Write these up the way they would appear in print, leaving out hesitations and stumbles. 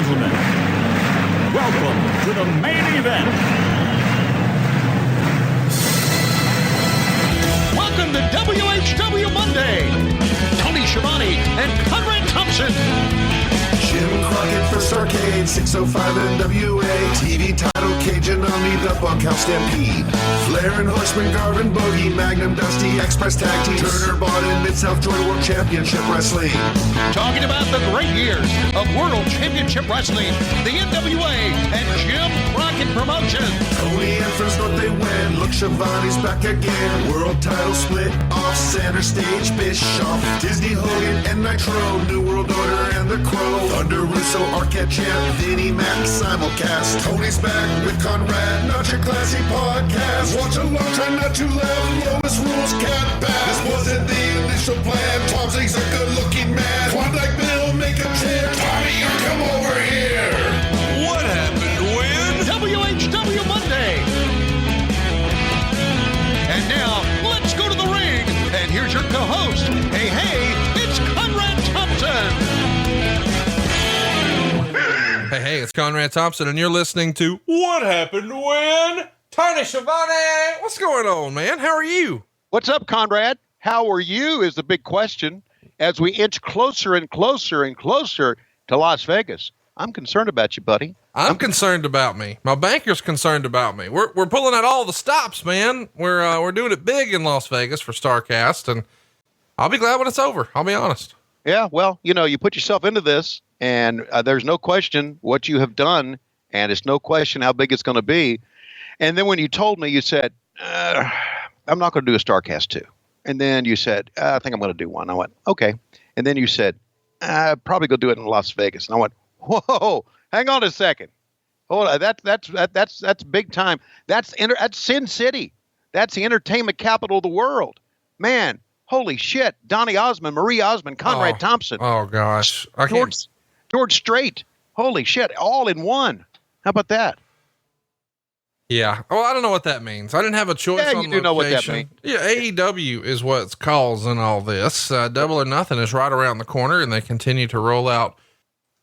gentlemen, welcome to the main event. Welcome to WHW Monday. Tony Schiavone and Conrad Thompson. Jim Crockett for Starrcast, 605 NWA, TV title Cajun Omni, the Bunkhouse Stampede, Flair and Horseman, Garvin, Bogey, Magnum, Dusty, Express Tag Team, Turner, Bond, and Mid-South Joint World Championship Wrestling. Talking about the great years of World Championship Wrestling, the NWA, and Jim Crockett Promotions. Tony and Friends North, they win. Look, Schiavone's back again. World title split off center stage, Bischoff, Disney, Hogan, and Nitro, New World Order, and The Crow. Thunder, Russo, Arquette Champ, Vinnie Mac, simulcast. Tony's back with Conrad, not your classy podcast. Watch along, try not to laugh. Lowest rules, cat back. This wasn't the initial plan. Tom Zigg's a good-looking man. Klondike Bill, make a chant. Tommy, you come over here. What happened when? WHW Monday. And now, let's go to the ring. And here's your co-host. Hey, it's Conrad Thompson. Hey, it's Conrad Thompson, and you're listening to What Happened When? Tony Schiavone, what's going on, man? How are you? What's up, Conrad? How are you is the big question as we inch closer and closer and closer to Las Vegas. I'm concerned about you, buddy. I'm concerned about me. My banker's concerned about me. We're pulling out all the stops, man. We're doing it big in Las Vegas for Starrcast, and I'll be glad when it's over. I'll be honest. Yeah, well, you put yourself into this, and there's no question what you have done, and it's no question how big it's going to be. And then when you told me, you said, I'm not going to do a Starrcast 2. And then you said, I think I'm going to do one. I went, okay. And then you said, probably go do it in Las Vegas. And I went, whoa, hang on a second. Hold on, that's big time. That's Sin City. That's the entertainment capital of the world. Man, holy shit. Donny Osmond, Marie Osmond, Conrad Thompson. Oh, gosh. George Strait. Holy shit. All in one. How about that? Yeah. Oh, I don't know what that means. I didn't have a choice. Yeah, on you do know what that means. Yeah. AEW is what's causing all this. Double or Nothing is right around the corner, and they continue to roll out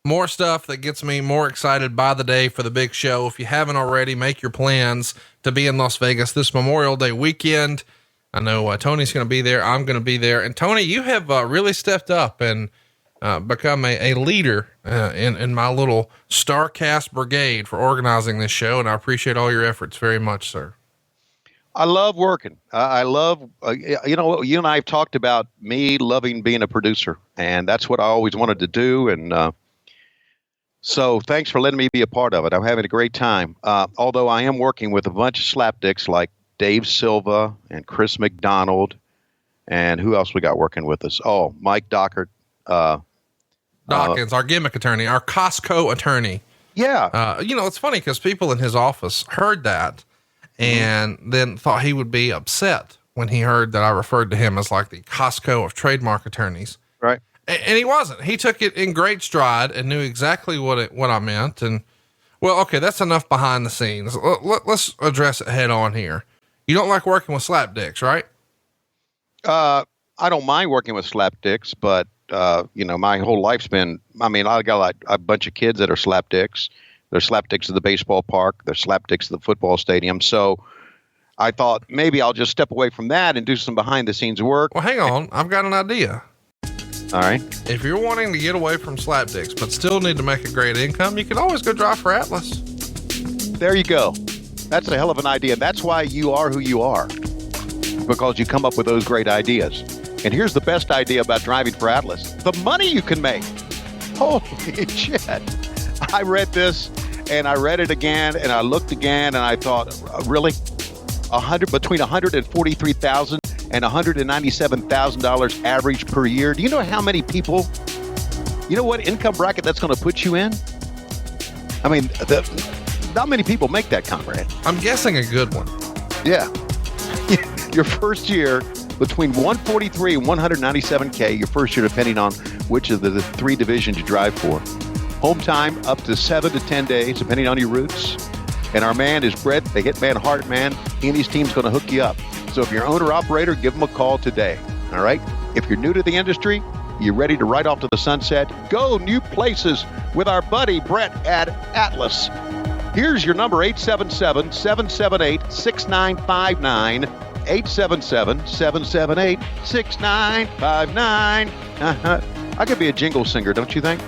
more stuff that gets me more excited by the day for the big show. If you haven't already, make your plans to be in Las Vegas this Memorial Day weekend. I know Tony's going to be there. I'm going to be there. And Tony, you have really stepped up and become a leader in my little Starrcast brigade for organizing this show. And I appreciate all your efforts very much, sir. I love working. I love, you and I have talked about me loving being a producer, and that's what I always wanted to do. And so thanks for letting me be a part of it. I'm having a great time. Although I am working with a bunch of slapdicks like Dave Silva and Chris McDonald, and who else we got working with us? Oh, Mike Dockert. Dawkins, our gimmick attorney, our Costco attorney. Yeah. It's funny because people in his office heard that and then thought he would be upset when he heard that I referred to him as like the Costco of trademark attorneys. Right. And he wasn't. He took it in great stride and knew exactly what I meant. And well, okay, that's enough behind the scenes. Let's address it head on here. You don't like working with slapdicks, right? I don't mind working with slapdicks, but my whole life's been, I got like a bunch of kids that are slapdicks. They're slapdicks at the baseball park. They're slapdicks at the football stadium. So I thought maybe I'll just step away from that and do some behind the scenes work. Well, hang on. I've got an idea. All right. If you're wanting to get away from slapdicks, but still need to make a great income, you can always go drive for Atlas. There you go. That's a hell of an idea. That's why you are who you are, because you come up with those great ideas. And here's the best idea about driving for Atlas: the money you can make. Holy shit. I read this and I read it again and I looked again and I thought, really? Between $143,000 and $197,000 average per year. Do you know how many people, what income bracket that's going to put you in? Not many people make that, Conrad. I'm guessing a good one. Yeah. Your first year between 143 and 197K, your first year, depending on which of the three divisions you drive for. Home time up to 7 to 10 days, depending on your routes. And our man is Brett, the Hitman Hartman. He and his team's going to hook you up. So if you're owner-operator, give them a call today. All right? If you're new to the industry, You ready to ride off to the sunset? Go new places with our buddy Brett at Atlas. Here's your number, 877-778-6959. 877-778-6959. I could be a jingle singer, don't you think?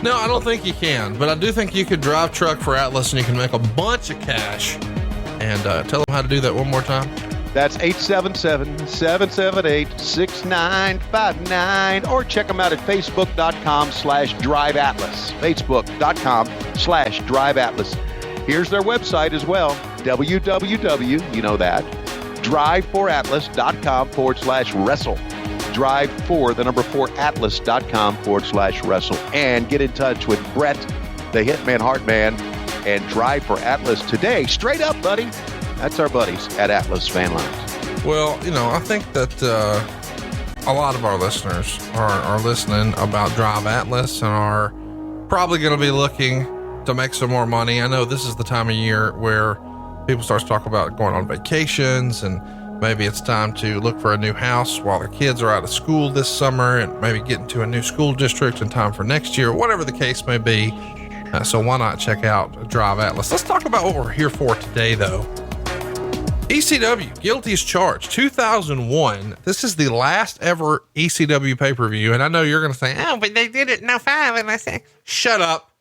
No, I don't think you can, but I do think you could drive truck for Atlas and you can make a bunch of cash. And tell them how to do that one more time. That's 877-778-6959, or check them out at facebook.com/driveatlas. Facebook.com/driveatlas. Here's their website as well, www, you know that, drive4atlas.com/wrestle. drive4atlas.com/wrestle. And get in touch with Brett, the Hitman Heartman, and Drive for Atlas today. Straight up, buddy. That's our buddies at Atlas Van Lines. Well, I think that a lot of our listeners are listening about Drive Atlas and are probably going to be looking to make some more money. I know this is the time of year where people start to talk about going on vacations, and maybe it's time to look for a new house while their kids are out of school this summer, and maybe get into a new school district in time for next year, whatever the case may be. So why not check out Drive Atlas? Let's talk about what we're here for today, though. ECW Guilty As Charged 2001. This is the last ever ECW Pay Per View, and I know you're going to say, "Oh, but they did it in 05." And I say, "Shut up."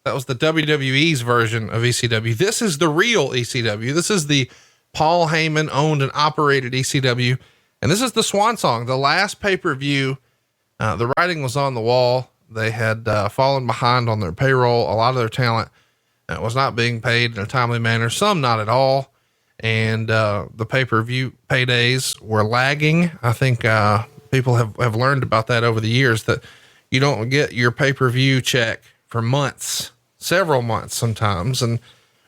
That was the WWE's version of ECW. This is the real ECW. This is the Paul Heyman owned and operated ECW, and this is the swan song, the last pay per view. The writing was on the wall. They had fallen behind on their payroll. A lot of their talent was not being paid in a timely manner. Some not at all. And the pay-per-view paydays were lagging. I think people have learned about that over the years, that you don't get your pay-per-view check for months, several months sometimes. And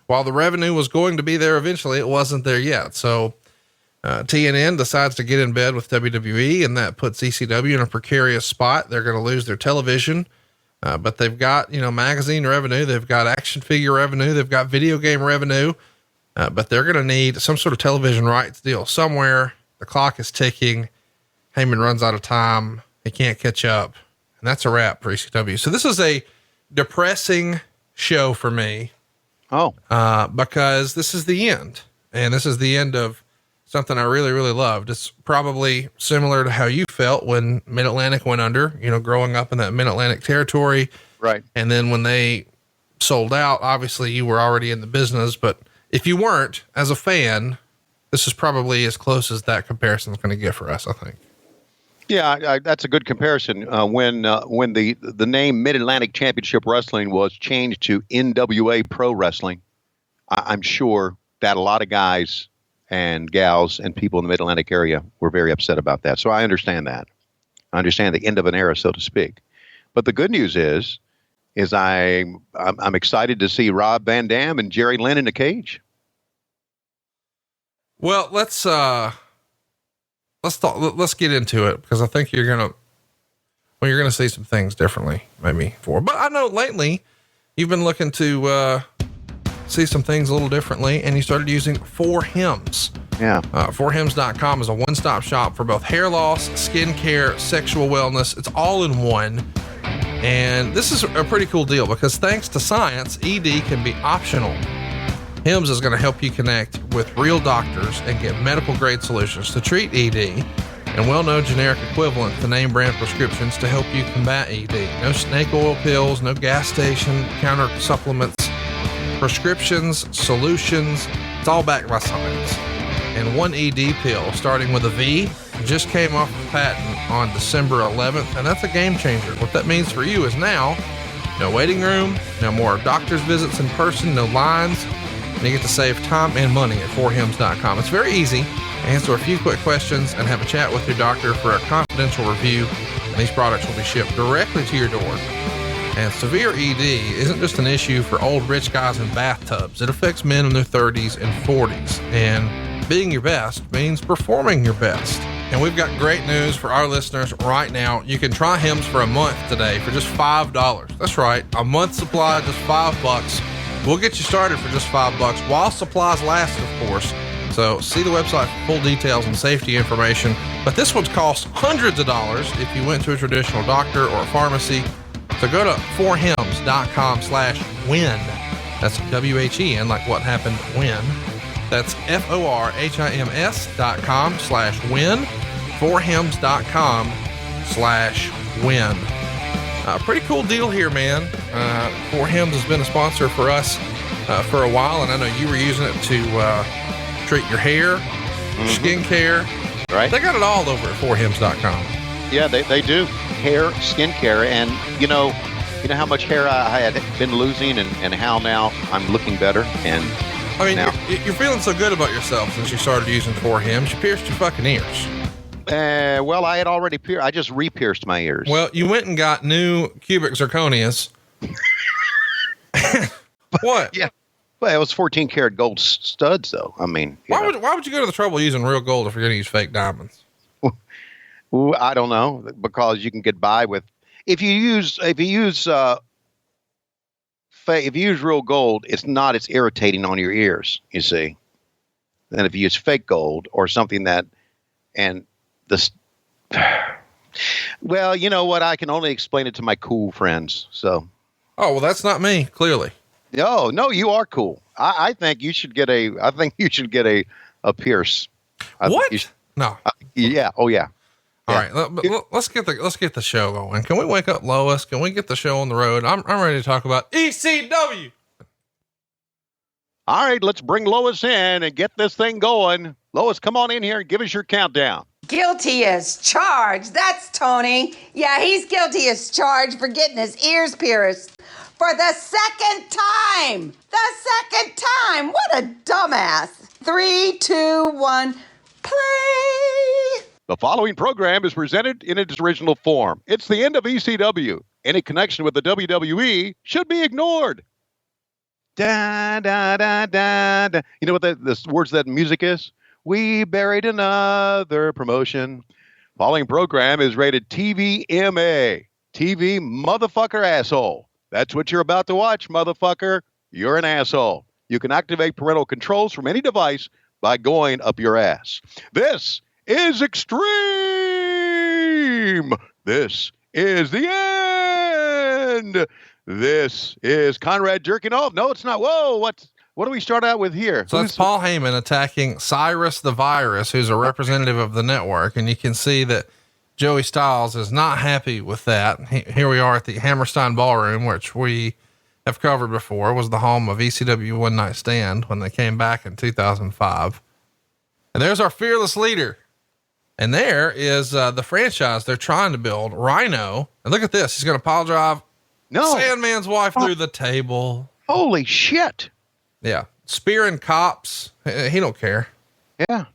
while the revenue was going to be there eventually, it wasn't there yet. So TNN decides to get in bed with WWE, and that puts ECW in a precarious spot. They're going to lose their television, but they've got, magazine revenue. They've got action figure revenue. They've got video game revenue. But they're going to need some sort of television rights deal somewhere. The clock is ticking. Heyman runs out of time. He can't catch up. And that's a wrap for ECW. So this is a depressing show for me. Because this is the end. And this is the end of something I really, really loved. It's probably similar to how you felt when Mid-Atlantic went under, growing up in that Mid-Atlantic territory. Right. And then when they sold out, obviously you were already in the business, but if you weren't, as a fan, this is probably as close as that comparison is going to get for us, I think. Yeah, that's a good comparison. When the name Mid-Atlantic Championship Wrestling was changed to NWA Pro Wrestling, I'm sure that a lot of guys and gals and people in the Mid-Atlantic area were very upset about that. So I understand that. I understand the end of an era, so to speak. But the good news is I'm excited to see Rob Van Dam and Jerry Lynn in the cage. Well, let's get into it, because I think you're going to see some things differently, maybe but I know lately you've been looking to, see some things a little differently, and you started using 4Hims. Yeah. 4Hims.com is a one-stop shop for both hair loss, skincare, sexual wellness. It's all in one. And this is a pretty cool deal, because thanks to science, ED can be optional. Hims is going to help you connect with real doctors and get medical grade solutions to treat ED, and well-known generic equivalent to name brand prescriptions to help you combat ED. No snake oil pills, no gas station counter supplements, prescriptions, solutions. It's all backed by science. And one ED pill starting with a V just came off of patent on December 11th, and that's a game changer. What that means for you is now, no waiting room, no more doctor's visits in person, no lines, and you get to save time and money at 4Hims.com. It's very easy. Answer a few quick questions and have a chat with your doctor for a confidential review, and these products will be shipped directly to your door. And severe ED isn't just an issue for old rich guys in bathtubs. It affects men in their 30s and 40s. And being your best means performing your best. And we've got great news for our listeners right now. You can try Hims for a month today for just $5. That's right. A month supply, just $5. We'll get you started for just $5 while supplies last, of course. So see the website for full details and safety information. But this one's cost hundreds of dollars if you went to a traditional doctor or a pharmacy. So go to forhims.com/win. That's WHEN, like what happened when. That's FORHIMS.com/win. forhims.com/win. Pretty cool deal here, man. For Hims has been a sponsor for us for a while, and I know you were using it to treat your hair, skincare. Right. They got it all over at forhims.com. Yeah, they do. Hair, skincare, and you know how much hair I had been losing, and how now I'm looking better. And I mean, now, you're feeling so good about yourself since you started using For Hims. You pierced your fucking ears. well, I had already I just re-pierced my ears. Well, you went and got new cubic zirconias. What? Yeah. Well, it was 14 karat gold studs, though. I mean, why would you go to the trouble of using real gold if you're going to use fake diamonds? Well, I don't know, because you can get by with if you use real gold, it's irritating on your ears, you see. And if you use fake gold or something well, you know what? I can only explain it to my cool friends. So. Oh, well, that's not me, clearly. No, you are cool. I think you should get a pierce. What? No. Yeah. Oh, yeah. All right. Let's get the show going. Can we wake up Lois? Can we get the show on the road? I'm ready to talk about ECW. All right, let's bring Lois in and get this thing going. Lois, come on in here and give us your countdown. Guilty as charged. That's Tony. Yeah, he's guilty as charged for getting his ears pierced for the second time. What a dumbass. 3, 2, 1, play. The following program is presented in its original form. It's the end of ECW. Any connection with the WWE should be ignored. Da, da, da, da, da. You know what the words of that music is? We buried another promotion. Following program is rated TVMA. TV motherfucker asshole. That's what you're about to watch, motherfucker. You're an asshole. You can activate parental controls from any device by going up your ass. This is extreme. This is the end. This is Conrad jerking off. No, it's not. Whoa, what do we start out with here? So that's Paul Heyman attacking Cyrus the Virus, who's a representative of the network. And you can see that Joey Styles is not happy with that. Here we are at the Hammerstein Ballroom, which we have covered before. It was the home of ECW One Night Stand when they came back in 2005. And there's our fearless leader. And there is the franchise they're trying to build, Rhino. And look at this. He's going to pile drive Sandman's wife through the table. Holy shit. Yeah. Spearing cops. He don't care. Yeah.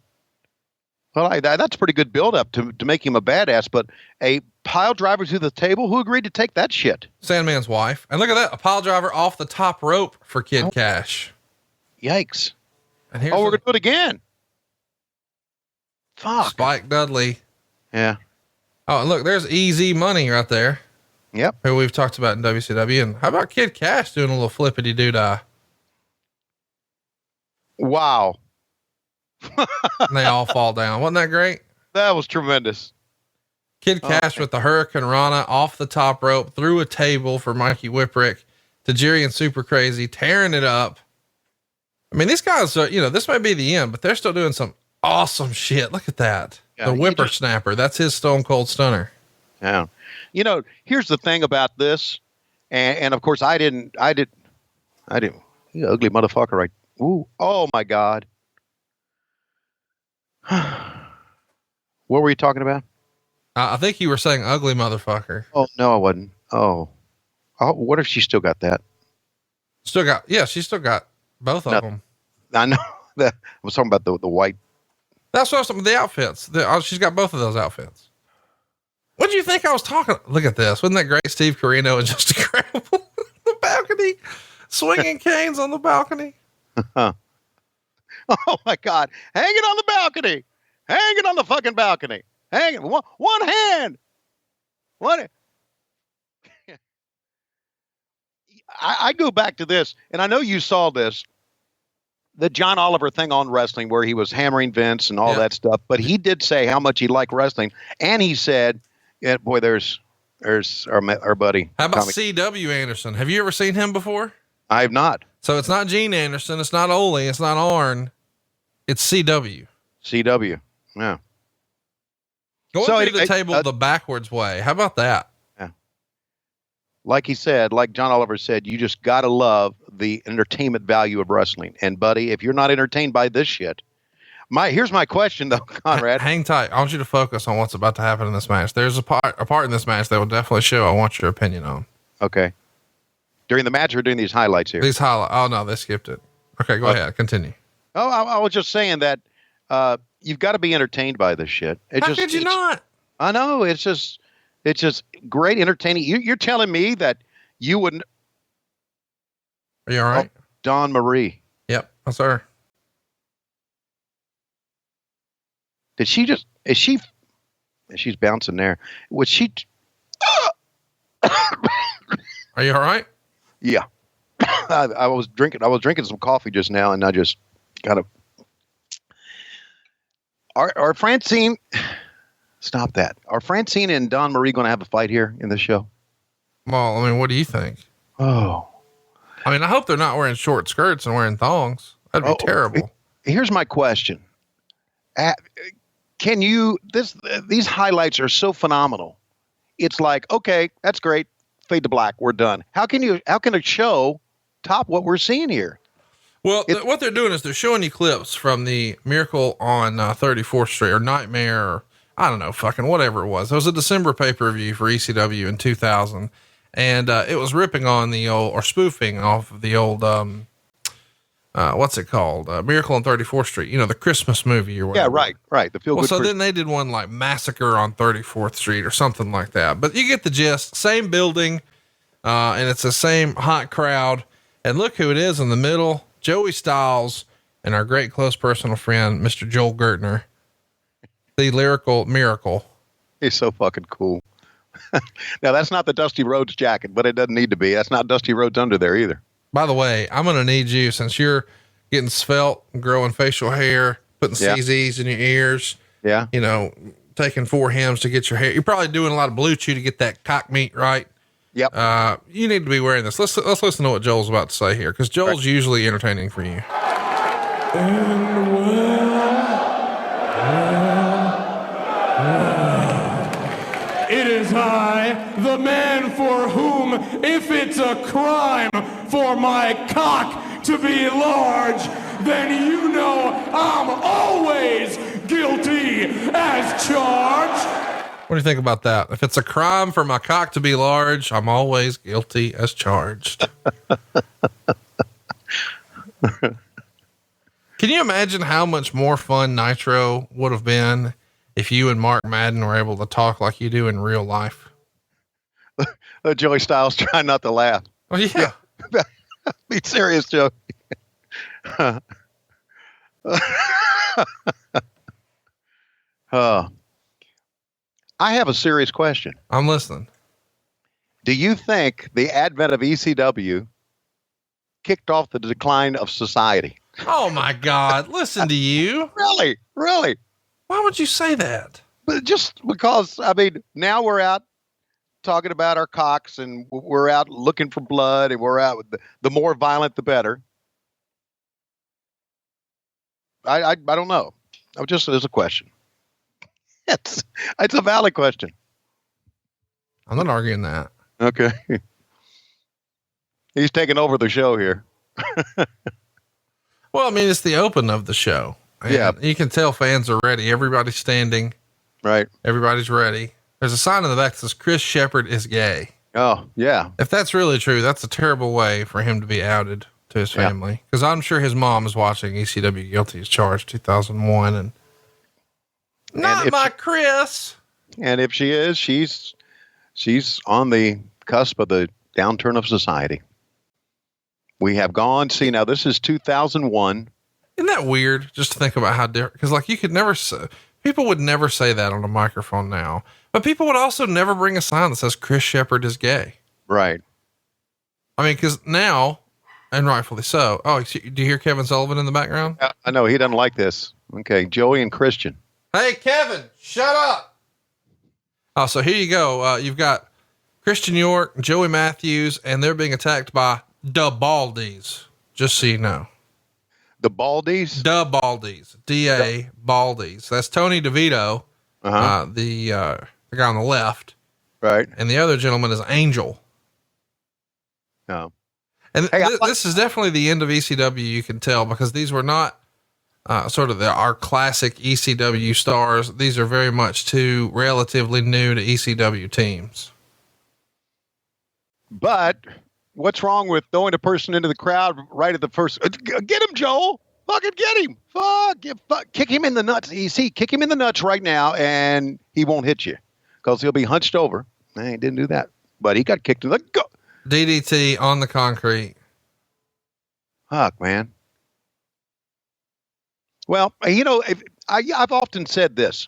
Well, that's pretty good build up to make him a badass, but a pile driver through the table, who agreed to take that shit? Sandman's wife. And look at that. A pile driver off the top rope for Kid Cash. Yikes. And here's we're going to do it again. Fuck. Spike Dudley. Yeah. Oh, and look, there's Easy Money right there. Yep. Who we've talked about in WCW. And how about Kid Cash doing a little flippity doo-dah? Wow. And they all fall down. Wasn't that great? That was tremendous. Kid Cash with the Hurricane Rana off the top rope through a table for Mikey Whipwreck to Jerry and Super Crazy, tearing it up. I mean, these guys are, this might be the end, but they're still doing some awesome shit. Look at that. Yeah, the whippersnapper. That's his Stone Cold Stunner. Yeah. Here's the thing about this. And of course I didn't, you ugly motherfucker. Right. Ooh. Oh my God. What were you talking about? I think you were saying ugly motherfucker. Oh, no, I wasn't. Oh, what if she still got that? She still got both of them. I know that. I was talking about the white. That's what I was talking about, the outfits. She's got both of those outfits. What do you think I was talking? Look at this. Wasn't that great? Steve Carino and just incredible. The balcony, swinging canes on the balcony. Oh my God. Hang it on the balcony. Hang it on the fucking balcony. Hang it. One hand. I go back to this, and I know you saw this. the John Oliver thing on wrestling where he was hammering Vince and all that stuff, but he did say how much he liked wrestling, and he said, "Yeah, boy, there's our buddy." How about Tommy. C.W. Anderson? Have you ever seen him before? I have not. So it's not Gene Anderson, it's not Ole, it's not Arn, it's C.W. C.W. Yeah. Going So through anyway, the table the backwards way. How about that? Like he said, like John Oliver said, you just got to love the entertainment value of wrestling. And buddy, if you're not entertained by this shit, here's my question though, Conrad. Hang tight. I want you to focus on what's about to happen in this match. There's a part in this match that will definitely show I want your opinion on. Okay. During the match, we're doing these highlights here. These highlights. Oh no, they skipped it. Okay, go ahead. Continue. Oh, I was just saying that you've got to be entertained by this shit. How could you not? I know. It's just great entertaining. You're telling me that you wouldn't. Are you all right? Oh, Dawn Marie. Yep. Yes, sir. Did she just? Is she? She's bouncing there. Was she? Are you all right? Yeah. I was drinking some coffee just now, and I just kind of. Are Francine? Stop that. Are Francine and Dawn Marie going to have a fight here in this show? Well, I mean, what do you think? Oh. I mean, I hope they're not wearing short skirts and wearing thongs. That'd be terrible. Here's my question. Can you, these highlights are so phenomenal. It's like, okay, that's great. Fade to black. We're done. How can a show top what we're seeing here? Well, what they're doing is they're showing you clips from the Miracle on 34th Street or Nightmare, or I don't know, fucking whatever it was. It was a December pay-per-view for ECW in 2000. And it was ripping on the old, or spoofing off of the old, what's it called? Miracle on 34th Street, the Christmas movie or whatever. Yeah, right. The feel-good. So then they did one like Massacre on 34th Street or something like that. But you get the gist. Same building, and it's the same hot crowd. And look who it is in the middle. Joey Styles and our great close personal friend, Mr. Joel Gertner, the lyrical miracle. He's so fucking cool. Now that's not the Dusty Rhodes jacket, but it doesn't need to be. That's not Dusty Rhodes under there either. By the way, I'm going to need you, since you're getting svelte, growing facial hair, putting CZs in your ears. Yeah. Taking 4 Hems to get your hair. You're probably doing a lot of blue chew to get that cock meat right. Yep. You need to be wearing this. Let's listen to what Joel's about to say here, because Joel's usually entertaining for you. It is I, the man for whom, if it's a crime for my cock to be large, then I'm always guilty as charged. What do you think about that? If it's a crime for my cock to be large, I'm always guilty as charged. Can you imagine how much more fun Nitro would have been if you and Mark Madden were able to talk like you do in real life? Joey Styles trying not to laugh. Oh yeah. Be serious, Joe. I have a serious question. I'm listening. Do you think the advent of ECW kicked off the decline of society? Oh my God. Listen to you. Really? Why would you say that? But just because, now we're out talking about our cocks, and we're out looking for blood, and we're out with the more violent, the better. I don't know. It's a question. It's a valid question. I'm not arguing that. Okay. He's taking over the show here. Well, it's the open of the show. And yeah. You can tell fans are ready. Everybody's standing. Right. Everybody's ready. There's a sign in the back that says Chris Shepard is gay. Oh, yeah. If that's really true, that's a terrible way for him to be outed to his family. Because I'm sure his mom is watching ECW Guilty As Charged 2001 and not my Chris. And if she is, she's on the cusp of the downturn of society. We have gone. See, now this is 2001. Isn't that weird? Just to think about how different, because you could never say, people would never say that on a microphone now, but people would also never bring a sign that says Chris Shepard is gay. Right. Because now And rightfully so. Oh, do you hear Kevin Sullivan in the background? I know he doesn't like this. Okay, Joey and Christian. Hey, Kevin, shut up. Oh, so here you go. You've got Christian York, Joey Matthews, and they're being attacked by the Baldies. Just so you know. The Baldies? The Baldies. D.A. Baldies. That's Tony DeVito, the guy on the left. Right. And the other gentleman is Angel. No. And this is definitely the end of ECW, you can tell, because these were not sort of our classic ECW stars. These are very much two relatively new to ECW teams. But what's wrong with throwing a person into the crowd right at the first? Get him, Joel. Fucking get him. Fuck. Kick him in the nuts. You see, kick him in the nuts right now, and he won't hit you because he'll be hunched over. He didn't do that, but he got kicked in the go. DDT on the concrete. Fuck, man. Well, you know, I've often said this.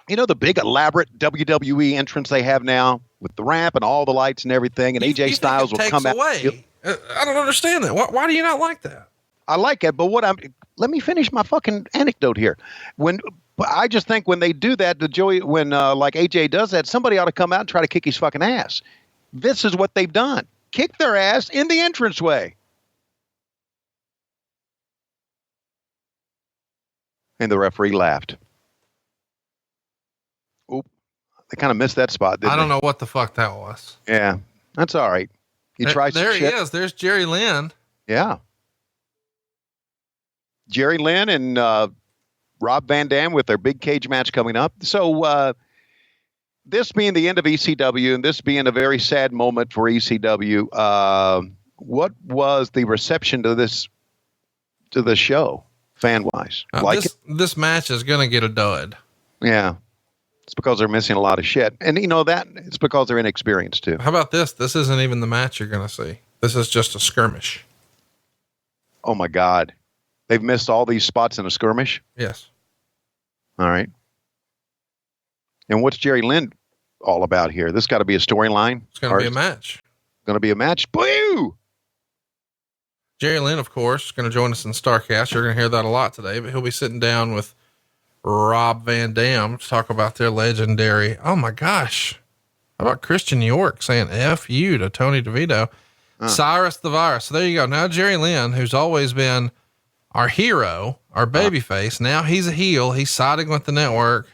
You know, the big elaborate WWE entrance they have now with the ramp and all the lights and everything, and AJ Styles will come out. I don't understand that. Why do you not like that? I like it, but let me finish my fucking anecdote here. I just think when they do that, like AJ does that, somebody ought to come out and try to kick his fucking ass. This is what they've done. Kick their ass in the entranceway. And the referee laughed. Oop. They kind of missed that spot, didn't they? I don't know what the fuck that was. Yeah. That's all right. There he is. There's Jerry Lynn. Yeah. Jerry Lynn and Rob Van Dam with their big cage match coming up. So this being the end of ECW and this being a very sad moment for ECW, what was the reception to the show, fan-wise? This match is going to get a dud. Yeah. It's because they're missing a lot of shit. And you know that it's because they're inexperienced too. How about this? This isn't even the match you're going to see. This is just a skirmish. Oh my God. They've missed all these spots in a skirmish? Yes. All right. And what's Jerry Lynn all about here? This got to be a storyline. It's going to be a match. Going to be a match. Boo! Jerry Lynn, of course, is going to join us in Starrcast. You're going to hear that a lot today, but he'll be sitting down with Rob Van Dam to talk about their legendary. Oh my gosh. How about Christian York saying F you to Tony DeVito? Cyrus the Virus. So there you go. Now Jerry Lynn, who's always been our hero, our babyface. Now he's a heel. He's siding with the network.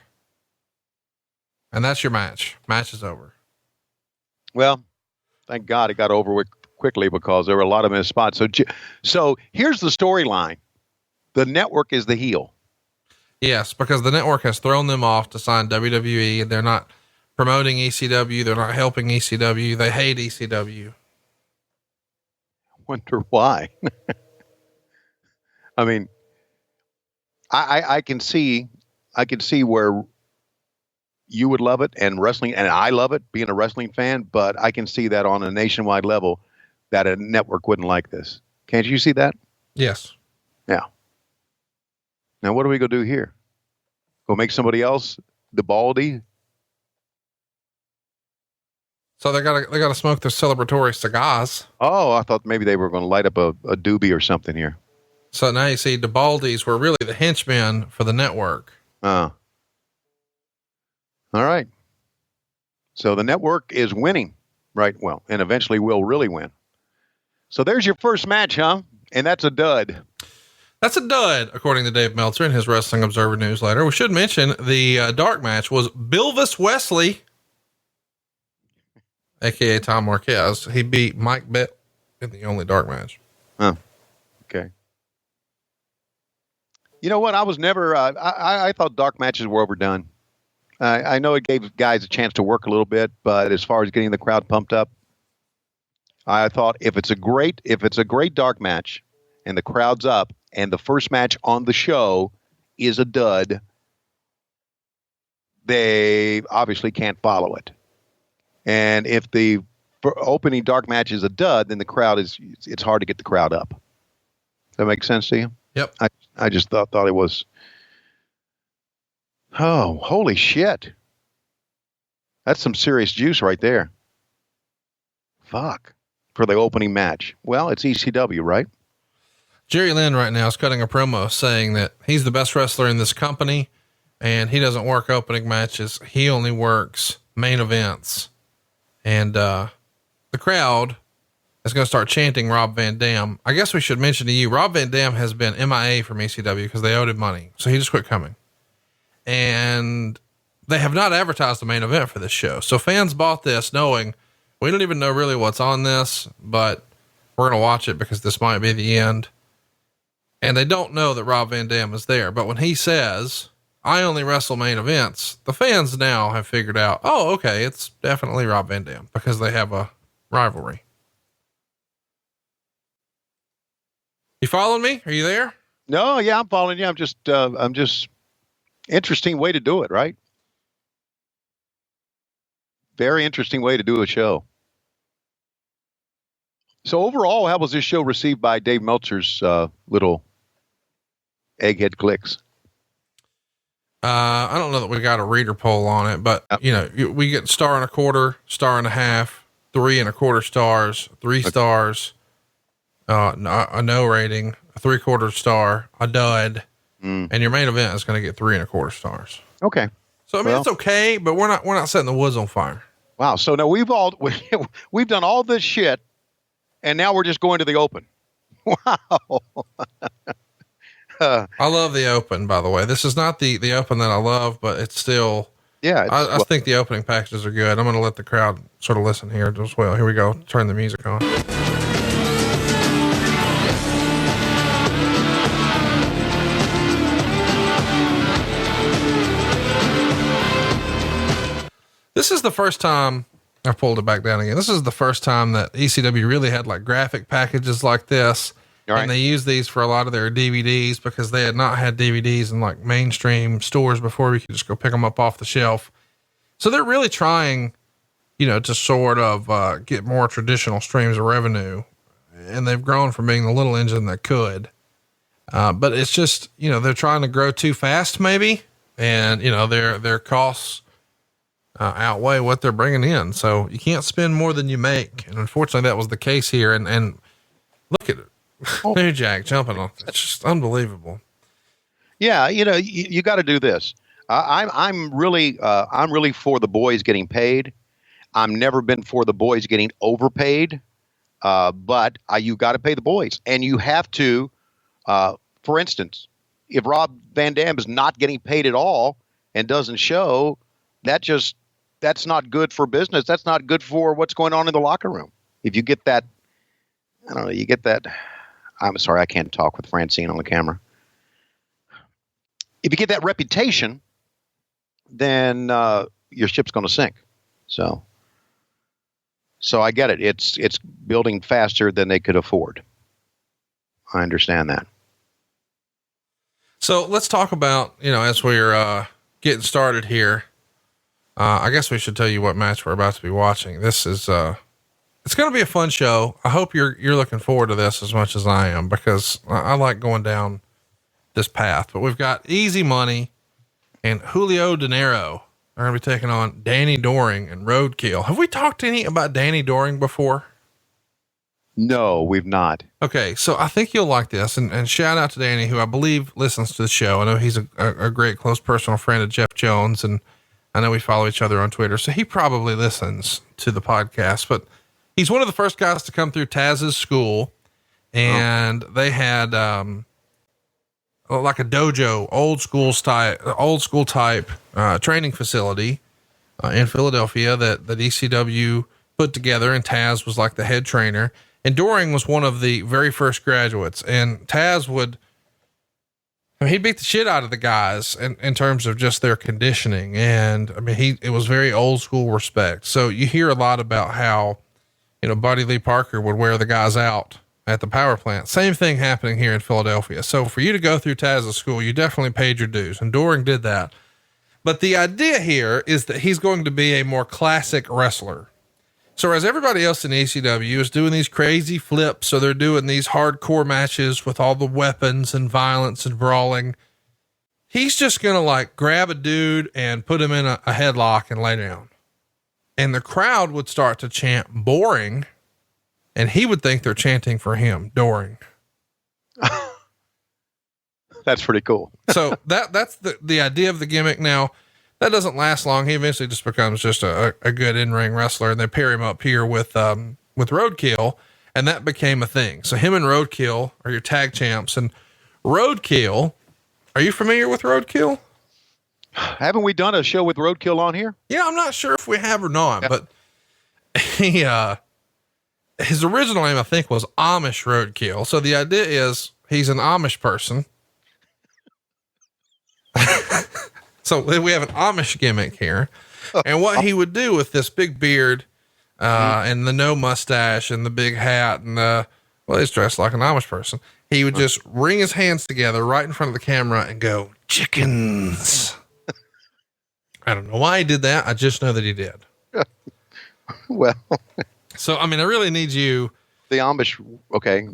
And that's your match. Match is over. Well, thank God it got over with quickly because there were a lot of missed spots. So here's the storyline. The network is the heel. Yes, because the network has thrown them off to sign WWE and they're not promoting ECW. They're not helping ECW. They hate ECW. Wonder why. I mean, I can see where you would love it and wrestling, and I love it being a wrestling fan, but I can see that on a nationwide level that a network wouldn't like this. Can't you see that? Yes. Yeah. Now, what are we going to do here? Go make somebody else the Baldy? So they gotta smoke their celebratory cigars. Oh, I thought maybe they were going to light up a doobie or something here. So now you see the Baldies were really the henchmen for the network. All right. So the network is winning, right? Well, and eventually will really win. So there's your first match, huh? And that's a dud. That's a dud, according to Dave Meltzer in his Wrestling Observer newsletter. We should mention the dark match was Bilvis Wesley, aka Tom Marquez. He beat Mike Bett in the only dark match. Huh. Okay. You know what? I was never, I thought dark matches were overdone. I know it gave guys a chance to work a little bit, but as far as getting the crowd pumped up, I thought if it's a great dark match and the crowd's up and the first match on the show is a dud, they obviously can't follow it. And if the opening dark match is a dud, then the crowd it's hard to get the crowd up. Does that make sense to you? Yep. I just thought it was, oh, holy shit. That's some serious juice right there. Fuck. for the opening match? Well, it's ECW, right? Jerry Lynn right now is cutting a promo saying that he's the best wrestler in this company and he doesn't work opening matches. He only works main events. And, the crowd is going to start chanting Rob Van Dam. I guess we should mention to you, Rob Van Dam has been MIA from ECW because they owed him money. So he just quit coming. And they have not advertised the main event for this show. So fans bought this knowing we don't even know really what's on this, but we're going to watch it because this might be the end. And they don't know that Rob Van Dam is there. But when he says, I only wrestle main events, the fans now have figured out, oh, okay, it's definitely Rob Van Dam because they have a rivalry. You following me? Are you there? No, yeah, I'm following you. I'm just interesting way to do it, right? Very interesting way to do a show. So overall, how was this show received by Dave Meltzer's little egghead clicks? I don't know that we got a reader poll on it, but you know, we get 1.25 stars, 1.5 stars, 3.25 stars, 3 stars, a no rating, a 3/4 star, a dud, and your main event is going to get 3.25 stars. Okay. So I mean, it's okay, but we're not setting the woods on fire. Wow. So now we've done all this shit, and now we're just going to the open. Wow. I love the open, by the way. This is not the open that I love, but it's still, yeah. I think the opening packages are good. I'm going to let the crowd sort of listen here as well. Here we go. Turn the music on. This is the first time I pulled it back down again. This is the first time that ECW really had like graphic packages like this. Right. And they use these for a lot of their DVDs because they had not had DVDs in like mainstream stores before. You could just go pick them up off the shelf. So they're really trying, you know, to sort of, get more traditional streams of revenue, and they've grown from being the little engine that could. But it's just, you know, they're trying to grow too fast maybe. And, you know, their costs, outweigh what they're bringing in. So you can't spend more than you make. And unfortunately that was the case here. And look at it. New Jack jumping on. It's just unbelievable. Yeah. You know, you got to do this. I'm really for the boys getting paid. I'm never been for the boys getting overpaid. But you got to pay the boys, and you have to, for instance, if Rob Van Dam is not getting paid at all and doesn't show, that's not good for business. That's not good for what's going on in the locker room. If you get that, I don't know, you get that. I'm sorry, I can't talk with Francine on the camera. If you get that reputation, then your ship's going to sink. So I get it. It's building faster than they could afford. I understand that. So let's talk about, you know, as we're getting started here, I guess we should tell you what match we're about to be watching. This is, it's going to be a fun show. I hope you're looking forward to this as much as I am, because I like going down this path. But we've got Easy Money and Julio De Niro are going to be taking on Danny Doring and Roadkill. Have we talked any about Danny Doring before? No, we've not. Okay. So I think you'll like this, and shout out to Danny, who I believe listens to the show. I know he's a great close personal friend of Jeff Jones, and I know we follow each other on Twitter, so he probably listens to the podcast, but he's one of the first guys to come through Taz's school, and they had, like a dojo, old school type training facility, in Philadelphia that ECW put together, and Taz was like the head trainer, and Doring was one of the very first graduates, and Taz he'd beat the shit out of the guys in terms of just their conditioning. And I mean, it was very old school respect. So you hear a lot about how, you know, Buddy Lee Parker would wear the guys out at the power plant. Same thing happening here in Philadelphia. So for you to go through Taz's school, you definitely paid your dues, and Doring did that. But the idea here is that he's going to be a more classic wrestler. So as everybody else in ECW is doing these crazy flips, so they're doing these hardcore matches with all the weapons and violence and brawling, he's just going to like grab a dude and put him in a headlock and lay down. And the crowd would start to chant boring and he would think they're chanting for him during. That's pretty cool. So that's the idea of the gimmick. Now that doesn't last long. He eventually just becomes just a good in-ring wrestler, and they pair him up here with Roadkill, and that became a thing. So him and Roadkill are your tag champs, and Roadkill, are you familiar with Roadkill? Haven't we done a show with Roadkill on here? Yeah, I'm not sure if we have or not, but he, his original name, I think, was Amish Roadkill. So the idea is he's an Amish person. So we have an Amish gimmick here, and what he would do with this big beard, and the no mustache and the big hat and well, he's dressed like an Amish person. He would just wring his hands together right in front of the camera and go, chickens. I don't know why he did that. I just know that he did. Well, so, I mean, I really need you. The Amish. Okay.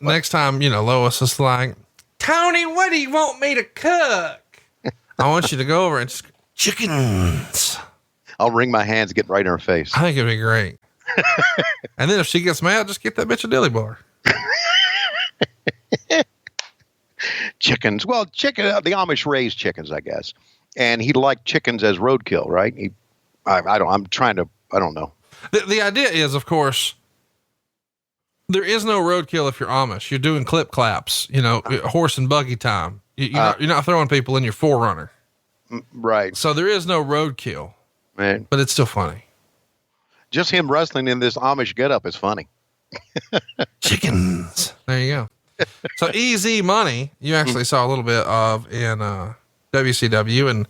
Next time, Lois is like, Tony, what do you want me to cook? I want you to go over and just chickens. I'll wring my hands, get right in her face. I think it'd be great. And then if she gets mad, just get that bitch a dilly bar. Chickens. Well, the Amish raise chickens, I guess. And he liked chickens as roadkill, right? I don't know. The idea is, of course, there is no roadkill if you're Amish. You're doing clip claps, horse and buggy time. You're not throwing people in your Forerunner. Right. So there is no roadkill, man, but it's still funny. Just him wrestling in this Amish getup is funny. Chickens. There you go. So Easy Money, you actually saw a little bit of in WCW, and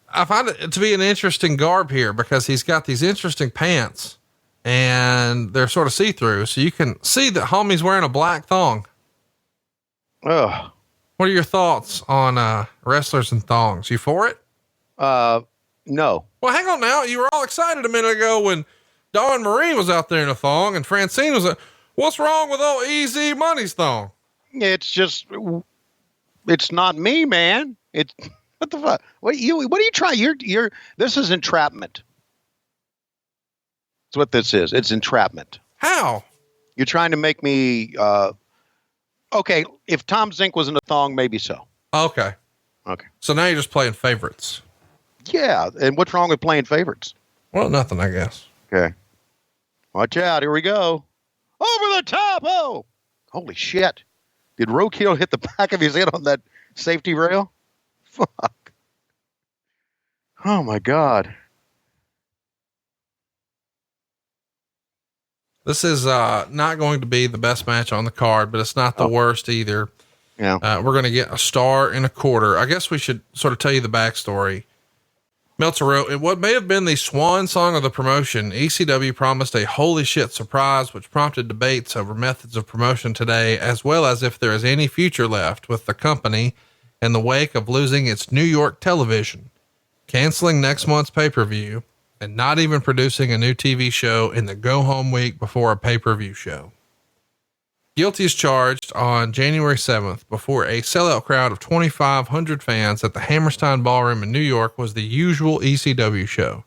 I find it to be an interesting garb here because he's got these interesting pants and they're sort of see-through. So you can see that homie's wearing a black thong. Oh, what are your thoughts on wrestlers and thongs? You for it? No. Well, hang on now. You were all excited a minute ago when Dawn Marie was out there in a thong and Francine was what's wrong with old Easy Money's thong? It's not me, man. What the fuck? What are you trying? This is entrapment. That's what this is. It's entrapment. How? You're trying to make me, okay. If Tom Zink was in a thong, maybe so. Okay. So now you're just playing favorites. Yeah. And what's wrong with playing favorites? Well, nothing, I guess. Okay. Watch out. Here we go. Over the top. Oh, holy shit. Did Roadkill hit the back of his head on that safety rail? Fuck. Oh my God. This is not going to be the best match on the card, but it's not the worst either. Yeah. We're going to get a star and a quarter. I guess we should sort of tell you the backstory. Meltzer wrote, in what may have been the swan song of the promotion, ECW promised a holy shit surprise, which prompted debates over methods of promotion today, as well as if there is any future left with the company in the wake of losing its New York television, canceling next month's pay-per-view, and not even producing a new TV show in the go-home week before a pay-per-view show. Guilty as Charged on January 7th before a sellout crowd of 2,500 fans at the Hammerstein Ballroom in New York was the usual ECW show.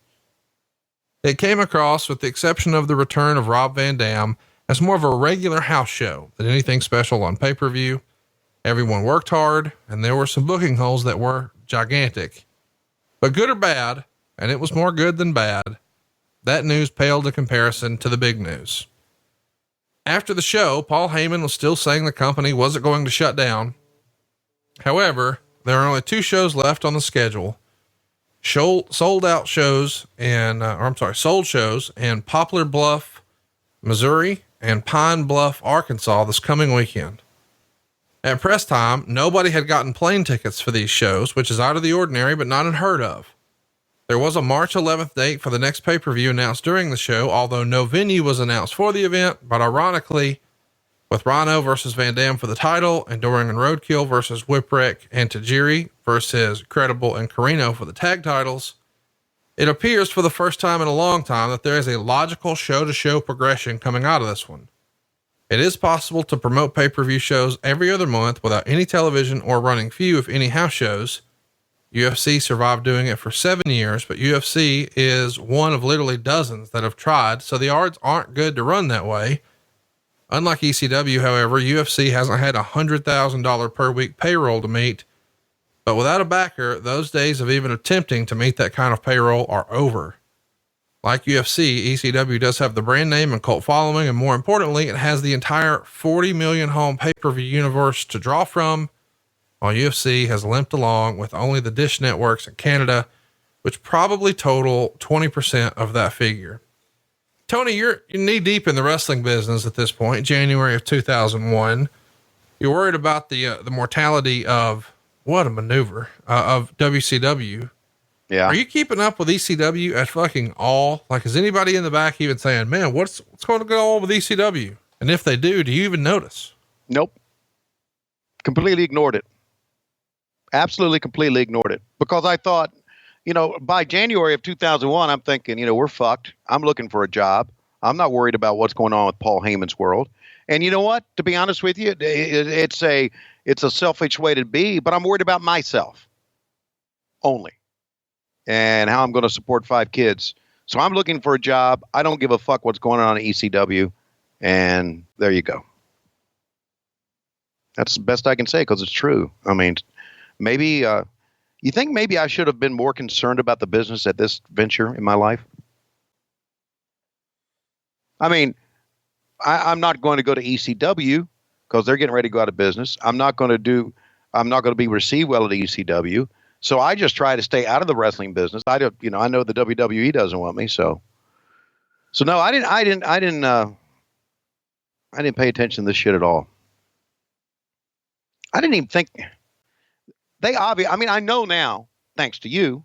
It came across, with the exception of the return of Rob Van Dam, as more of a regular house show than anything special on pay-per-view. Everyone worked hard, and there were some booking holes that were gigantic. But good or bad, and it was more good than bad, that news paled in comparison to the big news. After the show, Paul Heyman was still saying the company wasn't going to shut down. However, there are only 2 shows left on the schedule. Sold shows in Poplar Bluff, Missouri, and Pine Bluff, Arkansas this coming weekend. At press time, nobody had gotten plane tickets for these shows, which is out of the ordinary, but not unheard of. There was a March 11th date for the next pay-per-view announced during the show, although no venue was announced for the event. But ironically, with Rhino versus Van Dam for the title and Doring and Roadkill versus Whipwreck and Tajiri versus Credible and Carino for the tag titles, it appears for the first time in a long time that there is a logical show-to-show progression coming out of this one. It is possible to promote pay-per-view shows every other month without any television or running few, if any, house shows. UFC survived doing it for 7 years, but UFC is one of literally dozens that have tried, so the odds aren't good to run that way. Unlike ECW, however, UFC hasn't had $100,000 per week payroll to meet, but without a backer, those days of even attempting to meet that kind of payroll are over. Like UFC, ECW does have the brand name and cult following, and more importantly, it has the entire 40 million home pay-per-view universe to draw from, while UFC has limped along with only the dish networks in Canada, which probably total 20% of that figure. Tony, you're knee deep in the wrestling business at this point, January of 2001. You're worried about the mortality of what a maneuver of WCW. Yeah. Are you keeping up with ECW at fucking all? Like, is anybody in the back even saying, man, what's going to go on with ECW? And if they do you even notice? Nope. Completely ignored it. Absolutely, completely ignored it, because I thought, by January of 2001, I'm thinking, we're fucked. I'm looking for a job. I'm not worried about what's going on with Paul Heyman's world. And you know what? To be honest with you, it's a selfish way to be, but I'm worried about myself only and how I'm going to support 5 kids. So I'm looking for a job. I don't give a fuck what's going on at ECW. And there you go. That's the best I can say, because it's true. I mean, maybe, you think maybe I should have been more concerned about the business at this venture in my life? I mean, I'm not going to go to ECW because they're getting ready to go out of business. I'm not going to be received well at ECW. So I just try to stay out of the wrestling business. I know the WWE doesn't want me. So no, I didn't pay attention to this shit at all. I didn't even think I know now, thanks to you,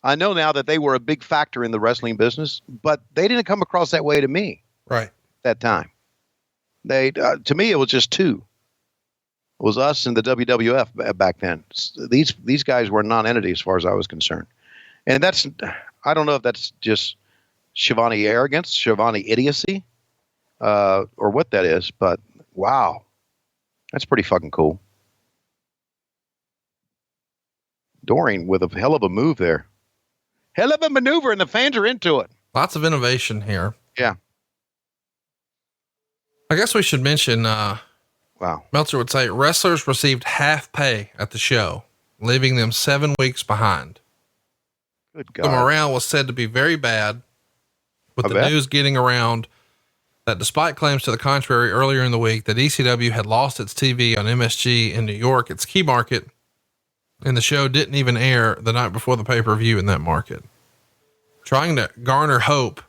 I know now that they were a big factor in the wrestling business, but they didn't come across that way to me. Right. That time. They, to me, it was just 2. It was us and the WWF back then. These guys were a non-entity as far as I was concerned. And I don't know if that's just Schiavone arrogance, Schiavone idiocy, or what that is, but wow. That's pretty fucking cool. Doring with a hell of a move there. Hell of a maneuver, and the fans are into it. Lots of innovation here. Yeah. I guess we should mention, wow. Meltzer would say wrestlers received half pay at the show, leaving them 7 weeks behind. Good God. The morale was said to be very bad, with the news getting around that despite claims to the contrary earlier in the week that ECW had lost its TV on MSG in New York, its key market, and the show didn't even air the night before the pay-per-view in that market. Trying to garner hope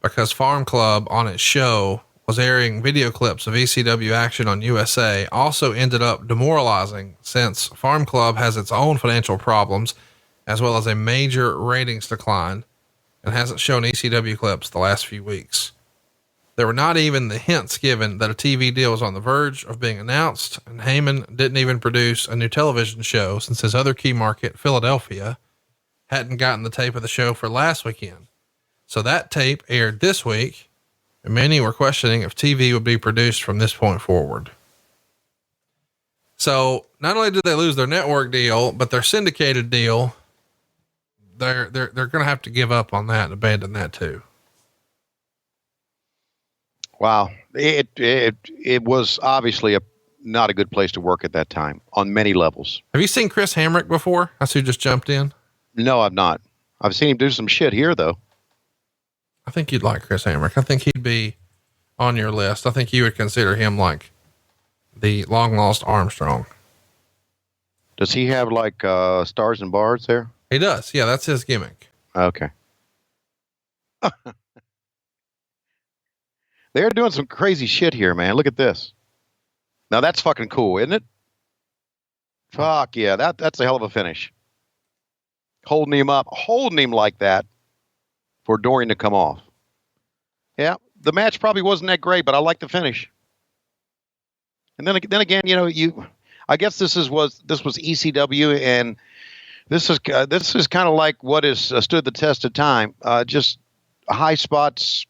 because Farm Club on its show was airing video clips of ECW action on USA also ended up demoralizing, since Farm Club has its own financial problems as well as a major ratings decline and hasn't shown ECW clips the last few weeks. There were not even the hints given that a TV deal was on the verge of being announced, and Heyman didn't even produce a new television show since his other key market, Philadelphia, hadn't gotten the tape of the show for last weekend. So that tape aired this week, and many were questioning if TV would be produced from this point forward. So not only did they lose their network deal, but their syndicated deal, they're going to have to give up on that and abandon that too. Wow. It was obviously not a good place to work at that time on many levels. Have you seen Chris Hamrick before? That's who just jumped in. No, I've not. I've seen him do some shit here though. I think you'd like Chris Hamrick. I think he'd be on your list. I think you would consider him like the long lost Armstrong. Does he have like stars and bars there? He does. Yeah, that's his gimmick. Okay. They're doing some crazy shit here, man. Look at this. Now that's fucking cool, isn't it? Fuck yeah. That's a hell of a finish. Holding him up, holding him like that for Dorian to come off. Yeah. The match probably wasn't that great, but I like the finish. And then again, I guess this was ECW, and this is kind of like what has stood the test of time. Just high spots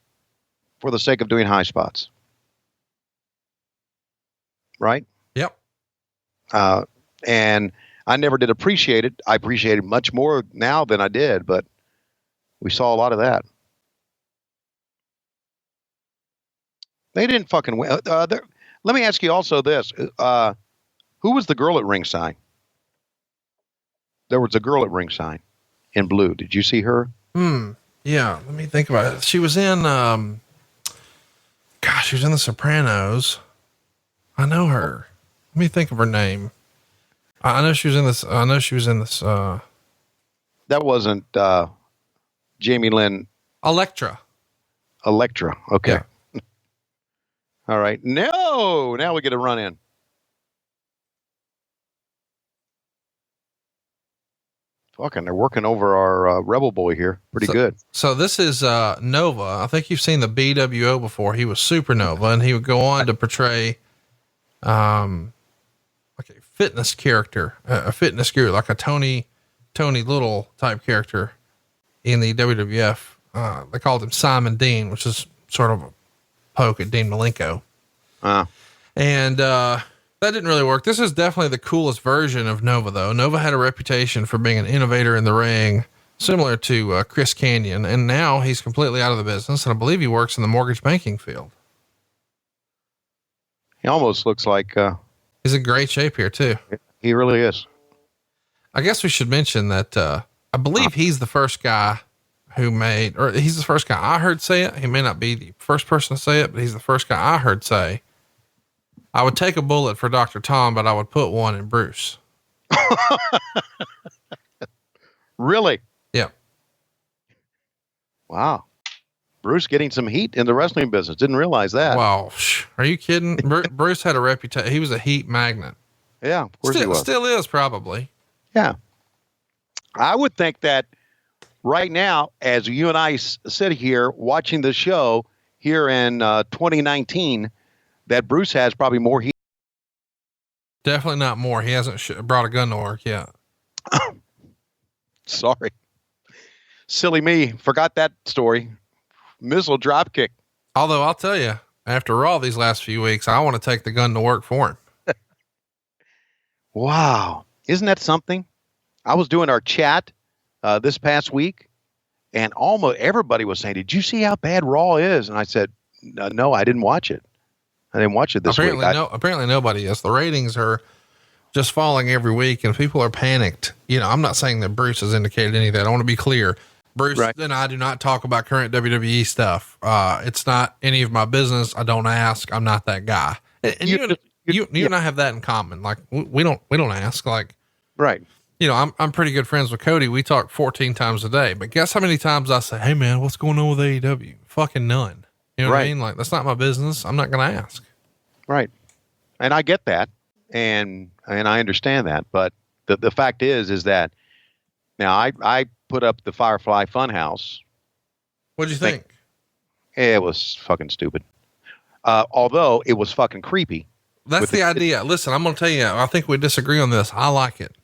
for the sake of doing high spots. Right? Yep. And I never did appreciate it. I appreciate it much more now than I did, but we saw a lot of that. They didn't fucking win. Let me ask you also this. Who was the girl at ringside? There was a girl at ringside in blue. Did you see her? Yeah. Let me think about it. She was in, she was in The Sopranos. I know her. Let me think of her name. I know she was in this. That wasn't, Jamie Lynn. Electra. Okay. Yeah. All right. No, now we get a run in. Fucking, they're working over our Rebel Boy here. Pretty good. So this is Nova. I think you've seen the BWO before. He was Supernova, and he would go on to portray like a fitness character, a fitness guru, like a Tony Little type character in the WWF. They called him Simon Dean, which is sort of a poke at Dean Malenko. And that didn't really work. This is definitely the coolest version of Nova, though. Nova had a reputation for being an innovator in the ring, similar to Chris Kanyon, and now he's completely out of the business, and I believe he works in the mortgage banking field. He almost looks like he's in great shape here too. He really is. I guess we should mention that I believe he's the first guy he's the first guy I heard say it. He may not be the first person to say it, but he's the first guy I heard say, I would take a bullet for Dr. Tom, but I would put one in Bruce. Really? Yeah. Wow. Bruce getting some heat in the wrestling business. Didn't realize that. Wow. Are you kidding? Bruce had a reputation. He was a heat magnet. Yeah, of course he was. Still is probably. Yeah. I would think that right now, as you and I sit here watching the show here in 2019, that Bruce has probably more heat. Definitely not more. He hasn't brought a gun to work yet. Sorry. Silly me. Forgot that story. Missile drop kick. Although I'll tell you, after Raw these last few weeks, I want to take the gun to work for him. Wow. Isn't that something? I was doing our chat this past week, and almost everybody was saying, did you see how bad Raw is? And I said, no, I didn't watch it. I didn't watch it this week. Apparently nobody is. The ratings are just falling every week and people are panicked. I'm not saying that Bruce has indicated any of that. I want to be clear. Bruce and I do not talk about current WWE stuff. It's not any of my business. I don't ask. I'm not that guy. And you and I have that in common. Like we don't ask, like, right. I'm pretty good friends with Cody. We talk 14 times a day, but guess how many times I say, hey man, what's going on with AEW? Fucking none. You know what I mean? Like, that's not my business. I'm not going to ask. Right. And I get that. And I understand that. But the fact is that now I put up the Firefly Funhouse. What'd you think? It was fucking stupid. Although it was fucking creepy. That's the idea. Listen, I'm going to tell you, I think we disagree on this. I like it.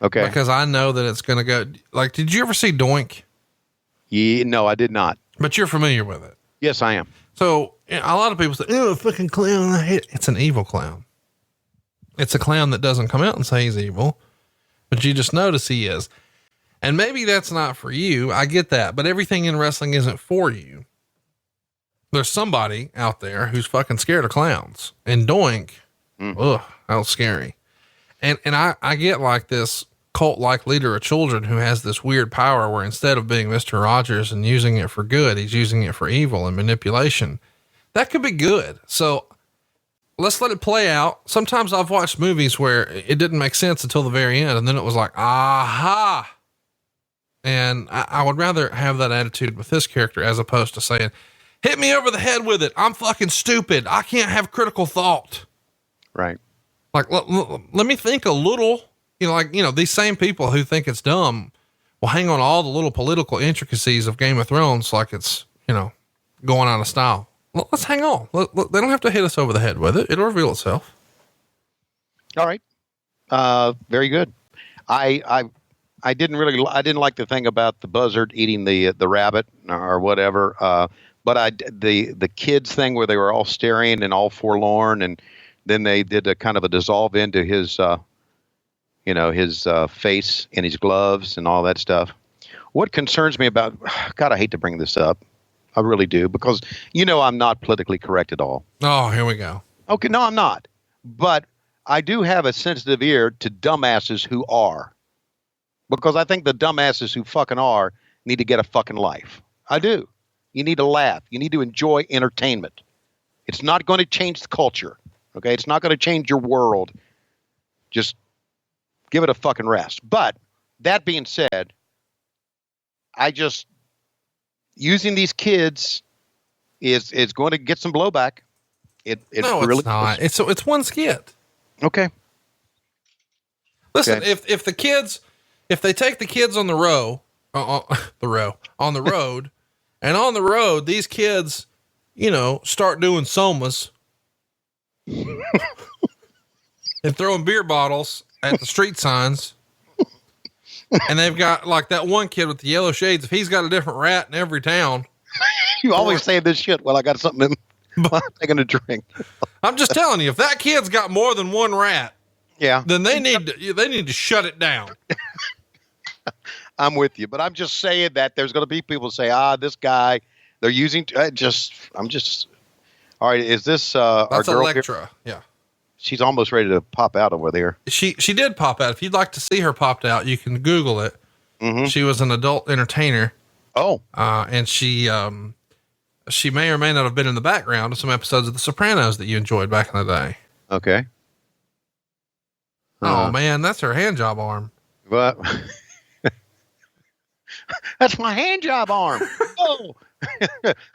Okay. Because I know that it's going to go like, did you ever see Doink? Yeah, no, I did not. But you're familiar with it. Yes, I am. So a lot of people say, oh, fucking clown. I hate it. It's an evil clown. It's a clown that doesn't come out and say he's evil, but you just notice he is. And maybe that's not for you. I get that, but everything in wrestling isn't for you. There's somebody out there who's fucking scared of clowns, and Doink. Ugh, that was scary. And I get like this cult-like leader of children who has this weird power where instead of being Mr. Rogers and using it for good, he's using it for evil and manipulation. That could be good. So let's let it play out. Sometimes I've watched movies where it didn't make sense until the very end. And then it was like, aha. And I would rather have that attitude with this character as opposed to saying, hit me over the head with it. I'm fucking stupid. I can't have critical thought. Right. Like, let me think a little, these same people who think it's dumb will hang on to all the little political intricacies of Game of Thrones. Like it's, going out of style. Let's hang on. They don't have to hit us over the head with it. It'll reveal itself. All right. Very good. I didn't like the thing about the buzzard eating the rabbit or whatever. But the kids thing where they were all staring and all forlorn, and then they did a kind of a dissolve into his, his face and his gloves and all that stuff. What concerns me about, God, I hate to bring this up, I really do, because I'm not politically correct at all. Oh, here we go. Okay, no, I'm not. But I do have a sensitive ear to dumbasses who are. Because I think the dumbasses who fucking are need to get a fucking life. I do. You need to laugh. You need to enjoy entertainment. It's not going to change the culture. Okay? It's not going to change your world. Just give it a fucking rest. But that being said, using these kids is going to get some blowback. No, really it's not. It's one skit. Okay. Listen, Okay. if they take the kids on the road, and on the road, these kids, start doing somas and throwing beer bottles at the street signs. And they've got like that one kid with the yellow shades. If he's got a different rat in every town, You always say this shit. Well, I got something in I'm taking a drink. I'm just telling you, if that kid's got more than one rat, Yeah. then they need to shut it down. I'm with you, but I'm just saying that there's going to be people say, this guy, they're using, all right. Is this, our That's girl Electra. here? Yeah. She's almost ready to pop out over there. She did pop out. If you'd like to see her popped out, you can Google it. Mm-hmm. She was an adult entertainer. Oh, And she may or may not have been in the background of some episodes of The Sopranos that you enjoyed back in the day. okay. Oh man, that's her hand job arm. But that's my hand job arm. Oh,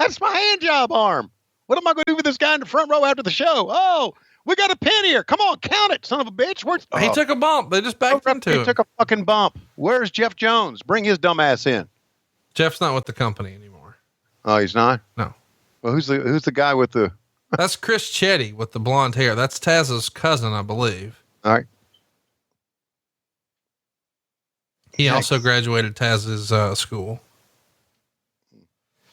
that's my hand job arm. What am I going to do with this guy in the front row after the show? Oh, we got a pin here. Come on, count it, son of a bitch. He took a bump. They just backed into He him. took a fucking bump. Where's Jeff Jones? Bring his dumb ass in. Jeff's not with the company anymore. Oh, he's not? No. Well, who's the guy with the? That's Chris Chetty with the blonde hair. That's Taz's cousin, I believe. All right. He also graduated Taz's school.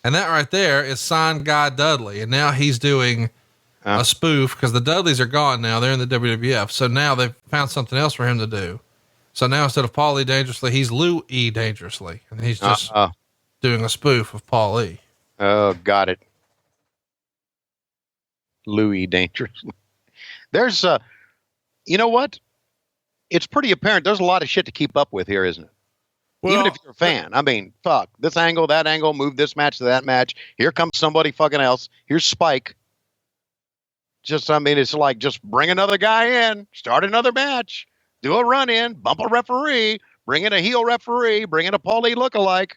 And that right there is signed Guy Dudley. And now he's doing a spoof because the Dudleys are gone now. They're in the WWF. So now they've found something else for him to do. So now instead of Paul E. Dangerously, he's Lou E. Dangerously. And he's just doing a spoof of Paul E. Oh, got it. Louis Dangerously. There's you know what? It's pretty apparent. There's a lot of shit to keep up with here, isn't it? Well, Even if you're a fan. I mean, fuck, this angle, that angle, move this match to that match. Here comes somebody fucking else. Here's Spike. It's like just bring another guy in, start another match, do a run in, bump a referee, bring in a heel referee, bring in a Paulie lookalike.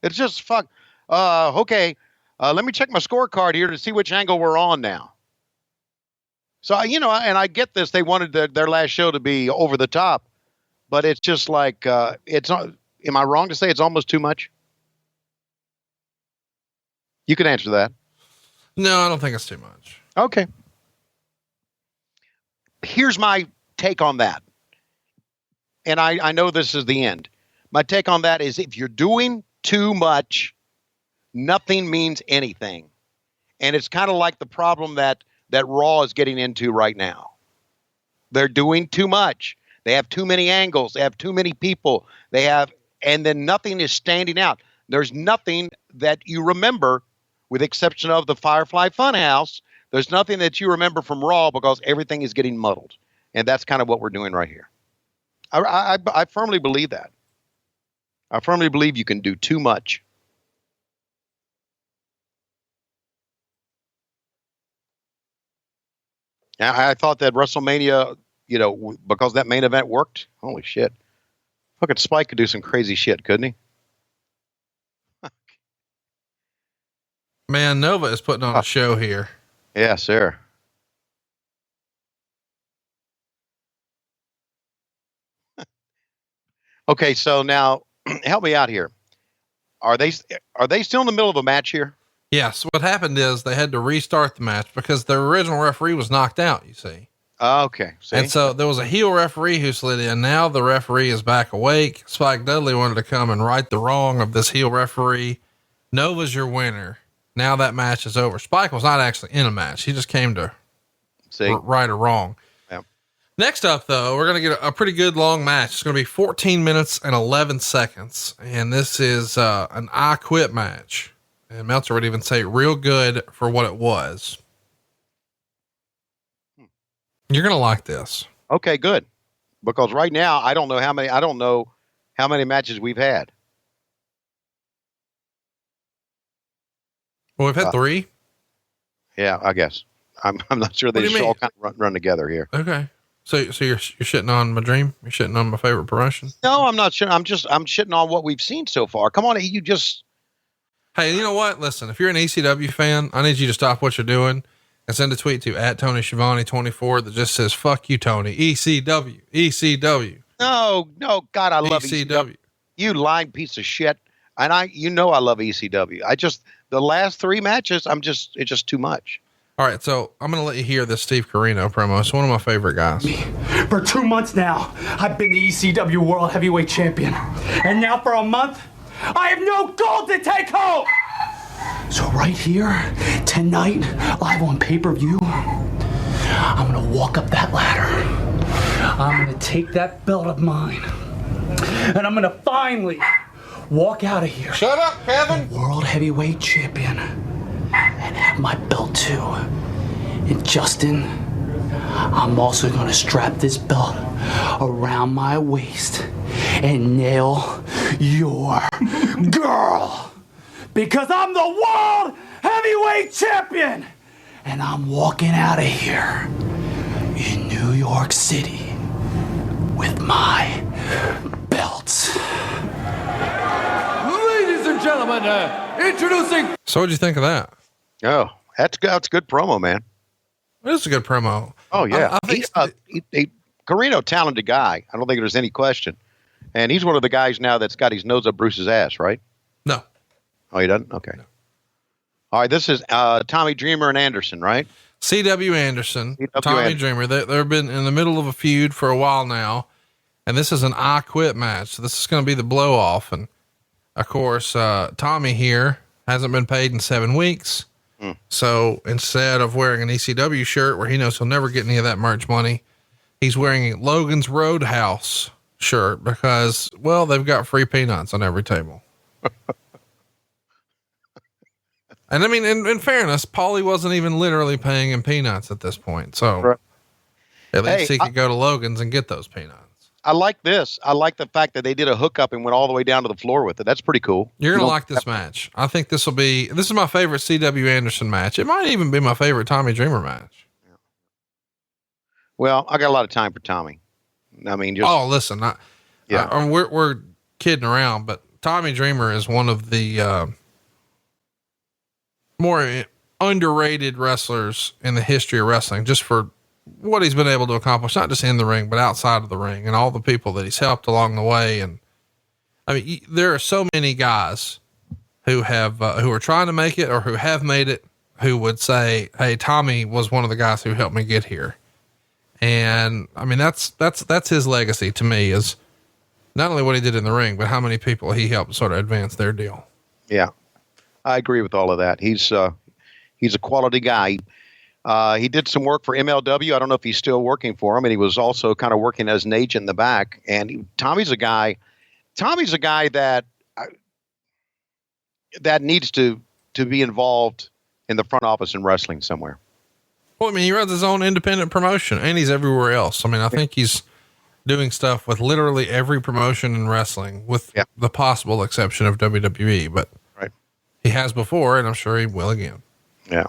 It's just fuck. Okay. Let me check my scorecard here to see which angle we're on now. So, and I get this. They wanted their last show to be over the top, but it's just like, it's not. Am I wrong to say it's almost too much? You can answer that. No, I don't think it's too much. Okay. Here's my take on that. And I know this is the end. My take on that is if you're doing too much, nothing means anything. And it's kind of like the problem that Raw is getting into right now. They're doing too much. They have too many angles. They have too many people. And then nothing is standing out. There's nothing that you remember, with the exception of the Firefly Funhouse. There's nothing that you remember from Raw because everything is getting muddled. And that's kind of what we're doing right here. I firmly believe that. I firmly believe you can do too much. I thought that WrestleMania, because that main event worked. Holy shit. Fucking Spike could do some crazy shit, couldn't he? Man, Nova is putting on a show here. Yeah, sir. Okay, so now help me out here. Are they still in the middle of a match here? Yes. What happened is they had to restart the match because the original referee was knocked out, you see. Okay. See? And so there was a heel referee who slid in. Now the referee is back awake. Spike Dudley wanted to come and right the wrong of this heel referee. Nova's your winner. Now that match is over. Spike was not actually in a match. He just came to right or wrong. Yep. Next up though, we're going to get a pretty good long match. It's going to be 14 minutes and 11 seconds. And this is an I Quit match. And Meltzer would even say real good for what it was. You're going to like this. Okay, good. Because right now, I don't know how many matches we've had. Well, we've had 3. Yeah, I guess. I'm not sure they just all kind of run together here. Okay. So you're shitting on my dream? You're shitting on my favorite promotion? No, I'm not shitting. I'm shitting on what we've seen so far. Come on, you just. Hey, you know what? Listen, if you're an ECW fan, I need you to stop what you're doing and send a tweet to @TonySchiavone24 that just says, fuck you, Tony. ECW, ECW. No, God, I love ECW. You lying piece of shit. And I love ECW. The last 3 matches, it's just too much. All right. So I'm going to let you hear this Steve Carino promo. It's one of my favorite guys. For 2 months now, I've been the ECW World Heavyweight Champion. And now for a month, I have no gold to take home. So right here, tonight, live on pay-per-view, I'm gonna walk up that ladder. I'm gonna take that belt of mine. And I'm gonna finally walk out of here. Shut up, Kevin. World Heavyweight Champion. And have my belt too. And Justin, I'm also gonna strap this belt around my waist and nail your girl. Because I'm the World Heavyweight Champion. And I'm walking out of here in New York City with my belts. Ladies and gentlemen, introducing. So what'd you think of that? Oh, that's good promo, man. It is a good promo. Oh yeah, I think he's Carino, talented guy. I don't think there's any question. And he's one of the guys now that's got his nose up Bruce's ass, right? No. Oh, he doesn't? Okay. No. All right, this is Tommy Dreamer and Anderson, right? C.W. Anderson, Tommy Anderson. Dreamer. They've been in the middle of a feud for a while now, and this is an I Quit match. So this is going to be the blow off. And of course, Tommy here hasn't been paid in 7 weeks. So instead of wearing an ECW shirt where he knows he'll never get any of that merch money, he's wearing a Logan's Roadhouse shirt because, well, they've got free peanuts on every table. And I mean, in fairness, Paulie wasn't even literally paying him peanuts at this point. So right. At least he could go to Logan's and get those peanuts. I like this. I like the fact that they did a hookup and went all the way down to the floor with it. That's pretty cool. You're going to like this match. I think this is my favorite C.W. Anderson match. It might even be my favorite Tommy Dreamer match. Yeah. Well, I got a lot of time for Tommy. I mean, listen, we're kidding around, but Tommy Dreamer is one of the, more underrated wrestlers in the history of wrestling, just for what he's been able to accomplish, not just in the ring, but outside of the ring and all the people that he's helped along the way. And I mean, there are so many guys who have, who are trying to make it or who have made it, who would say, hey, Tommy was one of the guys who helped me get here. And I mean, that's his legacy to me, is not only what he did in the ring, but how many people he helped sort of advance their deal. Yeah, I agree with all of that. He's a quality guy. He did some work for MLW. I don't know if he's still working for him, and he was also kind of working as an agent in the back. And Tommy's a guy that needs to be involved in the front office in wrestling somewhere. Well, I mean, he runs his own independent promotion and he's everywhere else. I mean, I think he's doing stuff with literally every promotion in wrestling, with the possible exception of WWE, but he has before, and I'm sure he will again. Yeah.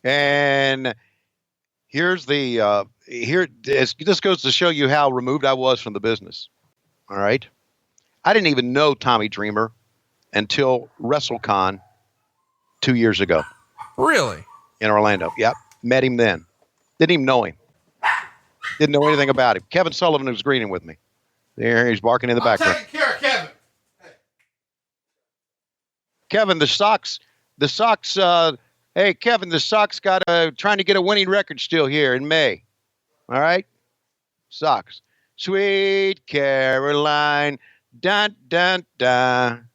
And here's this goes to show you how removed I was from the business. All right. I didn't even know Tommy Dreamer until WrestleCon 2 years ago. Really? In Orlando. Yep. Met him then. Didn't even know him. Didn't know anything about him. Kevin Sullivan was greeting with me. There, he's barking in the background. Take care, Kevin. Kevin, the Sox, hey, Kevin, the Sox got trying to get a winning record still here in May. All right? Sox. Sweet Caroline. Dun, dun, dun.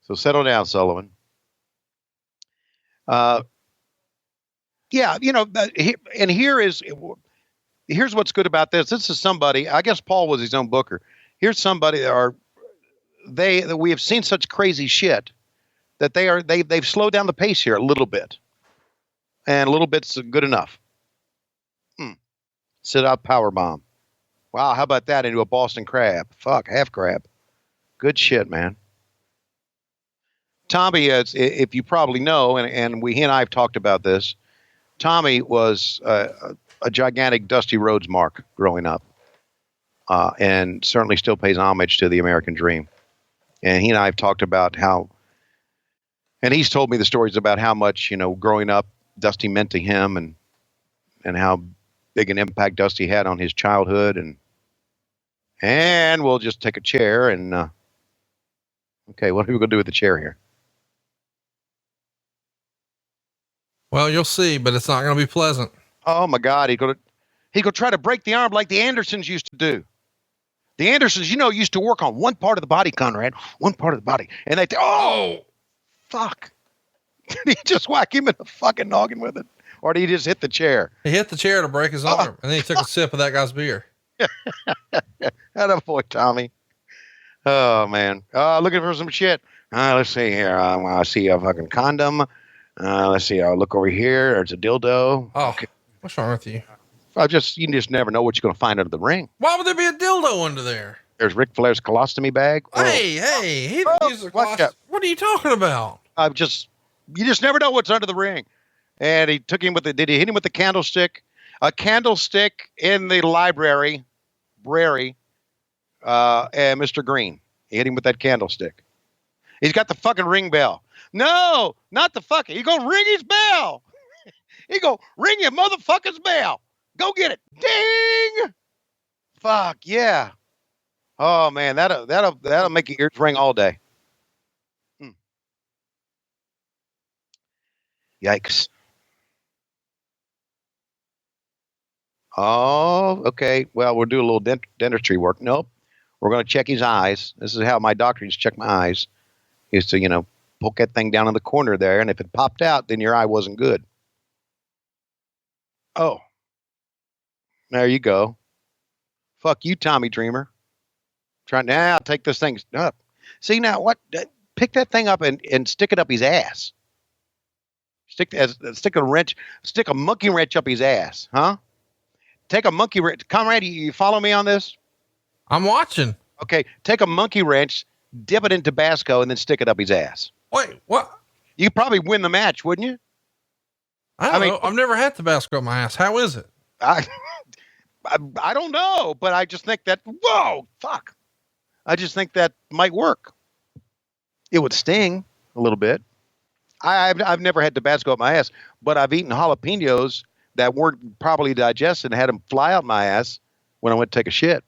So settle down, Sullivan. Yeah, and here's what's good about this. This is somebody, I guess Paul was his own booker. Here's somebody, or we have seen such crazy shit that they've slowed down the pace here a little bit, and a little bit's good enough. Sit out power bomb. Wow, how about that into a Boston crab? Fuck, half crab. Good shit, man. Tommy, if you probably know, and he and I have talked about this, Tommy was a gigantic Dusty Rhodes mark growing up, and certainly still pays homage to the American Dream. And he and I have talked about how, and he's told me the stories about how much, growing up, Dusty meant to him, and how big an impact Dusty had on his childhood. And we'll just take a chair and, okay, what are we going to do with the chair here? Well, you'll see, but it's not going to be pleasant. Oh my God. He go try to break the arm like the Andersons used to do. The Andersons, used to work on one part of the body, Conrad, one part of the body. And they, fuck. Did he just whack him in the fucking noggin with it? Or did he just hit the chair? He hit the chair to break his arm, and then he took a sip of that guy's beer. Atta boy, Tommy. Oh man. Looking for some shit. Let's see here. I see a fucking condom. Let's see. I'll look over here. There's a dildo. Oh, okay. What's wrong with you? You just never know what you're going to find under the ring. Why would there be a dildo under there? There's Ric Flair's colostomy bag. Hey, he didn't use a colostomy. What are you talking about? You just never know what's under the ring. And he took him did he hit him with the candlestick? A candlestick in the library, and Mr. Green. He hit him with that candlestick. He's got the fucking ring bell. No, not the fucking. He go ring his bell. He go ring your motherfucker's bell. Go get it. Ding. Fuck yeah. Oh man, that'll make your ears ring all day. Yikes. Oh, okay. Well, we'll do a little dentistry work. Nope. We're going to check his eyes. This is how my doctor used to check my eyes. He used to, poke that thing down in the corner there, and if it popped out, then your eye wasn't good. Oh. There you go. Fuck you, Tommy Dreamer. I'll take this thing up. See now what? Pick that thing up and stick it up his ass. Stick a monkey wrench up his ass, huh? Take a monkey wrench. Conrad, you follow me on this? I'm watching. Okay, take a monkey wrench, dip it in Tabasco, and then stick it up his ass. Wait, what? You probably win the match, wouldn't you? I don't know. I've never had Tabasco up my ass. How is it? I don't know, but I just think that, whoa, fuck. I just think that might work. It would sting a little bit. I've never had Tabasco up my ass, but I've eaten jalapenos that weren't properly digested and had them fly out my ass when I went to take a shit.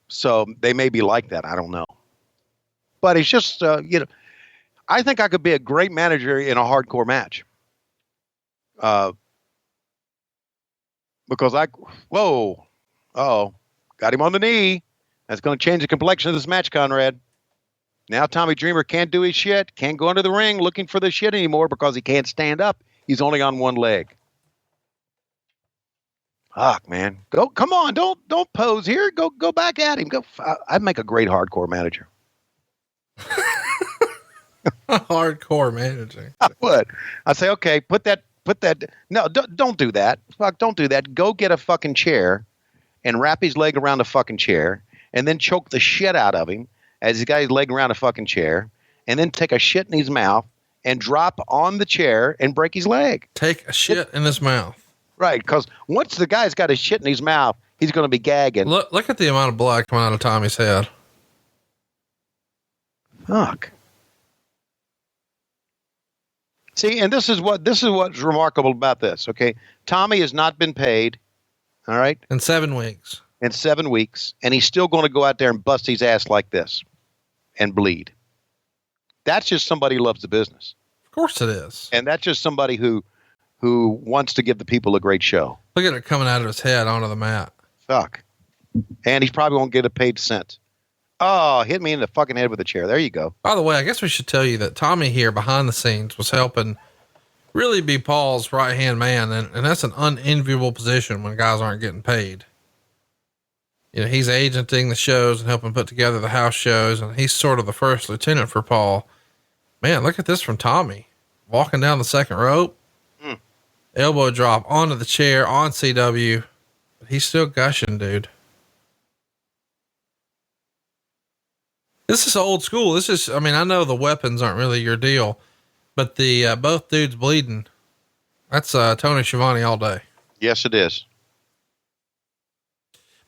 So they may be like that. I don't know. But it's just, I think I could be a great manager in a hardcore match. Because got him on the knee. That's going to change the complexion of this match, Conrad. Now Tommy Dreamer can't do his shit, can't go into the ring looking for the shit anymore because he can't stand up. He's only on one leg. Fuck, man. Come on, don't pose here. Go back at him. I'd make a great hardcore manager. Hardcore manager. I would. I'd say, okay, put that. No, don't do that. Fuck, don't do that. Go get a fucking chair and wrap his leg around the fucking chair and then choke the shit out of him as he's got his leg around a fucking chair and then take a shit in his mouth and drop on the chair and break his leg. Take a shit in his mouth. Right, because once the guy's got his shit in his mouth, he's going to be gagging. Look at the amount of blood coming out of Tommy's head. Fuck. See, and this is what's remarkable about this. Okay, Tommy has not been paid. All right, in 7 weeks. In 7 weeks, and he's still going to go out there and bust his ass like this, and bleed. That's just somebody who loves the business. Of course it is. And that's just somebody who wants to give the people a great show. Look at it coming out of his head onto the mat. Fuck. And he probably won't get a paid cent. Oh, hit me in the fucking head with a chair. There you go. By the way, I guess we should tell you that Tommy here behind the scenes was helping really be Paul's right-hand man. And that's an unenviable position when guys aren't getting paid. you know, he's agenting the shows and helping put together the house shows. And he's sort of the first lieutenant for Paul. Man, look at this from Tommy walking down the second rope, elbow drop onto the chair on CW. But he's still gushing, dude. This is old school. This is, I mean, I know the weapons aren't really your deal, but the, both dudes bleeding, that's, Tony Schiavone all day. Yes, it is.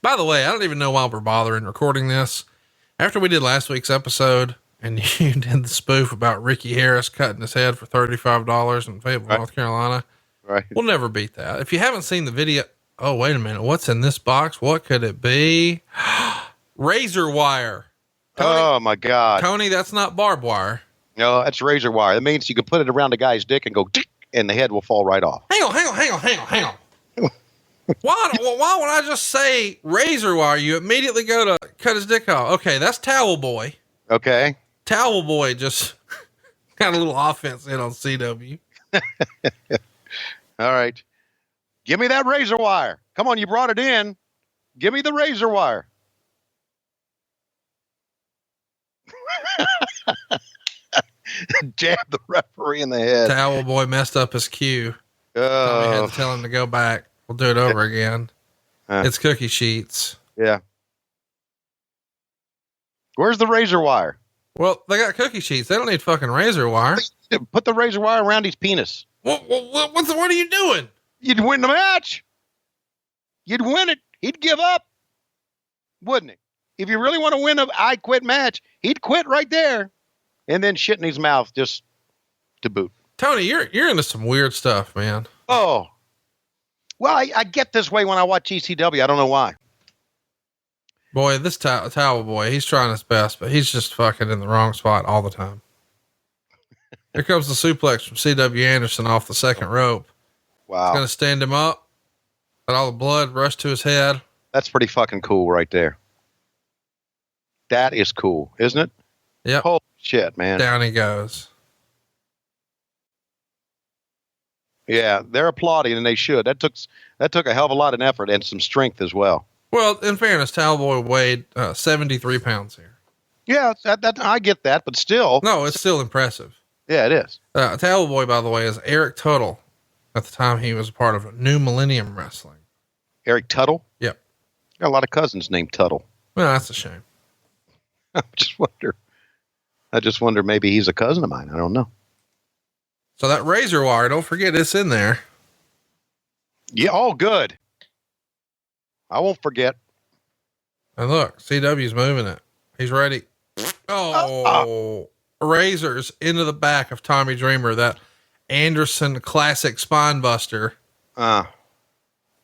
By the way, I don't even know why we're bothering recording this. After we did last week's episode and you did the spoof about Ricky Harris cutting his head for $35 in Fayetteville, North Carolina. Right. We'll never beat that. If you haven't seen the video, oh, wait a minute. What's in this box? What could it be? Razor wire. Tony, oh my God. Tony, that's not barbed wire. No, that's razor wire. That means you can put it around the guy's dick and go, tick, and the head will fall right off. Hang on. Why would I just say razor wire? You immediately go to cut his dick off. Okay. That's Towel Boy. Okay. Towel Boy just got a little offense in on CW. All right. Give me that razor wire. Come on. You brought it in. Give me the razor wire. Jab the referee in the head. Towel Boy messed up his cue. Tommy had to tell him to go back. We'll do it over again. It's cookie sheets. Yeah. Where's the razor wire? Well, they got cookie sheets. They don't need fucking razor wire. Put the razor wire around his penis. What are you doing? You'd win the match. You'd win it. He'd give up, wouldn't he? If you really want to win a I quit match, he'd quit right there and then shit in his mouth just to boot. Tony, you're into some weird stuff, man. Oh, well, I get this way when I watch ECW. I don't know why. Boy, this Towel Boy, he's trying his best, but he's just fucking in the wrong spot all the time. Here comes the suplex from C.W. Anderson off the second rope. Wow. It's going to stand him up. Let all the blood rush to his head. That's pretty fucking cool right there. That is cool, isn't it? Yep. Holy shit, man. Down he goes. Yeah, they're applauding, and they should. That took a hell of a lot of effort and some strength as well. Well, in fairness, Towel Boy weighed 73 pounds here. Yeah, that I get that, but still. No, it's still impressive. Yeah, it is. Towel Boy, by the way, is Eric Tuttle. At the time, he was a part of New Millennium Wrestling. Eric Tuttle? Yep. Got a lot of cousins named Tuttle. Well, that's a shame. I just wonder maybe he's a cousin of mine. I don't know. So that razor wire, don't forget it's in there. Yeah. Oh, good. I won't forget. And look, CW's moving it. He's ready. Oh, razors into the back of Tommy Dreamer. That Anderson classic spine buster. I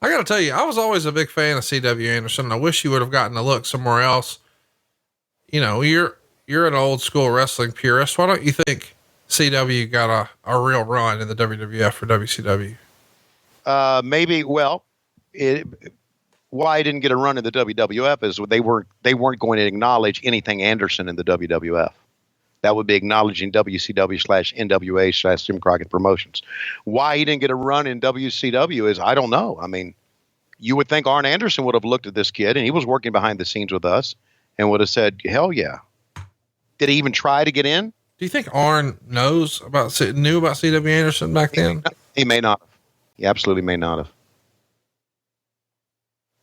got to tell you, I was always a big fan of CW Anderson. I wish he would have gotten a look somewhere else. You know, you're an old school wrestling purist. Why don't you think CW got a real run in the WWF or WCW? Maybe. Well, why I didn't get a run in the WWF is they weren't going to acknowledge anything Anderson in the WWF. That would be acknowledging WCW/NWA/Jim Crockett Promotions. Why he didn't get a run in WCW is I don't know. I mean, you would think Arn Anderson would have looked at this kid, and he was working behind the scenes with us, and would have said, "Hell yeah." Did he even try to get in? Do you think Arn knew about CW Anderson back then? He may not have. He absolutely may not have.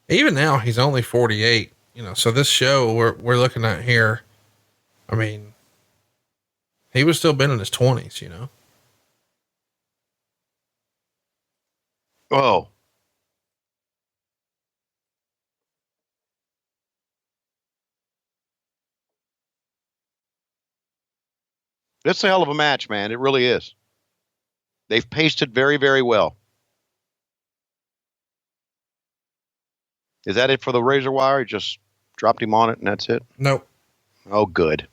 Even now, he's only 48. You know, so this show we're looking at here, I mean, he was still been in his 20s, you know? Oh. It's a hell of a match, man. It really is. They've paced it very, very well. Is that it for the razor wire? Just dropped him on it and that's it? Nope. Oh, good.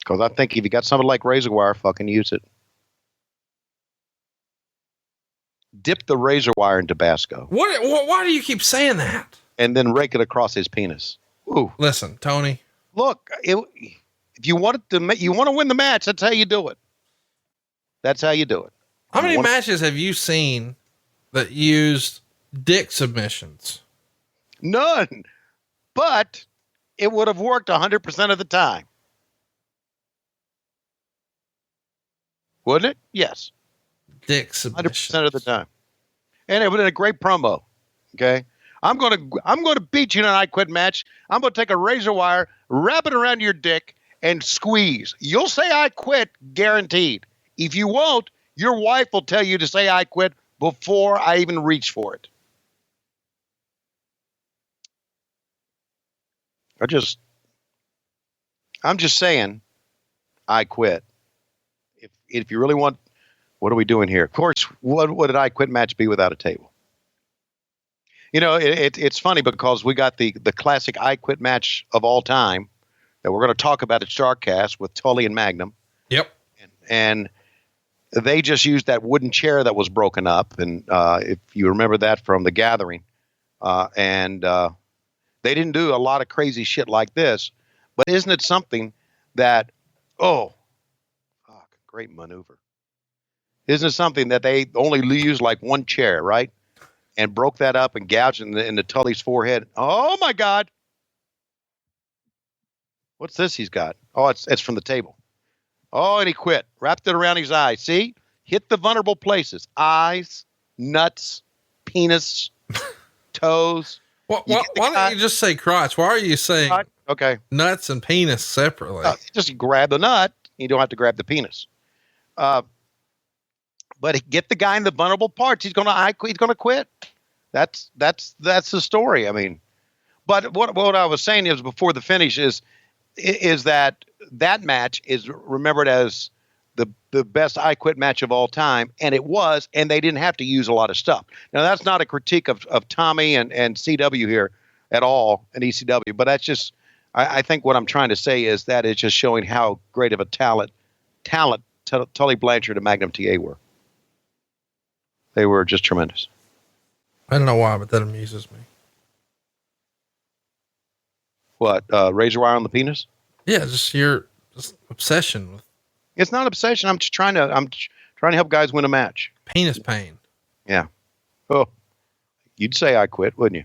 Because I think if you got something like razor wire, fucking use it. Dip the razor wire in Tabasco. Why do you keep saying that? And then rake it across his penis. Ooh. Listen, Tony. Look, if you want to win the match, that's how you do it. That's how you do it. How many matches have you seen that used dick submissions? None. But it would have worked 100% of the time. Wouldn't it? Yes. Dick 100% of the time. And it would have been a great promo. Okay. I'm gonna beat you in an I Quit match. I'm gonna take a razor wire, wrap it around your dick, and squeeze. You'll say I quit, guaranteed. If you won't, your wife will tell you to say I quit before I even reach for it. I'm just saying, I quit. If you really want, what are we doing here? Of course, what would an I Quit match be without a table? You know, it's funny because we got the classic I Quit match of all time that we're going to talk about at Starrcast with Tully and Magnum. Yep. And they just used that wooden chair that was broken up. And if you remember that from The Gathering, they didn't do a lot of crazy shit like this. But isn't it something that, great maneuver. Isn't it something that they only used like one chair, right? And broke that up and gouged in the Tully's forehead. Oh my God. What's this he's got? Oh, it's from the table. Oh, and he quit. Wrapped it around his eyes. See? Hit the vulnerable places. Eyes, nuts, penis, toes. Why don't you just say crotch? Why are you saying nuts and penis separately? Just grab the nut. You don't have to grab the penis. But get the guy in the vulnerable parts. He's going to quit. That's the story. I mean, but what I was saying is before the finish is that match is remembered as the best I Quit match of all time. And it was, and they didn't have to use a lot of stuff. Now that's not a critique of Tommy and C.W. here at all in ECW, but that's just, I think what I'm trying to say is that it's just showing how great of a talent Tully Blanchard and Magnum TA were. They were just tremendous. I don't know why, but that amuses me. What, razor wire on the penis? Yeah, just your obsession with. It's not obsession. I'm trying to help guys win a match. Penis pain. Yeah. Oh, you'd say I quit, wouldn't you?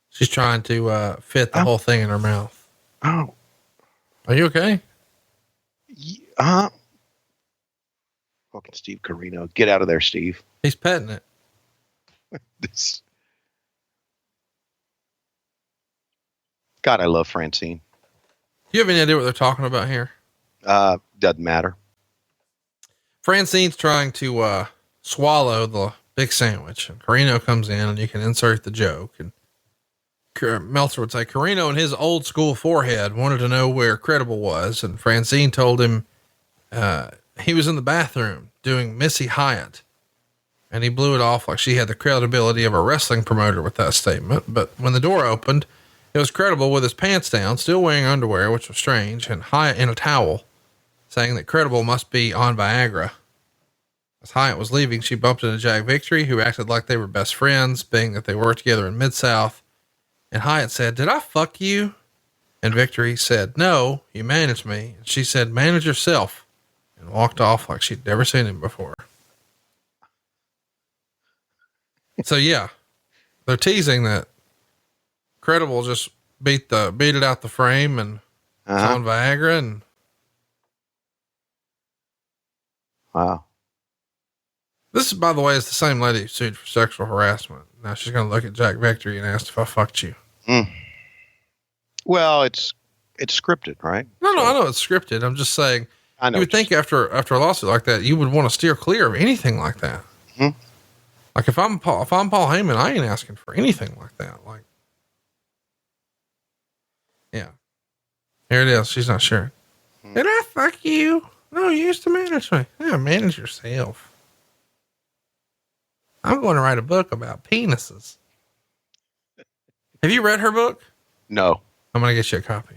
She's trying to fit the whole thing in her mouth. Oh, are you okay? Fucking Steve Carino. Get out of there, Steve. He's petting it. God, I love Francine. Do you have any idea what they're talking about here? Doesn't matter. Francine's trying to swallow the big sandwich, and Carino comes in, and you can insert the joke. And Meltzer would say Carino in his old school forehead wanted to know where Credible was, and Francine told him he was in the bathroom doing Missy Hyatt, and he blew it off like she had the credibility of a wrestling promoter with that statement. But when the door opened, it was Credible with his pants down, still wearing underwear, which was strange, and Hyatt in a towel, saying that Credible must be on Viagra. As Hyatt was leaving, she bumped into Jack Victory, who acted like they were best friends, being that they worked together in Mid-South. And Hyatt said, "Did I fuck you?" And Victory said, "No, you managed me." And she said, "Manage yourself," and walked off like she'd never seen him before. So yeah, they're teasing that Credible just beat it out the frame and on Viagra. And wow. This, by the way, is the same lady who sued for sexual harassment. Now she's going to look at Jack Victory and ask if I fucked you. Well, it's scripted, right? No, I know it's scripted. I'm just saying, I know. You would think after a lawsuit like that, you would want to steer clear of anything like that. Mm-hmm. Like if I'm Paul Heyman, I ain't asking for anything like that. Like, yeah, here it is. She's not sure. Did I fuck you? No, you used to manage me. Yeah, manage yourself. I'm going to write a book about penises. Have you read her book? No. I'm going to get you a copy.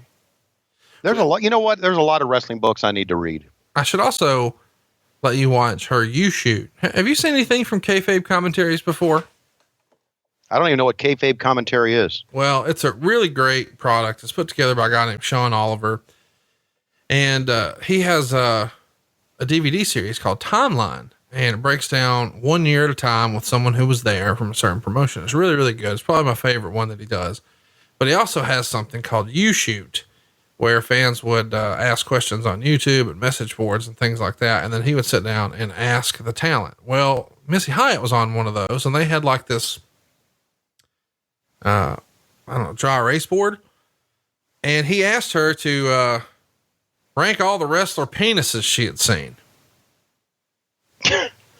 There's a lot, you know what? There's a lot of wrestling books I need to read. I should also let you watch her You Shoot. Have you seen anything from Kayfabe Commentaries before? I don't even know what Kayfabe Commentary is. Well, it's a really great product. It's put together by a guy named Sean Oliver. And he has a DVD series called Timeline, and it breaks down 1 year at a time with someone who was there from a certain promotion. It's really, really good. It's probably my favorite one that he does, but he also has something called You Shoot, where fans would ask questions on YouTube and message boards and things like that. And then he would sit down and ask the talent. Well, Missy Hyatt was on one of those, and they had like this, I don't know, dry erase board. And he asked her to rank all the wrestler penises she had seen.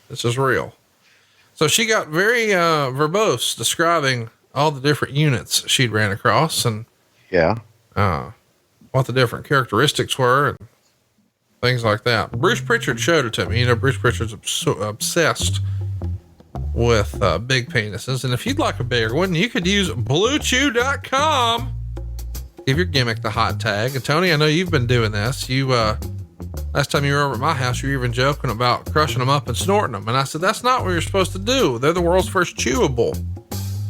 This is real. So she got very verbose describing all the different units she'd ran across, and what the different characteristics were and things like that. Bruce Pritchard showed it to me. You know, Bruce Pritchard's obsessed with big penises. And if you'd like a bigger one, you could use BlueChew.com. Give your gimmick the hot tag. And Tony, I know you've been doing this. You, last time you were over at my house, you were even joking about crushing them up and snorting them. And I said, that's not what you're supposed to do. They're the world's first chewable,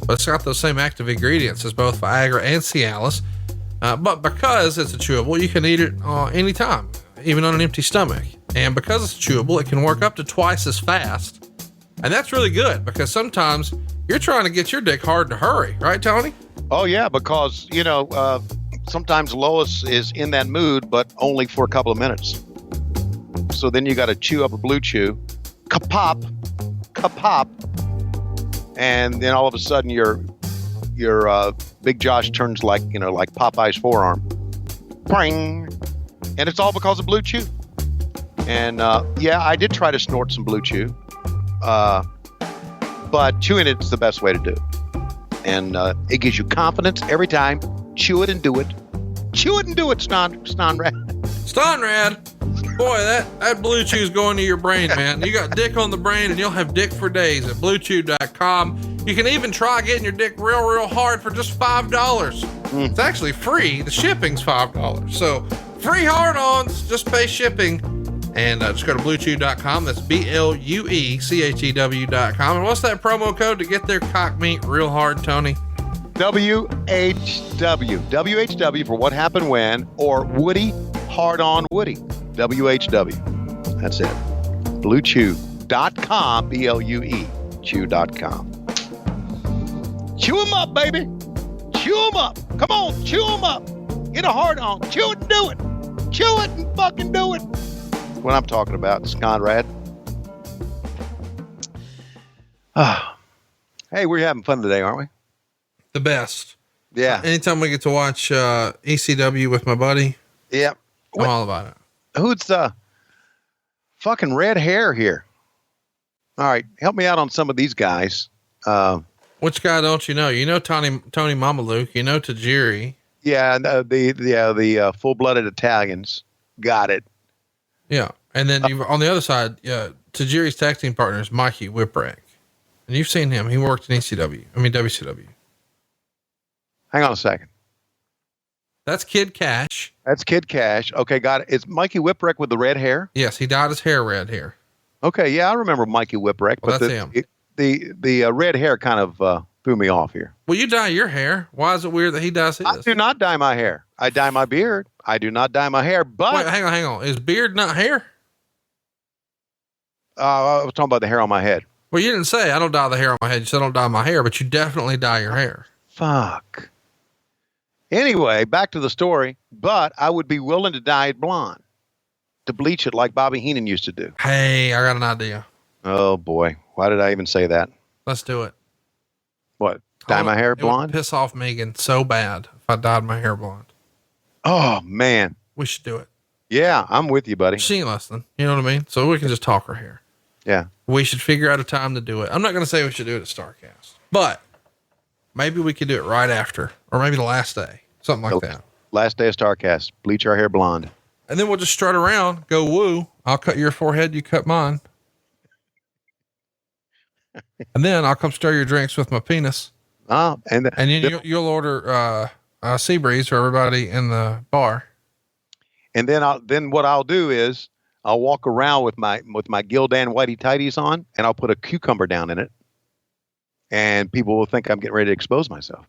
but it's got those same active ingredients as both Viagra and Cialis. But because it's a chewable, you can eat it anytime, even on an empty stomach. And because it's chewable, it can work up to twice as fast. And that's really good, because sometimes you're trying to get your dick hard in a hurry. Right, Tony? Oh, yeah, because, you know, sometimes Lois is in that mood, but only for a couple of minutes. So then you got to chew up a Blue Chew, kapop, and then all of a sudden your Big Josh turns like Popeye's forearm. Pring. And it's all because of Blue Chew. And I did try to snort some Blue Chew. But chewing it's the best way to do it. And it gives you confidence every time. Chew it and do it. Chew it and do it, Stonrad. Stonrad. Boy, that Blue Chew's going to your brain, man. You got dick on the brain, and you'll have dick for days at BlueChew.com. You can even try getting your dick real, real hard for just $5. It's actually free. The shipping's $5. So free hard-ons, just pay shipping. And just go to BlueChew.com. That's BlueChew.com. And what's that promo code to get their cock meat real hard, Tony? WHW. WHW for What Happened When, or Woody Hard On Woody. WHW. That's it. BlueChew.com. BLUE. Chew.com. Chew them up, baby. Chew them up. Come on, chew them up. Get a hard on. Chew it and do it. Chew it and fucking do it. That's what I'm talking about. It's Conrad. Hey, we're having fun today, aren't we? The best. Yeah. Anytime we get to watch ECW with my buddy. Yeah. I'm all about it. Who's the fucking red hair here? All right, help me out on some of these guys. Which guy don't you know? You know Tony Mamaluke. You know Tajiri. Yeah, the full-blooded Italians. Got it. Yeah, and then on the other side, Tajiri's tag team partner is Mikey Whipwreck, and you've seen him. He worked in WCW. Hang on a second. That's Kid Cash. Okay, got it. It's Mikey Whipwreck with the red hair? Yes, he dyed his hair red here. Okay, yeah, I remember Mikey Whipwreck. Well, but that's him. The red hair kind of threw me off here. Well, you dye your hair. Why is it weird that he dyes his? I do not dye my hair. I dye my beard. I do not dye my hair, but... Wait, hang on. Is beard not hair? I was talking about the hair on my head. Well, you didn't say I don't dye the hair on my head. You said I don't dye my hair, but you definitely dye your hair. Fuck. Anyway, back to the story, but I would be willing to dye it blonde, to bleach it like Bobby Heenan used to do. Hey, I got an idea. Oh boy. Why did I even say that? Let's do it. What? Dye my hair blonde? It would piss off Megan so bad if I dyed my hair blonde. Oh man. We should do it. Yeah, I'm with you, buddy. She ain't listening. You know what I mean? So we can just talk her hair. Yeah. We should figure out a time to do it. I'm not going to say we should do it at Starrcast, but maybe we could do it right after, or maybe the last day, something like that. Last day of Starrcast. Bleach our hair blonde. And then we'll just strut around, go woo. I'll cut your forehead, you cut mine. And then I'll come stir your drinks with my penis. And then you'll order sea breeze for everybody in the bar. And then what I'll do is I'll walk around with my Gildan whitey tighties on, and I'll put a cucumber down in it, and people will think I'm getting ready to expose myself.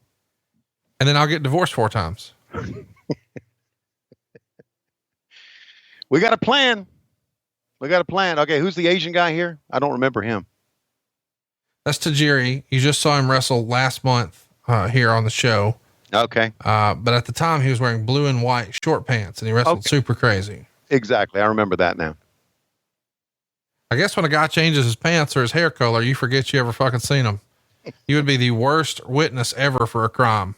And then I'll get divorced 4 times. We got a plan. We got a plan. Okay. Who's the Asian guy here? I don't remember him. That's Tajiri. You just saw him wrestle last month, here on the show. Okay. But at the time he was wearing blue and white short pants and he wrestled super crazy. Exactly. I remember that now. I guess when a guy changes his pants or his hair color, you forget you ever fucking seen him. You would be the worst witness ever for a crime.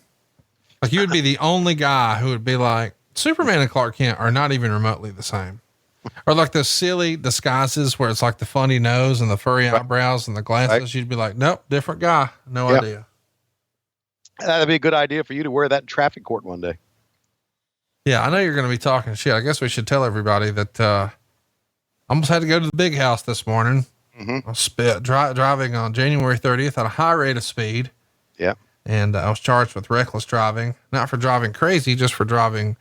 Like you would be the only guy who would be like, Superman and Clark Kent are not even remotely the same. Or like those silly disguises where it's like the funny nose and the furry eyebrows and the glasses. Right. You'd be like, nope, different guy. No idea. That'd be a good idea for you to wear that in traffic court one day. Yeah. I know you're going to be talking shit. I guess we should tell everybody that, I almost had to go to the big house this morning. Mm-hmm. I was driving on January 30th at a high rate of speed. Yeah. And I was charged with reckless driving, not for driving crazy, just for driving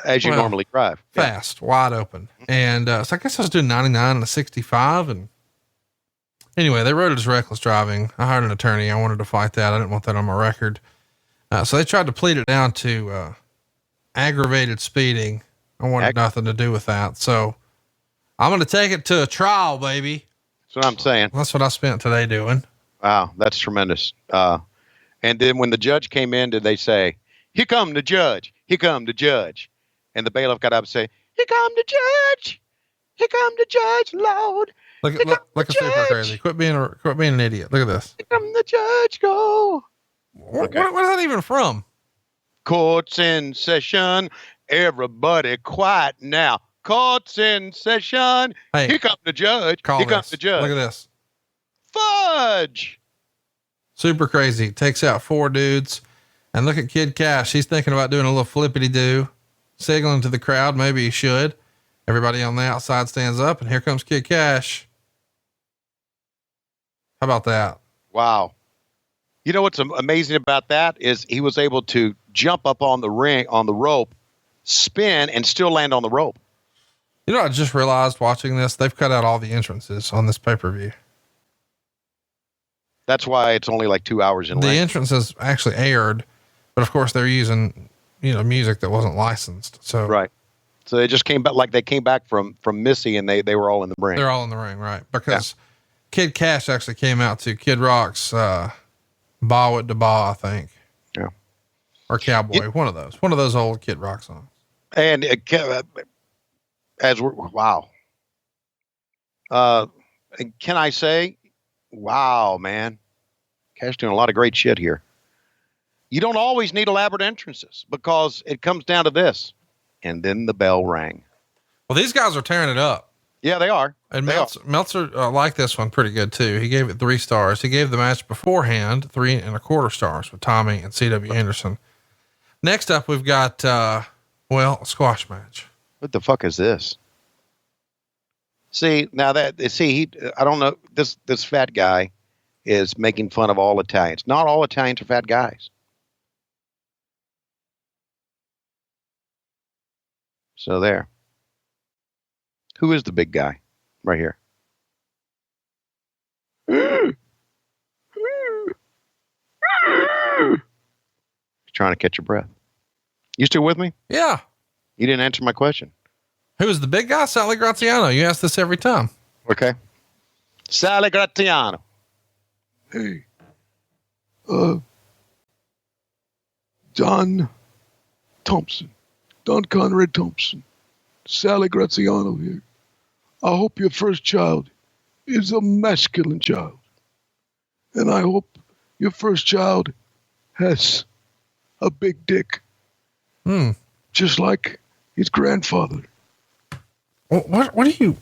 as you normally drive, fast, wide open. And, so I guess I was doing 99 and a 65. And anyway, they wrote it as reckless driving. I hired an attorney. I wanted to fight that. I didn't want that on my record. So they tried to plead it down to, aggravated speeding. I wanted nothing to do with that. So I'm going to take it to a trial, baby. That's what I'm saying. That's what I spent today doing. Wow. That's tremendous. And then when the judge came in, did they say, here come the judge, here come the judge. And the bailiff got up and said, here come the judge. Here come the judge, Lord. Look at super crazy. Quit being an idiot. Look at this. Here come the judge, go. What is that even from? Court's in session. Everybody quiet now. Court's in session. Hey, here comes the judge. Here comes the judge. Look at this. Fudge. Super crazy. Takes out 4 dudes. And look at Kid Cash. He's thinking about doing a little flippity do, signaling to the crowd. Maybe he should. Everybody on the outside stands up and here comes Kid Cash. How about that? Wow. You know, what's amazing about that is he was able to jump up on the rope, spin and still land on the rope. You know, I just realized watching this, they've cut out all the entrances on this pay-per-view. That's why it's only like 2 hours in length. The entrances actually aired, but of course they're using, music that wasn't licensed. So, right. So they just came back, like they came back from Missy and they were all in the ring. They're all in the ring. Right. Because Kid Cash actually came out to Kid Rock's, Ba With Da Ba, I think. Yeah. Or Cowboy. One of those old Kid Rock songs. And wow. Can I say, wow, man, Cash doing a lot of great shit here. You don't always need elaborate entrances because it comes down to this. And then the bell rang. Well, these guys are tearing it up. Yeah, they are. And Meltzer liked this one pretty good too. He gave it 3 stars. He gave the match beforehand 3.25 stars with Tommy and C.W. Anderson. Next up, we've got, a squash match. What the fuck is this? See, now I don't know. This fat guy is making fun of all Italians. Not all Italians are fat guys. So there. Who is the big guy right here? He's trying to catch your breath. You still with me? Yeah. You didn't answer my question. Who is the big guy? Sally Graziano. You ask this every time. Okay. Sally Graziano. Hey. Don Conrad Thompson. Sally Graziano here. I hope your first child is a masculine child. And I hope your first child has a big dick. Just like his grandfather. What are you?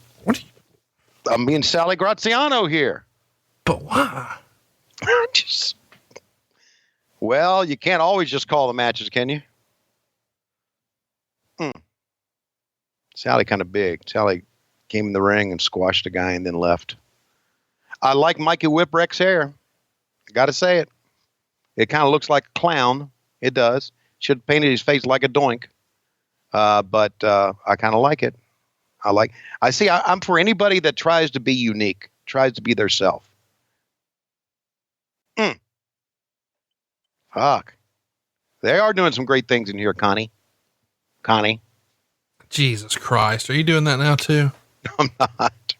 I'm being Sally Graziano here. But why? Well, you can't always just call the matches, can you? Sally kind of big. Sally came in the ring and squashed a guy and then left. I like Mikey Whipwreck's hair. I got to say it. It kind of looks like a clown. It does. Should have painted his face like a doink. But I kind of like it. I'm for anybody that tries to be unique, tries to be their self. Fuck. They are doing some great things in here, Connie. Jesus Christ. Are you doing that now too? I'm not.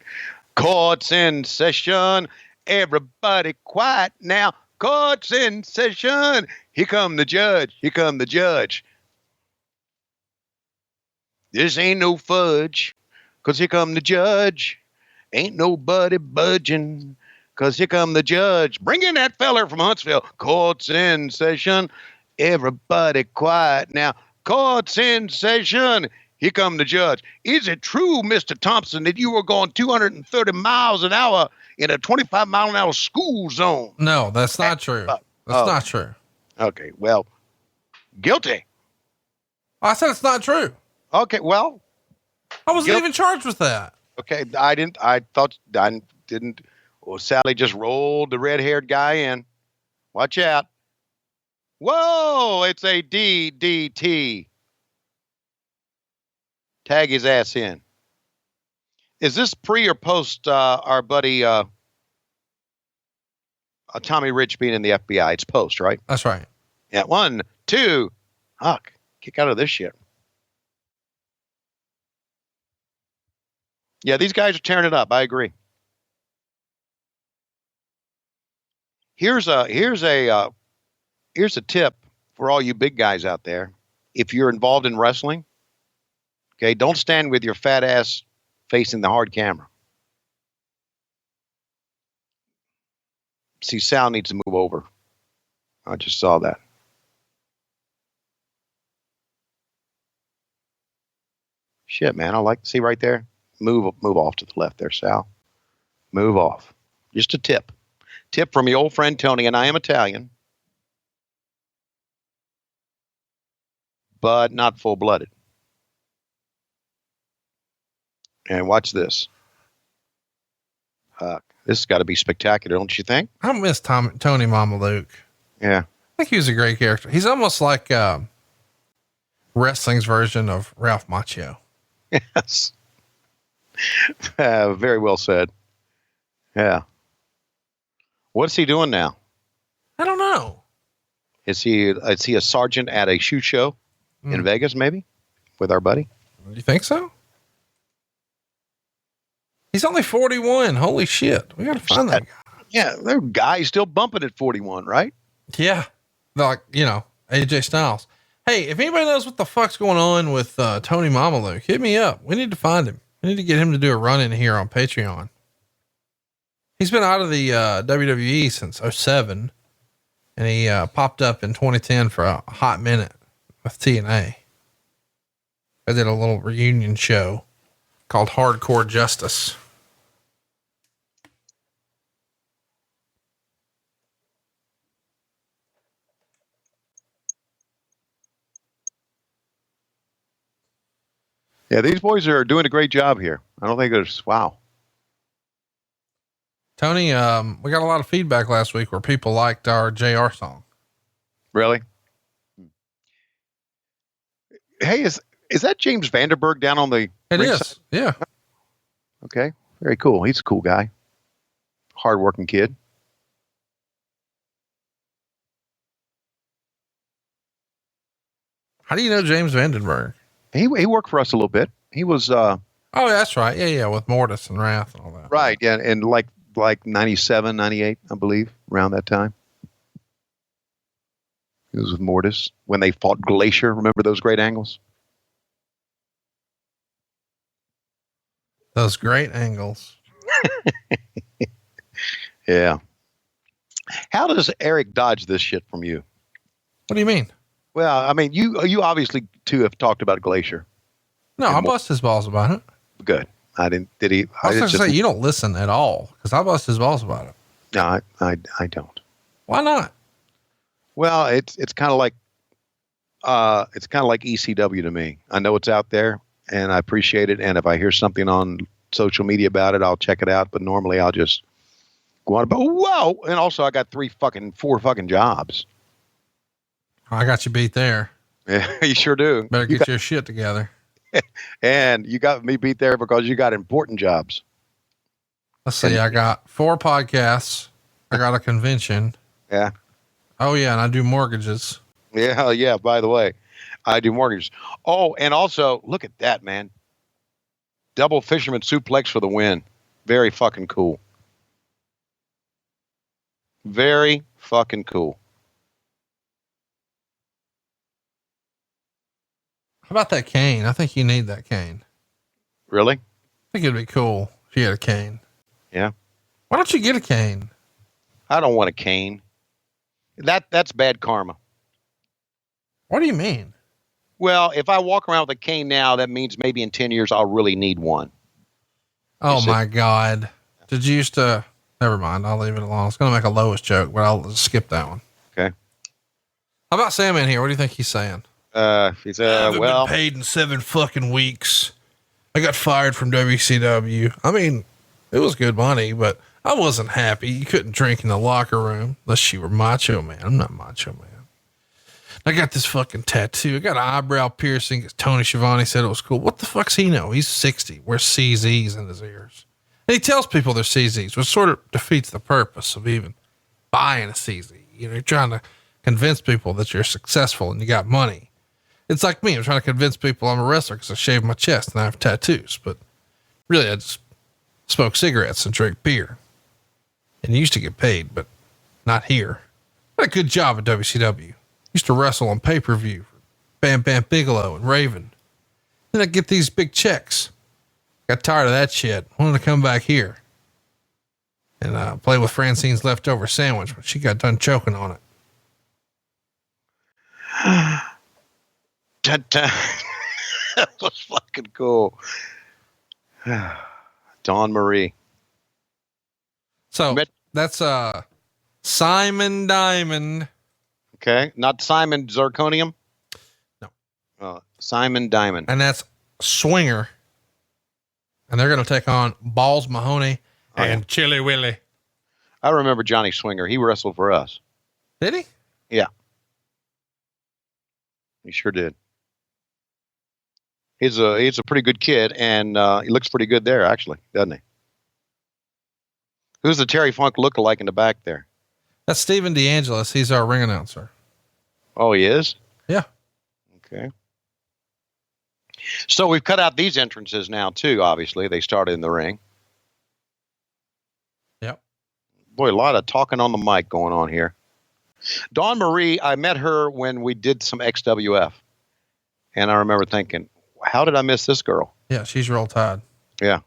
Court's in session. Everybody quiet now. Court's in session. Here come the judge. Here come the judge. This ain't no fudge, 'cause here come the judge. Ain't nobody budging, 'cause here come the judge. Bring in that feller from Huntsville. Court's in session. Everybody quiet now. Court's in session. Here come the judge. Is it true, Mr. Thompson, that you were going 230 miles an hour in a 25-mile-an-hour school zone? No, that's not true. That's not true. Okay, well, guilty. I said it's not true. Okay, well. I wasn't even charged with that. Okay, I didn't. Well, Sally just rolled the red-haired guy in. Watch out. Whoa, it's a DDT. Tag his ass in. Is this pre or post our buddy Tommy Rich being in the FBI? It's post, right? That's right. Yeah, 1, 2. Huck, kick out of this shit. Yeah, these guys are tearing it up. I agree. Here's a tip for all you big guys out there. If you're involved in wrestling, okay, don't stand with your fat ass facing the hard camera. See, Sal needs to move over. I just saw that. Shit, man, I like to see right there. Move off to the left there, Sal. Move off. Just a tip. Tip from your old friend Tony, and I am Italian, but not full-blooded. And watch this. This has got to be spectacular, don't you think? I miss Tony Mama Luke. Yeah. I think he was a great character. He's almost like wrestling's version of Ralph Macchio. Yes. Very well said. Yeah. What's he doing now? I don't know. Is he a sergeant at a shoe show in Vegas, maybe, with our buddy? You think so? He's only 41. Holy shit. We got to find that guy. Yeah. There are guys still bumping at 41, right? Yeah. Like, AJ Styles. Hey, if anybody knows what the fuck's going on with Tony Mama Luke, hit me up. We need to find him. We need to get him to do a run in here on Patreon. He's been out of the WWE since 2007, and he popped up in 2010 for a hot minute with TNA. I did a little reunion show called Hardcore Justice. Yeah, these boys are doing a great job here. I don't think there's, wow. Tony, we got a lot of feedback last week where people liked our JR song. Really? Hey, is that James Vanderberg down on the It ringside? is. Yeah. Okay. Very cool. He's a cool guy. Hardworking kid. How do you know James Vandenberg? He worked for us a little bit. He was Oh, that's right. Yeah. With Mortis and Wrath and all that. right. Yeah. And like 97, 98, I believe, around that time. He was with Mortis when they fought Glacier. Remember those great angles? Those great angles. Yeah. How does Eric dodge this shit from you? What do you mean? Well, I mean, you obviously too have talked about Glacier. No, I bust his balls about it. Good. I didn't. Did he? I was going to say you don't listen at all because I bust his balls about it. No, I don't. Why not? Well, it's kind of like ECW to me. I know it's out there and I appreciate it. And if I hear something on social media about it, I'll check it out. But normally I'll just go on. But whoa! And also I got 4 fucking jobs. I got you beat there. Yeah, you sure do. Better get your shit together. And you got me beat there because you got important jobs. Let's see. I got 4 podcasts. I got a convention. Yeah. Oh yeah. And I do mortgages. Yeah. Yeah. By the way, I do mortgages. Oh, and also look at that, man. Double fisherman suplex for the win. Very fucking cool. Very fucking cool. How about that cane? I think you need that cane. Really? I think it'd be cool if you had a cane. Yeah. Why don't you get a cane? I don't want a cane. That's bad karma. What do you mean? Well, if I walk around with a cane now, that means maybe in 10 years I'll really need one. Oh my God. Did you used to, never mind. I'll leave it alone. I was going to make a lowest joke, but I'll skip that one. Okay. How about Sam in here? What do you think he's saying? He said, well, been paid in 7 fucking weeks. I got fired from WCW. I mean, it was good money, but I wasn't happy. You couldn't drink in the locker room unless you were Macho Man. I'm not Macho Man. I got this fucking tattoo. I got an eyebrow piercing. Tony Schiavone said it was cool. What the fuck's he know? He's 60. Wears CZs in his ears. And he tells people they're CZs, which sort of defeats the purpose of even buying a CZ. You know, you're trying to convince people that you're successful and you got money. It's like me. I'm trying to convince people I'm a wrestler because I shave my chest and I have tattoos. But really, I just smoke cigarettes and drink beer. And used to get paid, but not here. Had a good job at WCW. Used to wrestle on Pay Per View for Bam Bam Bigelow and Raven. Then I get these big checks. Got tired of that shit. Wanted to come back here and play with Francine's leftover sandwich, but she got done choking on it. That was fucking cool. Dawn Marie. So that's Simon Diamond. Okay. Not Simon Zirconium? No. Simon Diamond. And that's Swinger. And they're going to take on Balls Mahoney and Chili Willy. I remember Johnny Swinger. He wrestled for us. Did he? Yeah. He sure did. He's a pretty good kid, and he looks pretty good there, actually, doesn't he? Who's the Terry Funk lookalike in the back there? That's Steven DeAngelis. He's our ring announcer. Oh, he is? Yeah. Okay. So we've cut out these entrances now, too, obviously. They started in the ring. Yep. Boy, a lot of talking on the mic going on here. Dawn Marie, I met her when we did some XWF. And I remember thinking, how did I miss this girl? Yeah, she's Roll Tide. Yeah.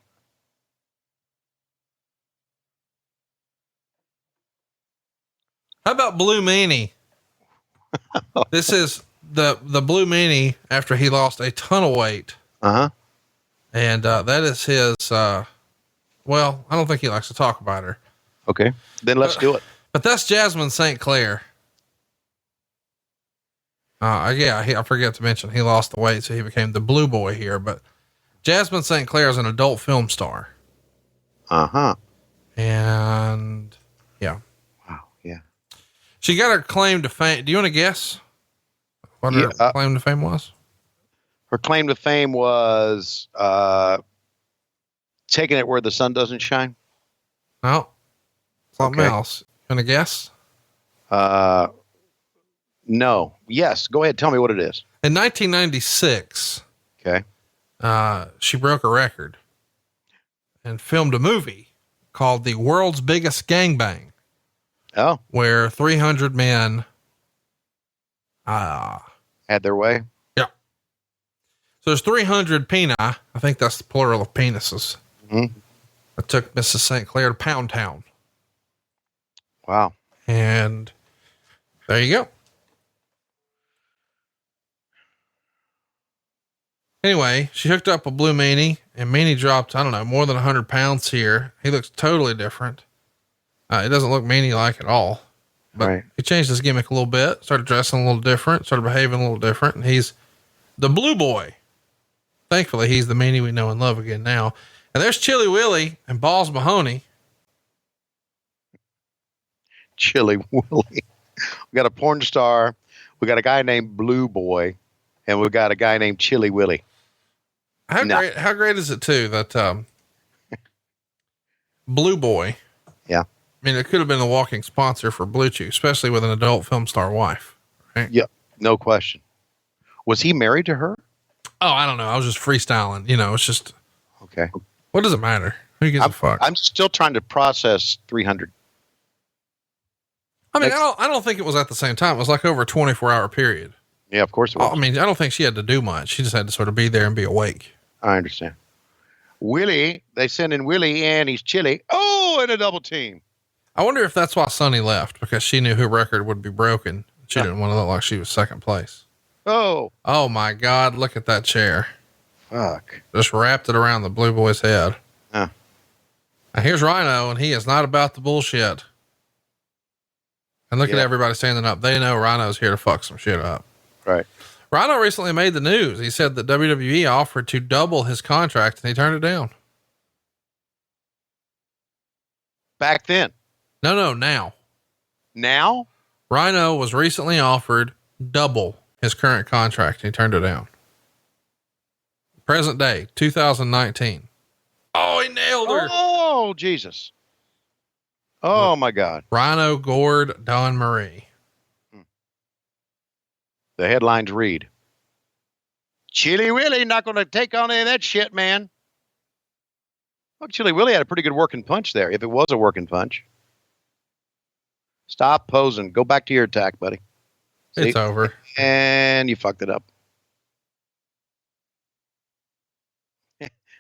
How about Blue Meanie? This is the Blue Meanie after he lost a ton of weight. Uh-huh. And that is his, well, I don't think he likes to talk about her. Okay. Then let's do it. But that's Jasmine St. Clair. I forget to mention he lost the weight, so he became the Blue Boy here. But Jasmine St. Clair is an adult film star. Uh-huh. And yeah. Wow. Yeah. She got her claim to fame. Do you want to guess what her claim to fame was? Her claim to fame was taking it where the sun doesn't shine. No. Something else. You want to guess? No. Yes. Go ahead. Tell me what it is. In 1996. Okay. She broke a record and filmed a movie called The World's Biggest Gangbang. Oh. Where 300 men had their way. Yeah. So there's 300 peni. I think that's the plural of penises. Mm-hmm. That took Mrs. St. Clair to Pound Town. Wow. And there you go. Anyway, she hooked up with Blue Meanie, and Meanie dropped, I don't know, more than 100 pounds here. He looks totally different. It doesn't look Meanie like at all, but he changed his gimmick a little bit, started dressing a little different, started behaving a little different. And he's the Blue Boy. Thankfully, he's the Meanie we know and love again now. And there's Chili Willy and Balls Mahoney. Chili Willy. We got a porn star. We got a guy named Blue Boy, and we got a guy named Chili Willy. How great is it too that Blue Boy? Yeah. I mean, it could have been a walking sponsor for Blue Chew, especially with an adult film star wife. Right? Yeah. No question. Was he married to her? Oh, I don't know. I was just freestyling. You know, it's just Okay. What does it matter? Who gives a fuck? I'm still trying to process 300. I mean, I don't think it was at the same time. It was like over a 24-hour period. Yeah, of course it was. I mean, I don't think she had to do much. She just had to sort of be there and be awake. I understand. Willie, they send in Willie and he's chilly. Oh, and a double team. I wonder if that's why Sonny left, because she knew her record would be broken. She didn't want to look like she was second place. Oh my God. Look at that chair. Fuck. Just wrapped it around the blue boy's head. Huh. Now here's Rhino, and he is not about the bullshit. And look at everybody standing up. They know Rhino's here to fuck some shit up. Right. Rhino recently made the news. He said that WWE offered to double his contract and he turned it down. Back then. No, now. Now? Rhino was recently offered double his current contract and he turned it down. Present day, 2019. Oh, he nailed her. Oh, Jesus. Oh, my God. Rhino gored Dawn Marie. The headlines read, Chili Willie not going to take on any of that shit, man. Well, Chili Willie had a pretty good working punch there, if it was a working punch. Stop posing. Go back to your attack, buddy. See? It's over. And you fucked it up.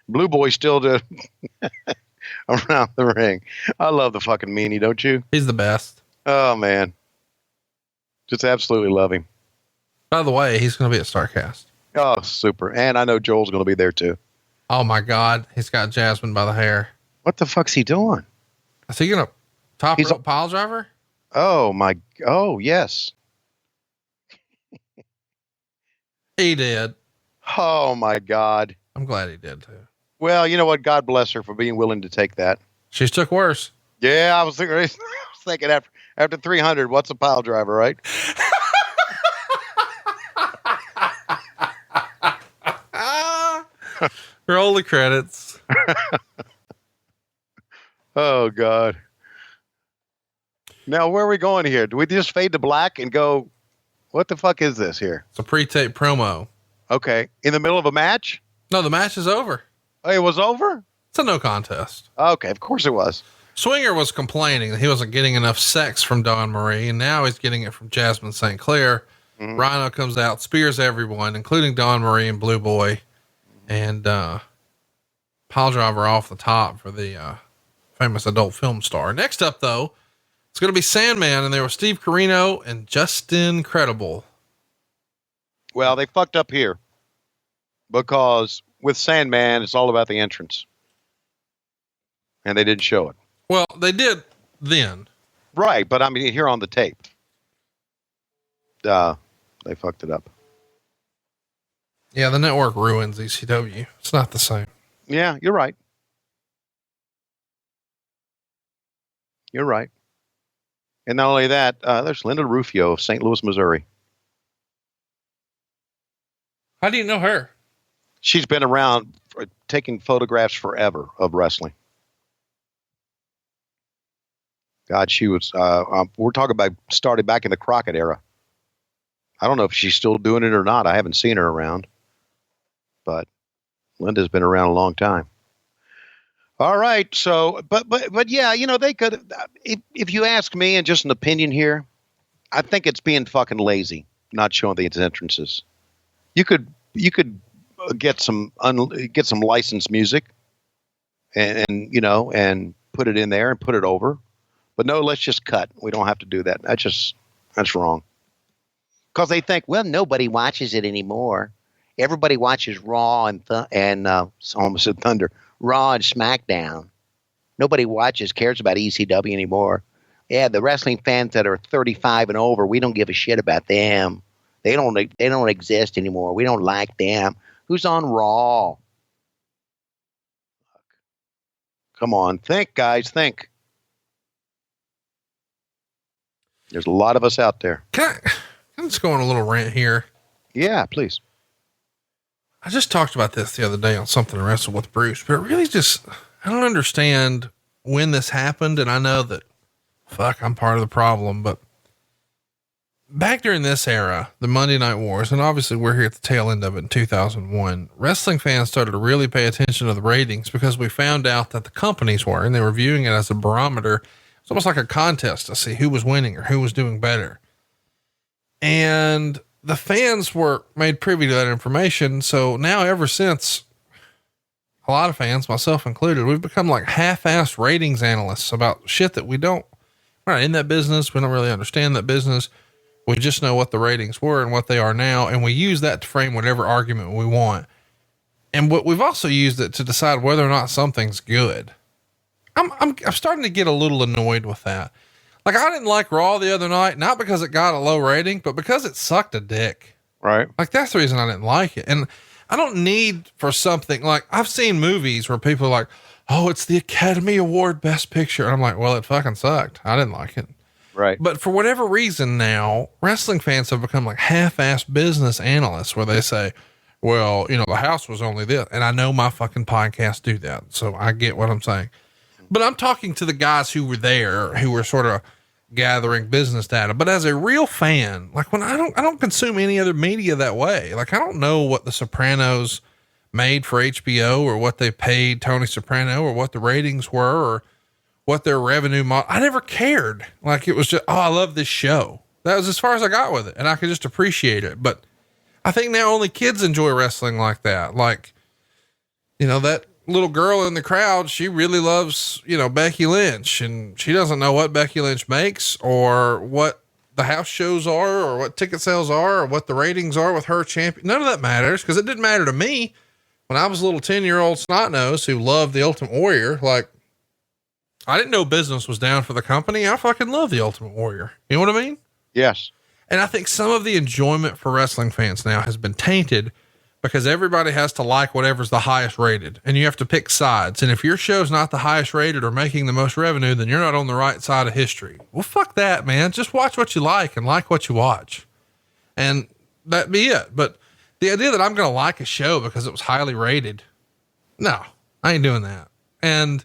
Blue Boy still around the ring. I love the fucking meanie, don't you? He's the best. Oh, man. Just absolutely love him. By the way, he's going to be at Starrcast. Oh, super. And I know Joel's going to be there too. Oh my God. He's got Jasmine by the hair. What the fuck's he doing? Is he going to top rope pile driver? Oh, yes. He did. Oh my God. I'm glad he did too. Well, you know what? God bless her for being willing to take that. She's took worse. Yeah, I was thinking after 300, what's a pile driver, right? Roll the credits. Oh God. Now, where are we going here? Do we just fade to black and go, what the fuck is this here? It's a pre-tape promo. Okay. In the middle of a match? No, the match is over. Oh, it was over? It's a no contest. Okay. Of course it was. Swinger was complaining that he wasn't getting enough sex from Dawn Marie, and now he's getting it from Jasmine St. Clair. Mm-hmm. Rhino comes out, spears everyone, including Dawn Marie and Blue Boy, and pile driver off the top for the famous adult film star. Next up, though, it's going to be Sandman, and there was Steve Corino and Justin Credible. Well, they fucked up here because with Sandman, it's all about the entrance, and they didn't show it. Well, they did then. Right, but I mean, here on the tape. They fucked it up. Yeah, the network ruins ECW. It's not the same. Yeah, you're right. You're right. And not only that, there's Linda Rufio of St. Louis, Missouri. How do you know her? She's been around taking photographs forever of wrestling. God, she was, we're talking about started back in the Crockett era. I don't know if she's still doing it or not. I haven't seen her around, but Linda's been around a long time. All right. So, but yeah, you know, they could, if you ask me and just an opinion here, I think it's being fucking lazy, not showing the entrances. You could get some licensed music and you know, and put it in there and put it over. But no, let's just cut. We don't have to do that. That's wrong. Because they think, well, nobody watches it anymore. Everybody watches Raw and almost said Thunder, Raw and SmackDown. Nobody cares about ECW anymore. Yeah, the wrestling fans that are 35 and over, we don't give a shit about them. They don't exist anymore. We don't like them. Who's on Raw? Come on, think, guys, think. There's a lot of us out there. Can I just go on a little rant here? Yeah, please. I just talked about this the other day on Something to Wrestle with Bruce, but it really just, I don't understand when this happened. And I know that, I'm part of the problem, but back during this era, the Monday Night Wars, and obviously we're here at the tail end of it in 2001, wrestling fans started to really pay attention to the ratings because we found out that the companies were, and they were viewing it as a barometer. It's almost like a contest to see who was winning or who was doing better. And the fans were made privy to that information. So now, ever since, a lot of fans, myself included, we've become like half-assed ratings analysts about shit that we're not in that business. We don't really understand that business. We just know what the ratings were and what they are now. And we use that to frame whatever argument we want. And what we've also used it to decide whether or not something's good. I'm starting to get a little annoyed with that. Like, I didn't like Raw the other night, not because it got a low rating, but because it sucked a dick. Right. Like, that's the reason I didn't like it. And I don't need for something like, I've seen movies where people are like, oh, it's the Academy Award Best Picture. And I'm like, well, it fucking sucked. I didn't like it. Right. But for whatever reason now, wrestling fans have become like half-assed business analysts where they say, well, you know, the house was only this. And I know my fucking podcasts do that. So I get what I'm saying. But I'm talking to the guys who were there, who were sort of gathering business data. But as a real fan, like when I don't consume any other media that way. Like, I don't know what the Sopranos made for HBO or what they paid Tony Soprano or what the ratings were or what their revenue model. I never cared. Like, it was just, oh, I love this show. That was as far as I got with it. And I could just appreciate it. But I think now only kids enjoy wrestling like that. Like, you know, that little girl in the crowd, she really loves, you know, Becky Lynch, and she doesn't know what Becky Lynch makes or what the house shows are or what ticket sales are or what the ratings are with her champion. None of that matters, because it didn't matter to me when I was a little 10-year-old snot-nose who loved the Ultimate Warrior. Like, I didn't know business was down for the company. I fucking love the Ultimate Warrior. You know what I mean? Yes. And I think some of the enjoyment for wrestling fans now has been tainted because everybody has to like whatever's the highest rated, and you have to pick sides. And if your show's not the highest rated or making the most revenue, then you're not on the right side of history. Well, fuck that, man. Just watch what you like and like what you watch, and that'd be it. But the idea that I'm going to like a show because it was highly rated, no, I ain't doing that. And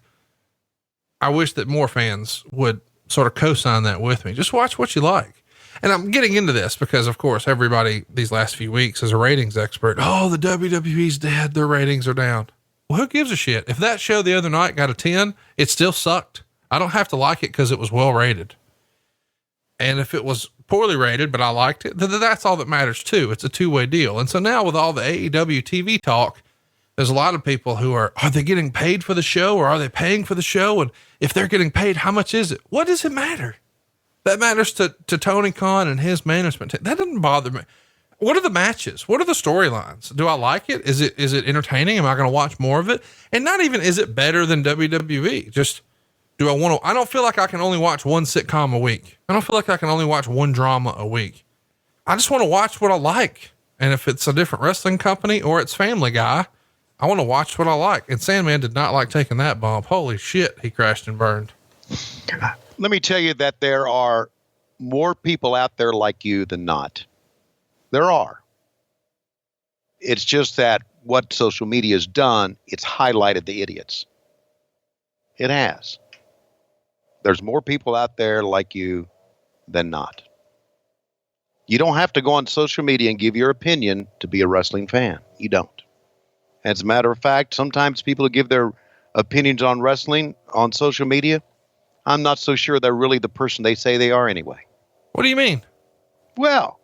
I wish that more fans would sort of co-sign that with me. Just watch what you like. And I'm getting into this because, of course, everybody these last few weeks is a ratings expert. Oh, the WWE's dead. Their ratings are down. Well, who gives a shit? If that show the other night got a 10, it still sucked. I don't have to like it because it was well rated. And if it was poorly rated, but I liked it, then that's all that matters too. It's a two-way deal. And so now with all the AEW TV talk, there's a lot of people who are they getting paid for the show or are they paying for the show? And if they're getting paid, how much is it? What does it matter? That matters to Tony Khan and his management. That doesn't bother me. What are the matches? What are the storylines? Do I like it? Is it entertaining? Am I going to watch more of it? And not even, is it better than WWE? Just, do I want to, I don't feel like I can only watch one sitcom a week. I don't feel like I can only watch one drama a week. I just want to watch what I like. And if it's a different wrestling company or it's Family Guy, I want to watch what I like. And Sandman did not like taking that bump. Holy shit. He crashed and burned. Let me tell you that there are more people out there like you than not. There are. It's just that what social media has done, it's highlighted the idiots. It has. There's more people out there like you than not. You don't have to go on social media and give your opinion to be a wrestling fan. You don't. As a matter of fact, sometimes people who give their opinions on wrestling on social media, I'm not so sure they're really the person they say they are anyway. What do you mean? Well,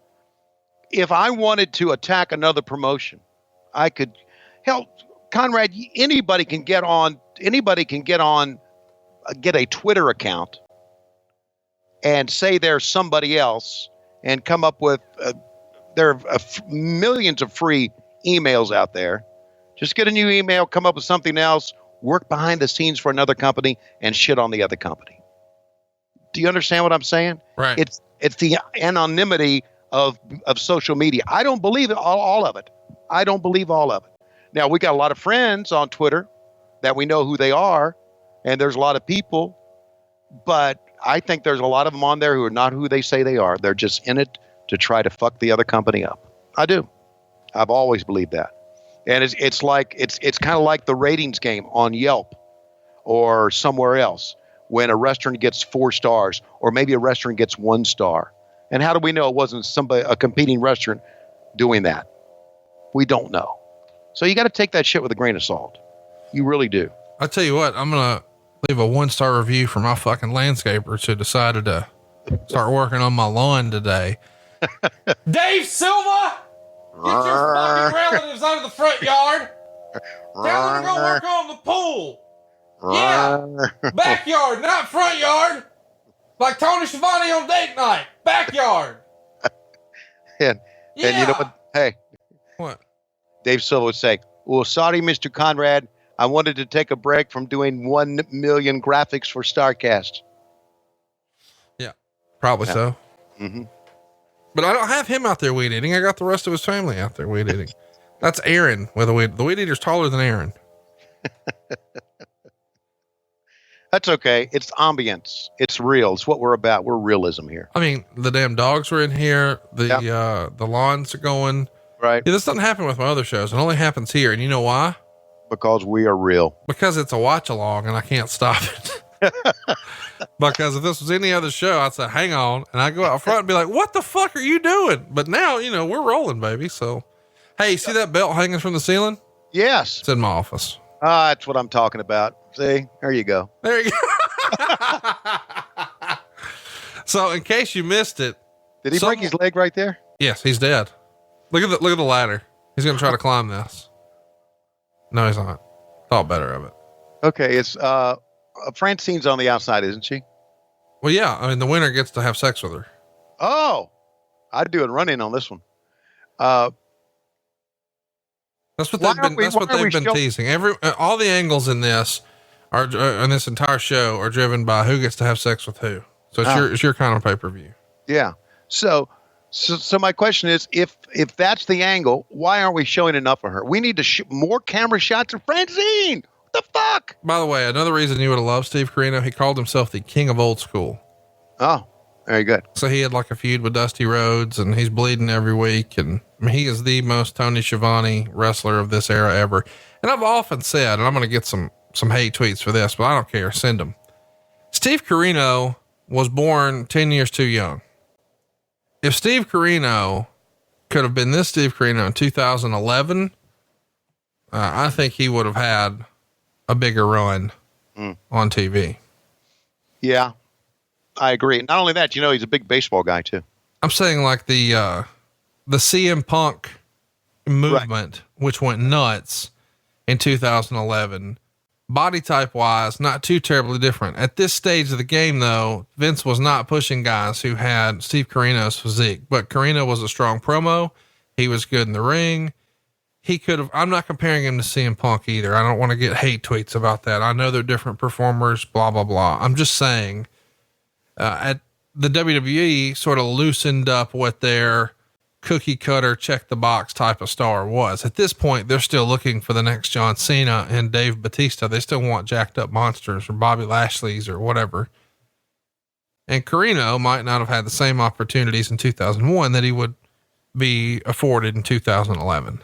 if I wanted to attack another promotion, I could. Hell, Conrad, anybody can get a Twitter account and say they're somebody else and come up with, there are millions of free emails out there. Just get a new email, come up with something else, work behind the scenes for another company and shit on the other company. Do you understand what I'm saying? Right. It's the anonymity of social media. I don't believe all of it. I don't believe all of it. Now, we got a lot of friends on Twitter that we know who they are, and there's a lot of people, but I think there's a lot of them on there who are not who they say they are. They're just in it to try to fuck the other company up. I do. I've always believed that. And it's kind of like the ratings game on Yelp or somewhere else when a restaurant gets 4 stars or maybe a restaurant gets 1 star. And how do we know it wasn't a competing wrestler doing that? We don't know. So you got to take that shit with a grain of salt. You really do. I tell you what, I'm going to leave a 1-star review for my fucking landscapers who decided to start working on my lawn today. Dave Silva, get your fucking relatives out of the front yard. Tell them to go work on the pool. Yeah, backyard, not front yard. Like Tony Schiavone on date night, backyard. And you know what? Hey, what? Dave Silva would say, well, sorry, Mr. Conrad. I wanted to take a break from doing 1 million graphics for Starrcast. Yeah, probably so. Mm-hmm. But I don't have him out there weed eating. I got the rest of his family out there weed eating. That's Aaron with the weed eater's taller than Aaron. That's okay. It's ambience. It's real. It's what we're about. We're realism here. I mean, the damn dogs were in here. The lawns are going. Right. Yeah, this doesn't happen with my other shows. It only happens here. And you know why? Because we are real. Because it's a watch along and I can't stop it. Because if this was any other show, I'd say, hang on. And I go out front and be like, what the fuck are you doing? But now, we're rolling, baby. So, hey, see that belt hanging from the ceiling? Yes. It's in my office. That's what I'm talking about. See, there you go. There you go. So in case you missed it. Did he break his leg right there? Yes, he's dead. Look at the ladder. He's going to try to climb this. No, he's not. Thought better of it. Okay. It's, Francine's on the outside, isn't she? Well, yeah. I mean, the winner gets to have sex with her. Oh, I'd do a run-in on this one. That's what they've been teasing. All the angles in this in this entire show are driven by who gets to have sex with who. So it's your kind of pay-per-view. Yeah. So my question is, if that's the angle, why aren't we showing enough of her? We need to more camera shots of Francine. What the fuck? By the way, another reason you would have loved Steve Corino, he called himself the king of old school. Oh, very good. So he had like a feud with Dusty Rhodes and he's bleeding every week. And he is the most Tony Schiavone wrestler of this era ever. And I've often said, and I'm going to get some hate tweets for this, but I don't care. Send them. Steve Corino was born 10 years too young. If Steve Corino could have been this Steve Corino in 2011, I think he would have had a bigger run on TV. Yeah, I agree. Not only that, he's a big baseball guy too. I'm saying like the CM Punk movement, which went nuts in 2011, body type wise, not too terribly different. At this stage of the game though, Vince was not pushing guys who had Steve Corino's physique, but Corino was a strong promo. He was good in the ring. He could have, I'm not comparing him to CM Punk either. I don't want to get hate tweets about that. I know they're different performers, blah, blah, blah. I'm just saying, at the WWE sort of loosened up what their cookie cutter, check the box type of star was. At this point, they're still looking for the next John Cena and Dave Bautista. They still want jacked up monsters or Bobby Lashley's or whatever. And Corino might not have had the same opportunities in 2001 that he would be afforded in 2011.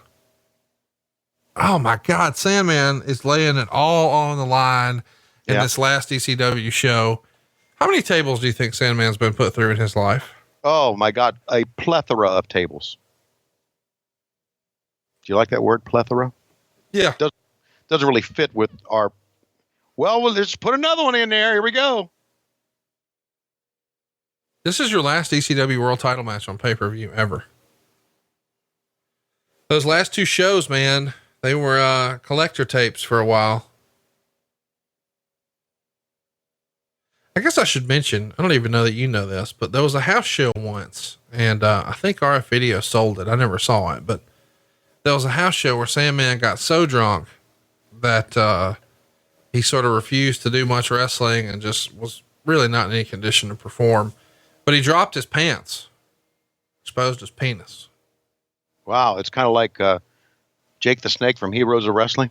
Oh my God. Sandman is laying it all on the line in this last ECW show. How many tables do you think Sandman's been put through in his life? Oh my God. A plethora of tables. Do you like that word, plethora? Yeah. Doesn't really fit with our, well, let's put another one in there. Here we go. This is your last ECW world title match on pay-per-view ever. Those last two shows, man, they were collector tapes for a while. I guess I should mention, I don't even know that you know this, but there was a house show once, and I think RF Video sold it. I never saw it, but there was a house show where Sandman got so drunk that he sort of refused to do much wrestling and just was really not in any condition to perform. But he dropped his pants, exposed his penis. Wow. It's kind of like Jake the Snake from Heroes of Wrestling.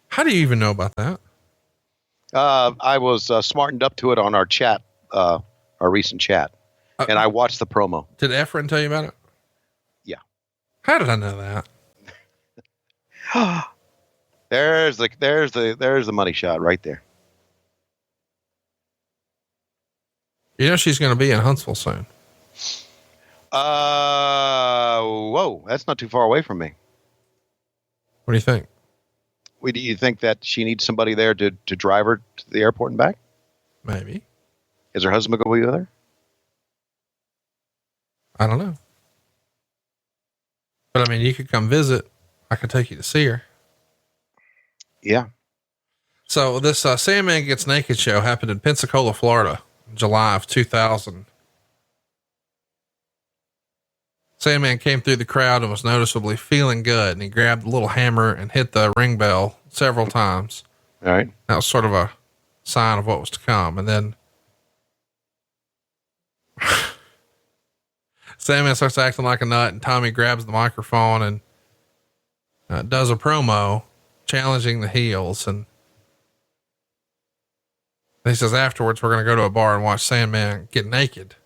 How do you even know about that? I was smartened up to it on our chat, our recent chat, and I watched the promo. Did Efren tell you about it? Yeah. How did I know that? There's the money shot right there. You know she's going to be in Huntsville soon. Whoa, that's not too far away from me. What do you think? Do you think that she needs somebody there to drive her to the airport and back? Maybe. Is her husband going to be with her? I don't know. But I mean, you could come visit. I could take you to see her. Yeah. So this Sandman Gets Naked show happened in Pensacola, Florida, in July of 2000. Sandman came through the crowd and was noticeably feeling good, and he grabbed the little hammer and hit the ring bell several times. All right. That was sort of a sign of what was to come. And then Sandman starts acting like a nut, and Tommy grabs the microphone and does a promo challenging the heels. And he says, afterwards, we're going to go to a bar and watch Sandman get naked.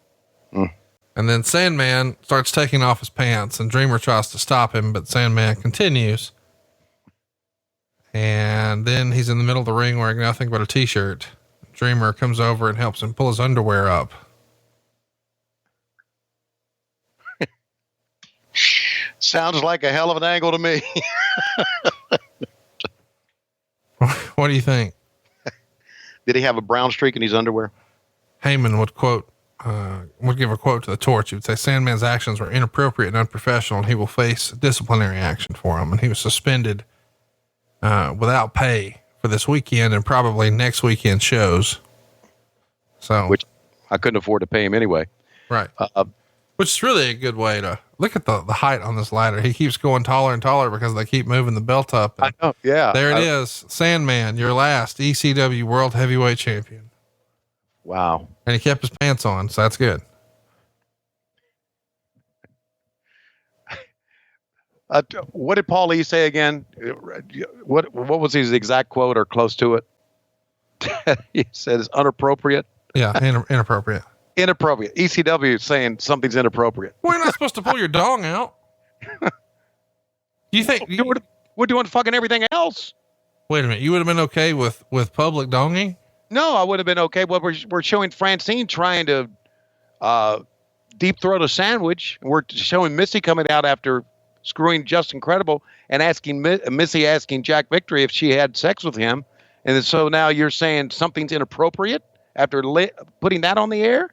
And then Sandman starts taking off his pants, and Dreamer tries to stop him, but Sandman continues. And then he's in the middle of the ring wearing nothing but a t-shirt. Dreamer comes over and helps him pull his underwear up. Sounds like a hell of an angle to me. What do you think? Did he have a brown streak in his underwear? Heyman would give a quote to the Torch. He would say, Sandman's actions were inappropriate and unprofessional, and he will face disciplinary action for them. And he was suspended without pay for this weekend and probably next weekend shows. So, which I couldn't afford to pay him anyway. Right. Which is really a good way to look at the height on this ladder. He keeps going taller and taller because they keep moving the belt up. I know. Yeah. There it is. Sandman, your last ECW World Heavyweight Champion. Wow. And he kept his pants on, so that's good. What did Paul Lee say again? What was his exact quote or close to it? He said it's inappropriate. Yeah, inappropriate. Inappropriate. ECW is saying something's inappropriate. Well, you're not supposed to pull your dong out. You think we're doing fucking everything else? Wait a minute. You would have been okay with public donging? No, I would have been okay. Well, we're showing Francine trying to deep throat a sandwich. We're showing Missy coming out after screwing Just Incredible and asking Missy asking Jack Victory if she had sex with him. And so now you're saying something's inappropriate after putting that on the air?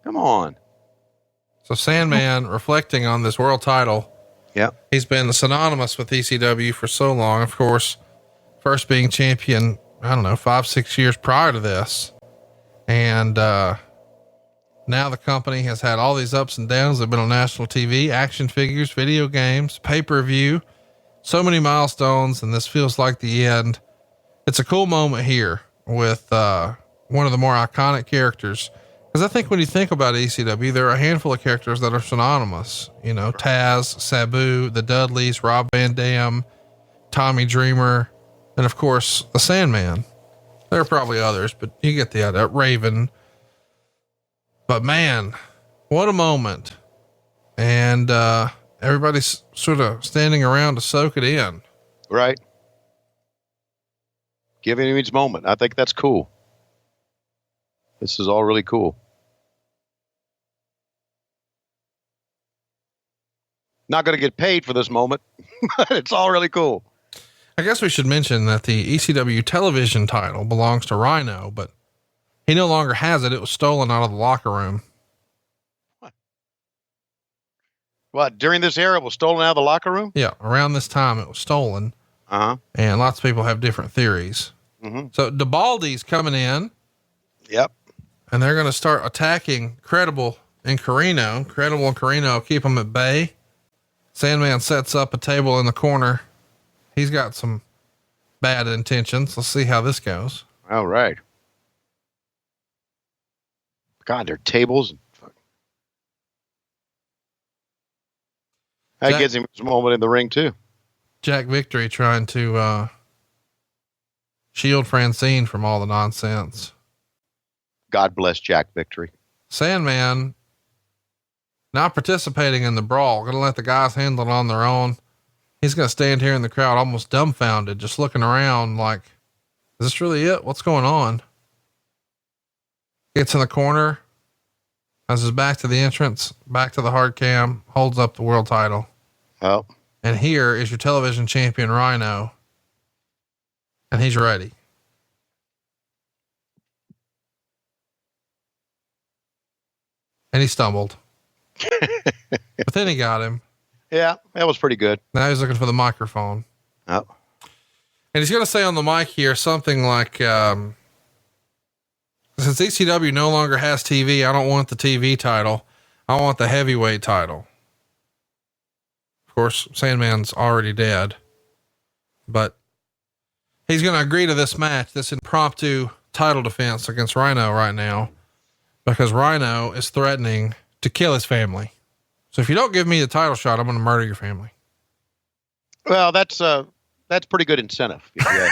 Come on. So Sandman reflecting on this world title. Yeah. He's been synonymous with ECW for so long. Of course, first being champion, I don't know, 5-6 years prior to this. And, now the company has had all these ups and downs. They've been on national TV, action figures, video games, pay-per-view, so many milestones. And this feels like the end. It's a cool moment here with, one of the more iconic characters. Cause I think when you think about ECW, there are a handful of characters that are synonymous, you know, Taz, Sabu, the Dudleys, Rob Van Dam, Tommy Dreamer, and of course the Sandman. There are probably others, but you get the idea. Raven. But man, what a moment. And, everybody's sort of standing around to soak it in. Right. Giving him each moment. I think that's cool. This is all really cool. Not going to get paid for this moment, but it's all really cool. I guess we should mention that the ECW television title belongs to Rhino, but he no longer has it. It was stolen out of the locker room. What? During this era, it was stolen out of the locker room? Yeah. Around this time it was stolen. Uh-huh. And lots of people have different theories. Mm-hmm. So DeBaldi's coming in. Yep. And they're going to start attacking Credible and Carino. Credible and Carino keep them at bay. Sandman sets up a table in the corner. He's got some bad intentions. Let's see how this goes. All right. God, they're tables. That gives him a moment in the ring too. Jack Victory trying to, shield Francine from all the nonsense. God bless Jack Victory. Sandman not participating in the brawl. Going to let the guys handle it on their own. He's going to stand here in the crowd, almost dumbfounded, just looking around like, is this really it? What's going on? Gets in the corner, As his back to the entrance, back to the hard cam, holds up the world title. Oh. And here is your television champion, Rhino. And he's ready. And he stumbled. But then he got him. Yeah, that was pretty good. Now he's looking for the microphone. Oh. And he's going to say on the mic here something like, since ECW no longer has TV, I don't want the TV title. I want the heavyweight title. Of course, Sandman's already dead, but he's going to agree to this match, this impromptu title defense against Rhino right now, because Rhino is threatening to kill his family. So if you don't give me the title shot, I'm going to murder your family. Well, that's pretty good incentive. Yeah.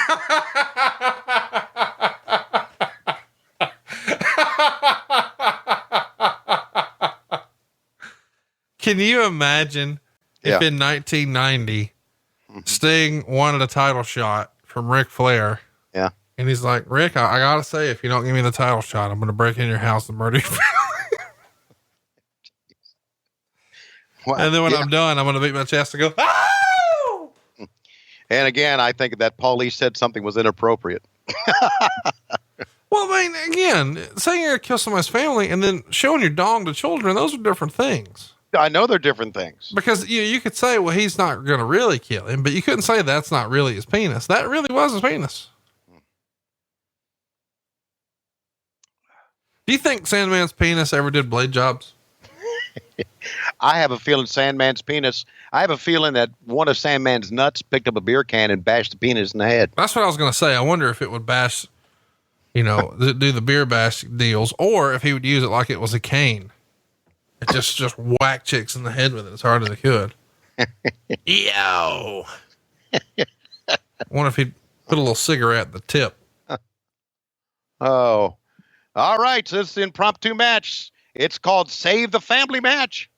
Can you imagine if in 1990 Sting wanted a title shot from Ric Flair? Yeah. And he's like, Rick, I gotta say, if you don't give me the title shot, I'm going to break in your house and murder your family. Well, and then when I'm done, I'm going to beat my chest and go, oh! And again, I think that Paulie said something was inappropriate. Well, I mean, again, saying you're going to kill somebody's family and then showing your dong to children, those are different things. I know they're different things. Because you could say, well, he's not going to really kill him, but you couldn't say that's not really his penis. That really was his penis. Do you think Sandman's penis ever did blade jobs? I have a feeling Sandman's penis. I have a feeling that one of Sandman's nuts picked up a beer can and bashed the penis in the head. That's what I was going to say. I wonder if it would bash, do the beer bash deals, or if he would use it like it was a cane. It just whack chicks in the head with it as hard as it could. Yo. I wonder if he'd put a little cigarette at the tip. Oh, all right. So this is the impromptu match. It's called Save the Family match.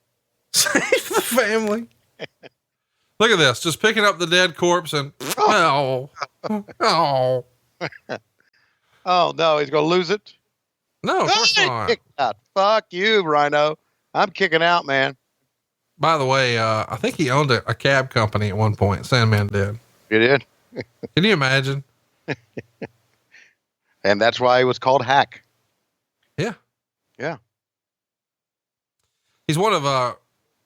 Save the family. Look at this. Just picking up the dead corpse and oh. Oh no, he's going to lose it. No, of course not. Out. Fuck you, Rhino. I'm kicking out, man. By the way, I think he owned a cab company at one point. Sandman did. You did? Can you imagine? And that's why he was called Hack. Yeah. Yeah. He's one of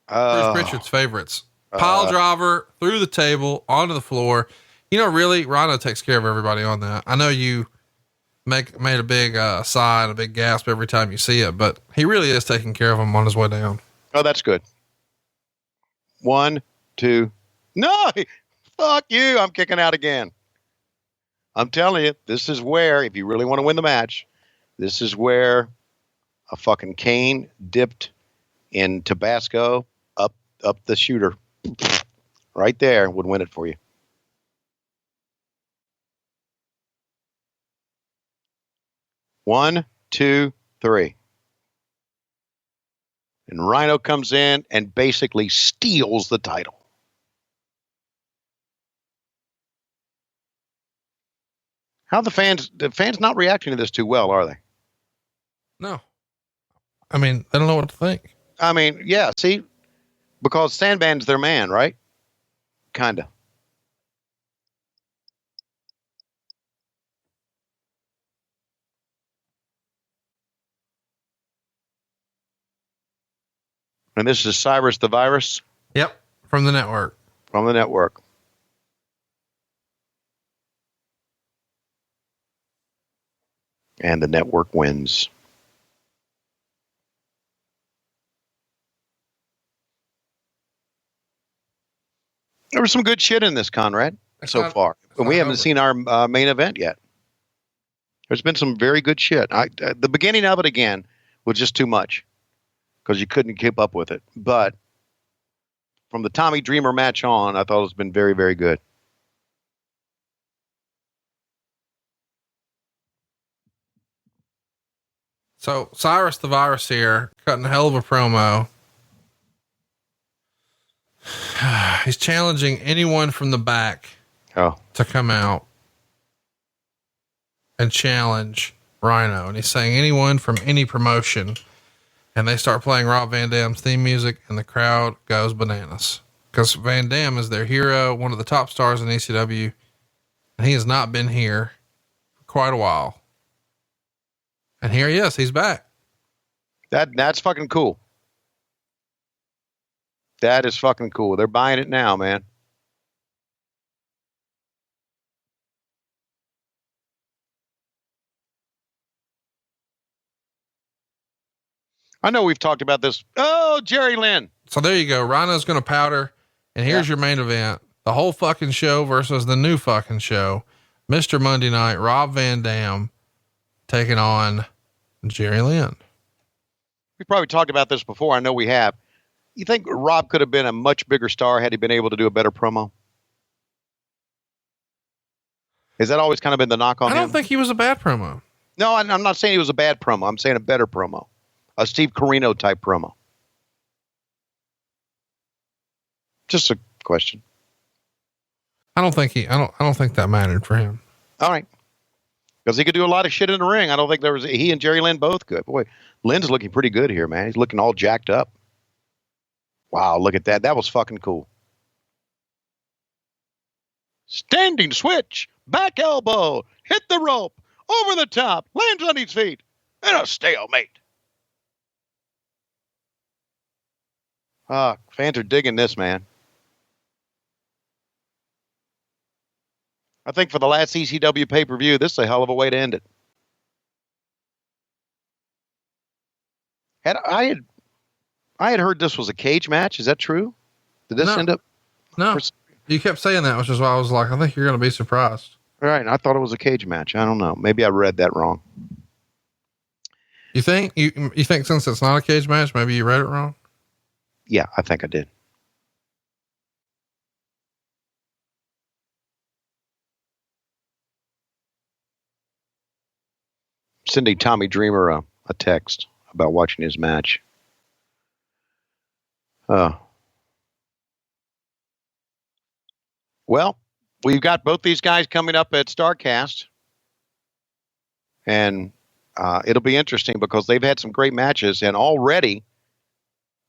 Bruce Pritchard's favorites. Pile driver through the table onto the floor. Really, Rhino takes care of everybody on that. I know you made a big sigh and a big gasp every time you see it, but he really is taking care of him on his way down. Oh, that's good. 1, 2. No, fuck you. I'm kicking out again. I'm telling you, this is where, if you really want to win the match, this is where a fucking cane dipped in Tabasco up the shooter right there would win it for you. One, 2, 3. And Rhino comes in and basically steals the title. How the fans not reacting to this too well, are they? No. I mean, they don't know what to think. I mean, yeah, see, because Sandman's their man, right? Kinda. And this is Cyrus the Virus? Yep. From the network. From the network. And the network wins. There was some good shit in this, Conrad, so far. And we haven't seen our main event yet. There's been some very good shit. The beginning of it, again, was just too much because you couldn't keep up with it. But from the Tommy Dreamer match on, I thought it's been very, very good. So Cyrus the Virus here, cutting a hell of a promo. He's challenging anyone from the back to come out and challenge Rhino. And he's saying anyone from any promotion. and they start playing Rob Van Dam's theme music, and the crowd goes bananas because Van Dam is their hero, one of the top stars in ECW, and he has not been here for quite a while. And here he is. He's back. That's fucking cool. That is fucking cool. They're buying it now, man. I know we've talked about this. Oh, Jerry Lynn. So there you go. Rhino's going to powder. And here's your main event. The whole fucking show versus the new fucking show. Mr. Monday Night, Rob Van Dam taking on Jerry Lynn. We probably talked about this before. I know we have. You think Rob could have been a much bigger star had he been able to do a better promo? Has that always kind of been the knock on him? I don't think he was a bad promo. No, I'm not saying he was a bad promo. I'm saying a better promo. A Steve Corino type promo. Just a question. I don't think that mattered for him. All right. Because he could do a lot of shit in the ring. I don't think he and Jerry Lynn both could. Boy, Lynn's looking pretty good here, man. He's looking all jacked up. Wow, look at that. That was fucking cool. Standing switch, back elbow, hit the rope, over the top, lands on his feet, and a stalemate. Fans are digging this, man. I think for the last ECW Pay Per View, this is a hell of a way to end it. I had heard this was a cage match. Is that true? Did this end up? No. You kept saying that, which is why I was like, I think you're going to be surprised. All right. I thought it was a cage match. I don't know. Maybe I read that wrong. You think since it's not a cage match, maybe you read it wrong? Yeah, I think I did. Sending Tommy Dreamer a text about watching his match. Well, we've got both these guys coming up at Starrcast. And it'll be interesting because they've had some great matches. And already,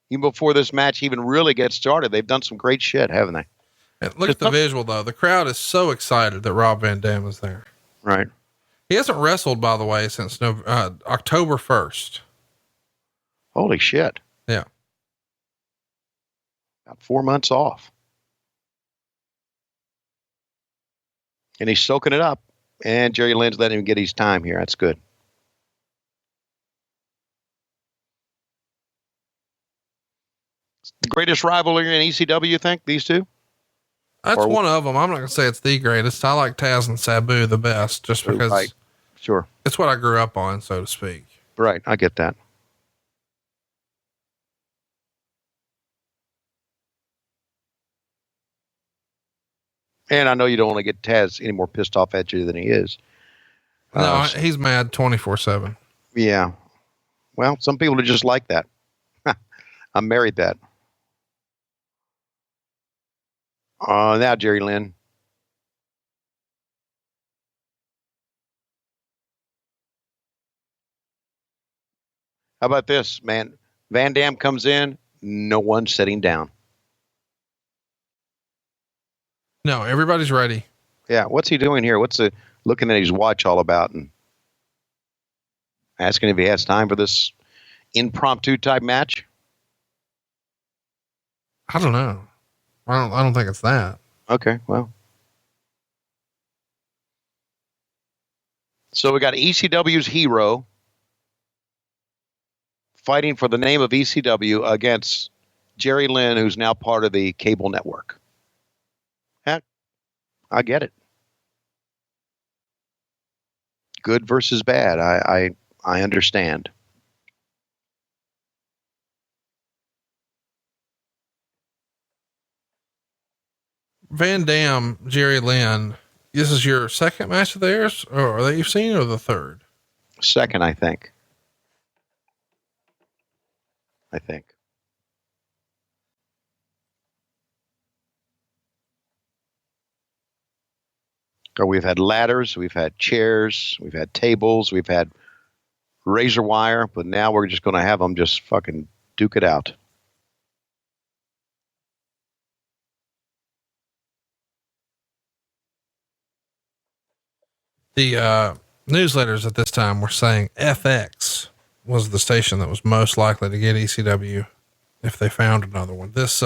even before this match even really gets started, they've done some great shit, haven't they? And look at the visual, though. The crowd is so excited that Rob Van Dam is there. Right. He hasn't wrestled, by the way, since October 1st. Holy shit. Yeah. About 4 months off. And he's soaking it up. And Jerry Lynn's letting him get his time here. That's good. The greatest rivalry in ECW, you think, these two? That's one of them. I'm not going to say it's the greatest. I like Taz and Sabu the best just because Sure. It's what I grew up on, so to speak. Right. I get that. And I know you don't want to get Taz any more pissed off at you than he is. No, he's mad 24/7. Yeah. Well, some people are just like that. I married that. Now Jerry Lynn. How about this, man? Van Dam comes in, no one's sitting down. No, everybody's ready. Yeah, what's he doing here? What's looking at his watch all about and asking if he has time for this impromptu type match? I don't know. I don't think it's that. Okay, well. So we got ECW's hero fighting for the name of ECW against Jerry Lynn, who's now part of the cable network. Heck, I get it. Good versus bad. I understand. Van Dam, Jerry Lynn, this is your second match of theirs, or that you've seen, or the third? Second, I think. We've had ladders, we've had chairs, we've had tables, we've had razor wire, but now we're just going to have them just fucking duke it out. The newsletters at this time were saying FX was the station that was most likely to get ECW if they found another one. This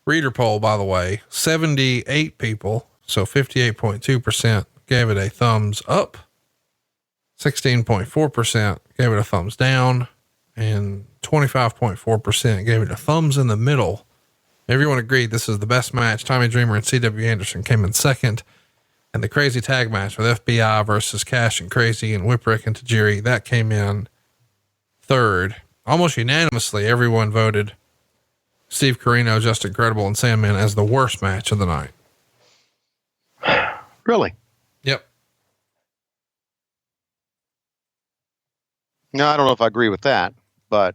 reader poll, by the way, 78 people, so 58.2% gave it a thumbs up, 16.4% gave it a thumbs down, and 25.4% gave it a thumbs in the middle. Everyone agreed this is the best match. Tommy Dreamer and C.W. Anderson came in second. And the crazy tag match with FBI versus Cash and Crazy and Whipwreck and Tajiri, that came in third. Almost unanimously, everyone voted Steve Corino, Just Incredible, and Sandman as the worst match of the night. Really? Yep. No, I don't know if I agree with that, but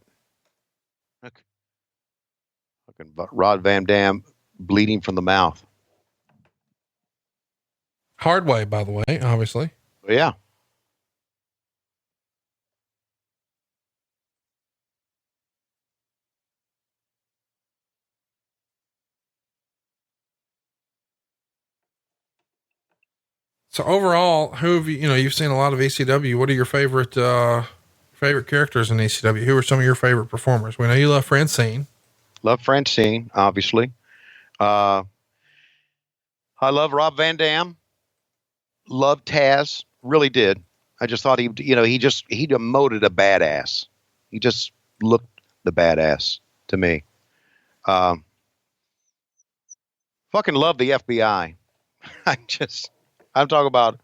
fucking Rod Van Dam bleeding from the mouth. Hard way, by the way, obviously. Yeah. So overall, who have you, you've seen a lot of ECW. What are your favorite characters in ECW? Who are some of your favorite performers? We know you love Francine. Love Francine, obviously. I love Rob Van Dam. Loved Taz, really did. I just thought he demoted a badass. He just looked the badass to me. Fucking love the FBI. I'm talking about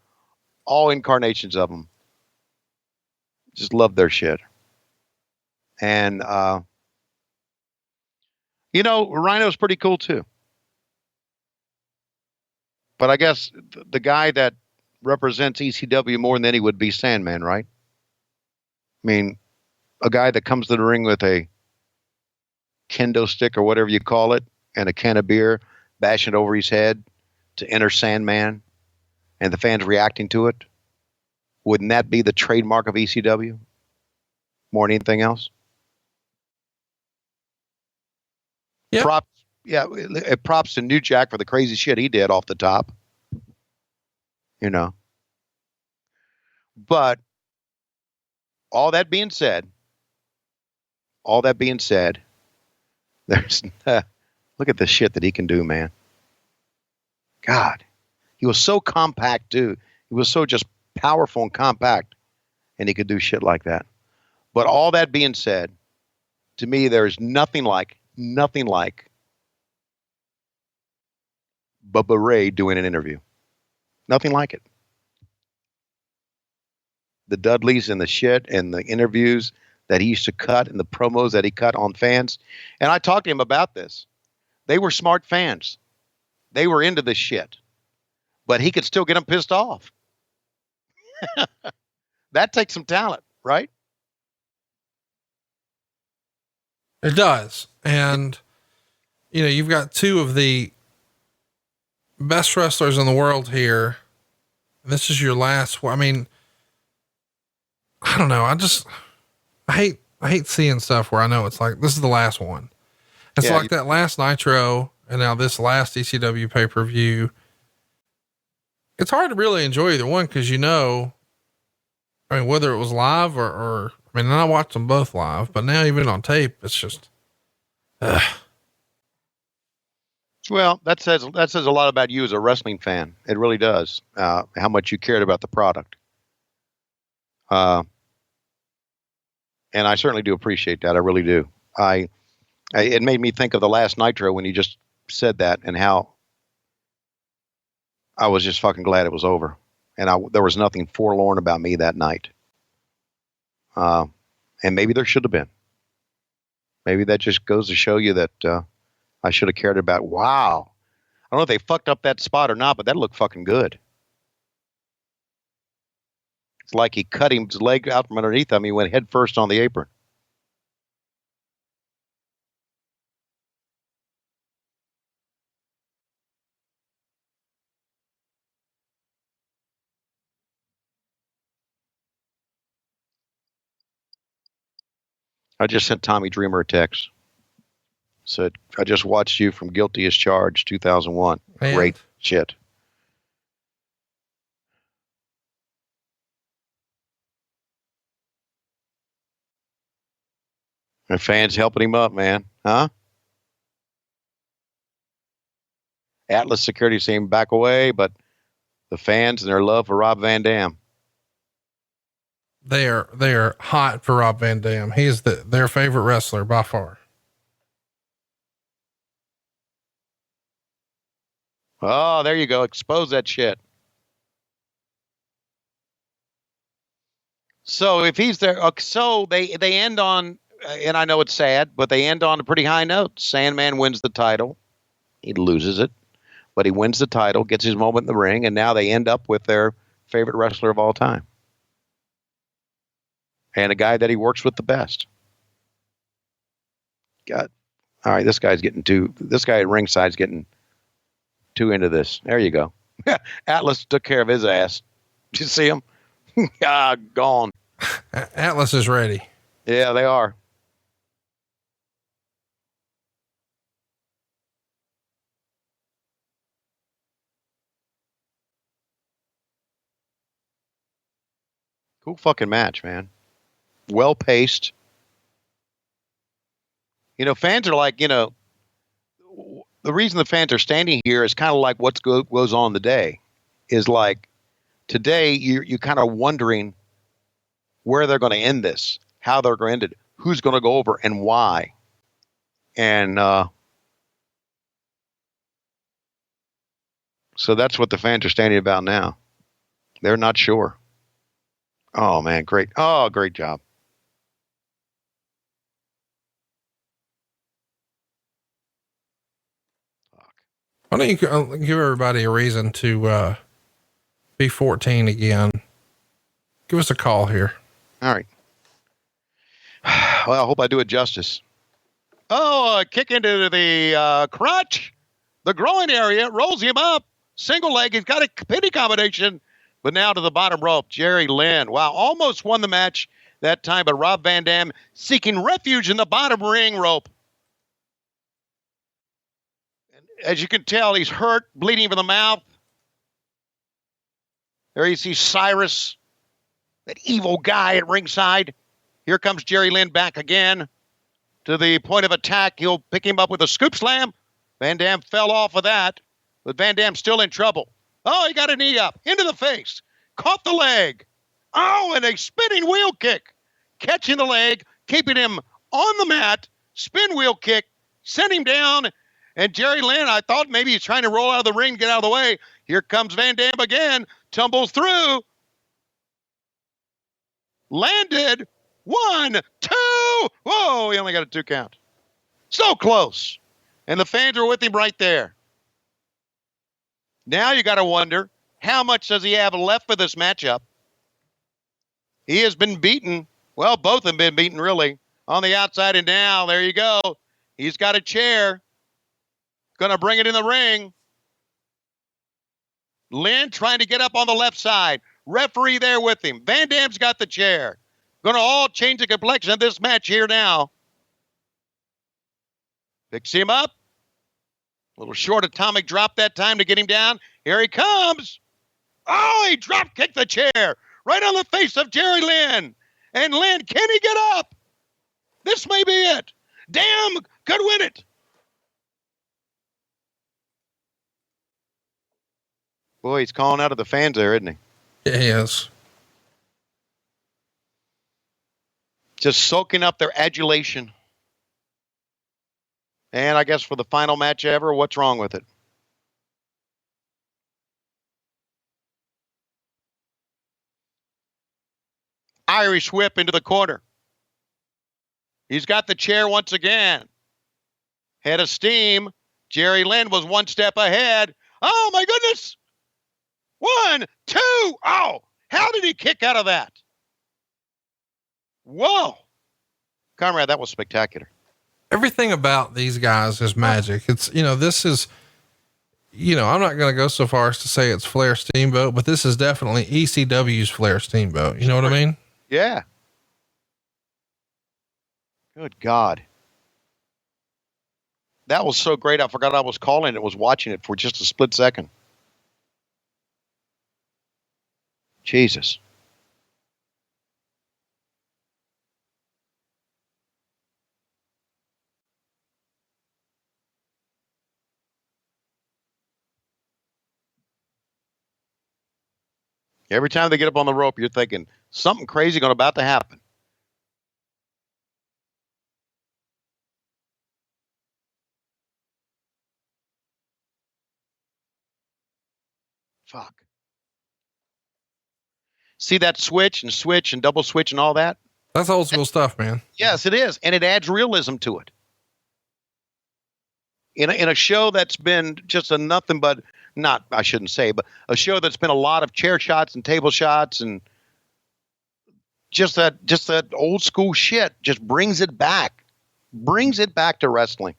all incarnations of them. Just love their shit. And, Rhino's pretty cool too. But I guess the guy that represents ECW more than any would be Sandman, right? I mean, a guy that comes to the ring with a kendo stick or whatever you call it and a can of beer, bashing it over his head to enter Sandman and the fans reacting to it. Wouldn't that be the trademark of ECW more than anything else? Yep. Props to New Jack for the crazy shit he did off the top. But all that being said, there's look at the shit that he can do, man. God, he was so compact too. He was so just powerful and compact, and he could do shit like that. But all that being said, to me, there's nothing like Bubba Ray doing an interview. Nothing like it. The Dudleys and the shit and the interviews that he used to cut and the promos that he cut on fans. And I talked to him about this. They were smart fans. They were into this shit. But he could still get them pissed off. That takes some talent, right? It does. And, you've got two of the best wrestlers in the world here. This is your last one. I mean, I don't know. I hate seeing stuff where I know it's like, this is the last one. It's like that last Nitro and now this last ECW pay per view. It's hard to really enjoy either one. Cause whether it was live or and I watched them both live, but now even on tape, it's just, Well, that says a lot about you as a wrestling fan. It really does. How much you cared about the product. And I certainly do appreciate that. I really do. It made me think of the last Nitro when you just said that and how I was just fucking glad it was over. And there was nothing forlorn about me that night. And maybe there should have been. Maybe that just goes to show you that I should have cared about. Wow. I don't know if they fucked up that spot or not, but that looked fucking good. It's like he cut his leg out from underneath him. He went head first on the apron. I just sent Tommy Dreamer a text. Said, I just watched you from Guilty as Charged 2001. Man. Great shit. And fans helping him up, man. Huh? Atlas Security seemed back away, but the fans and their love for Rob Van Dam. They're hot for Rob Van Dam. He's their favorite wrestler by far. Oh, there you go. Expose that shit. So if he's there, so they end on, and I know it's sad, but they end on a pretty high note. Sandman wins the title. He loses it, but he wins the title, gets his moment in the ring, and now they end up with their favorite wrestler of all time. And a guy that he works with the best. God. All right, this guy at ringside's getting too into this. There you go. Atlas took care of his ass. Did you see him? Gone. Atlas is ready. Yeah, they are. Cool fucking match, man. Well paced. Fans are like, the reason the fans are standing here is kind of like what goes on the day. Is like today you're kind of wondering where they're going to end this, how they're going to end it, who's going to go over, and why. And so that's what the fans are standing about now. They're not sure. Oh man, great! Oh, great job. Why don't you give everybody a reason to be 14 again? Give us a call here. All right. Well, I hope I do it justice. Oh, kick into the crotch, the groin area, rolls him up, single leg. He's got a pity combination, but now to the bottom rope, Jerry Lynn. Wow, almost won the match that time, but Rob Van Dam seeking refuge in the bottom ring rope. As you can tell, he's hurt, bleeding from the mouth. There you see Cyrus, that evil guy at ringside. Here comes Jerry Lynn back again to the point of attack. He'll pick him up with a scoop slam. Van Dam fell off of that, but Van Dam's still in trouble. Oh, he got a knee up, into the face, caught the leg. Oh, and a spinning wheel kick, catching the leg, keeping him on the mat, spin wheel kick, sent him down. And Jerry Lynn, I thought maybe he's trying to roll out of the ring, get out of the way. Here comes Van Dam again, tumbles through. Landed. 1, 2. Whoa, he only got a 2 count. So close. And the fans are with him right there. Now you got to wonder, how much does he have left for this matchup? He has been beaten. Well, both have been beaten, really, on the outside. And now, there you go. He's got a chair. Going to bring it in the ring. Lynn trying to get up on the left side. Referee there with him. Van Dam's got the chair. Going to all change the complexion of this match here now. Picks him up. A little short atomic drop that time to get him down. Here he comes. Oh, he drop kicked the chair right on the face of Jerry Lynn. And Lynn, can he get up? This may be it. Damn, could win it. Boy, he's calling out of the fans there, isn't he? Yeah, he is. Just soaking up their adulation. And I guess for the final match ever, what's wrong with it? Irish whip into the corner. He's got the chair once again. Head of steam. Jerry Lynn was one step ahead. Oh, my goodness. 1, 2. Oh, how did he kick out of that? Whoa. Conrad, that was spectacular. Everything about these guys is magic. It's, this is, I'm not going to go so far as to say it's Flair Steamboat, but this is definitely ECW's Flair Steamboat. You know what I mean? Yeah. Good God. That was so great. I forgot I was calling it, was watching it for just a split second. Jesus. Every time they get up on the rope, you're thinking something crazy about to happen. Fuck. See that switch and double switch and all that? That's old school stuff, man. Yes, it is. And it adds realism to it. In a show that's been just a nothing but, not, I shouldn't say, but a show that's been a lot of chair shots and table shots and just that old school shit just brings it back to wrestling.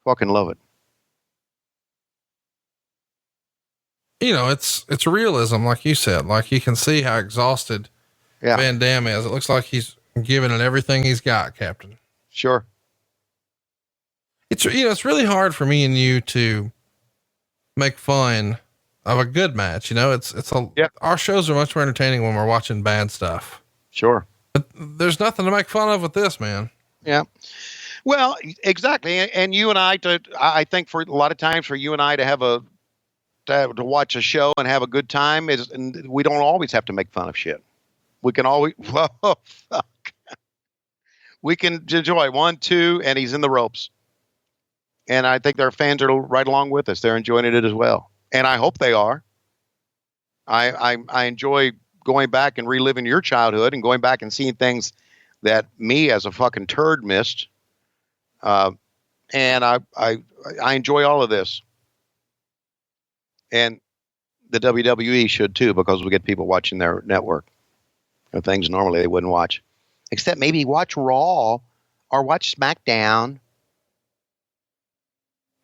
Fucking love it. You know, it's realism, like you said. Like, you can see how exhausted Van Dam is. It looks like he's giving it everything he's got, Captain. Sure. It's, you know, it's really hard for me and you to make fun of a good match. You know, our shows are much more entertaining when we're watching bad stuff. Sure. But there's nothing to make fun of with this, man. Yeah. Well, exactly. And you and I think for a lot of times for you and I to watch a show and have a good time and we don't always have to make fun of shit. We can always, whoa, fuck. We can enjoy 1, 2, and he's in the ropes. And I think their fans are right along with us. They're enjoying it as well. And I hope they are. I enjoy going back and reliving your childhood and going back and seeing things that me as a fucking turd missed. And I enjoy all of this. And the WWE should too, because we get people watching their network. Things normally they wouldn't watch. Except maybe watch Raw or watch SmackDown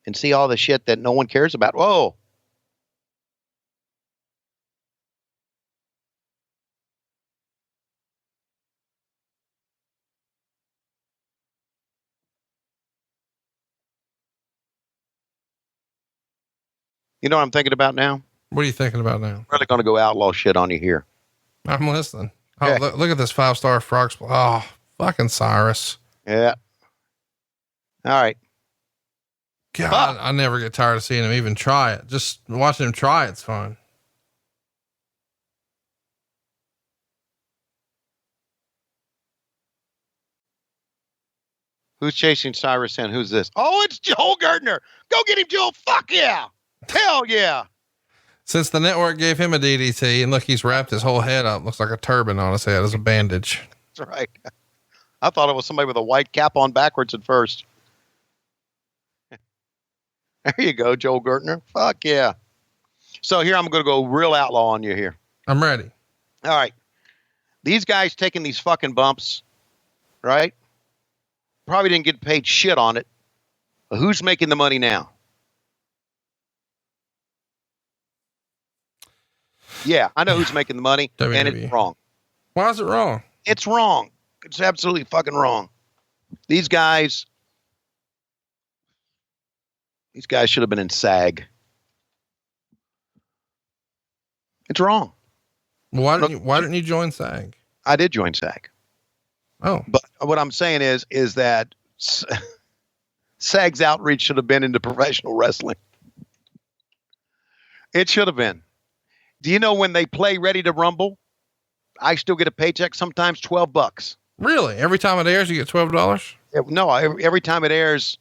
and see all the shit that no one cares about. Whoa. You know what I'm thinking about now? What are you thinking about now? I'm really going to go outlaw shit on you here. I'm listening. Oh, Okay. look at this 5-star frog splash. Oh, fucking Cyrus. Yeah. All right. God, I never get tired of seeing him even try it. Just watching him try it's fun. Who's chasing Cyrus in? Who's this? Oh, it's Joel Gertner. Go get him, Joel. Fuck yeah. Hell yeah. Since the network gave him a DDT, and look, he's wrapped his whole head up. Looks like a turban on his head as a bandage. That's right. I thought it was somebody with a white cap on backwards at first. There you go, Joel Gertner. Fuck yeah. So here I'm going to go real outlaw on you here. I'm ready. All right. These guys taking these fucking bumps, right? Probably didn't get paid shit on it. But who's making the money now? Yeah, I know who's making the money, WWE. and it's wrong. Why is it wrong? It's wrong. It's absolutely fucking wrong. These guys should have been in SAG. It's wrong. Why didn't you join SAG? I did join SAG. Oh, But what I'm saying is that SAG's outreach should have been into professional wrestling. It should have been. Do you know when they play Ready to Rumble, I still get a paycheck, sometimes $12. really? Every time it airs, you get $12? No, every time it airs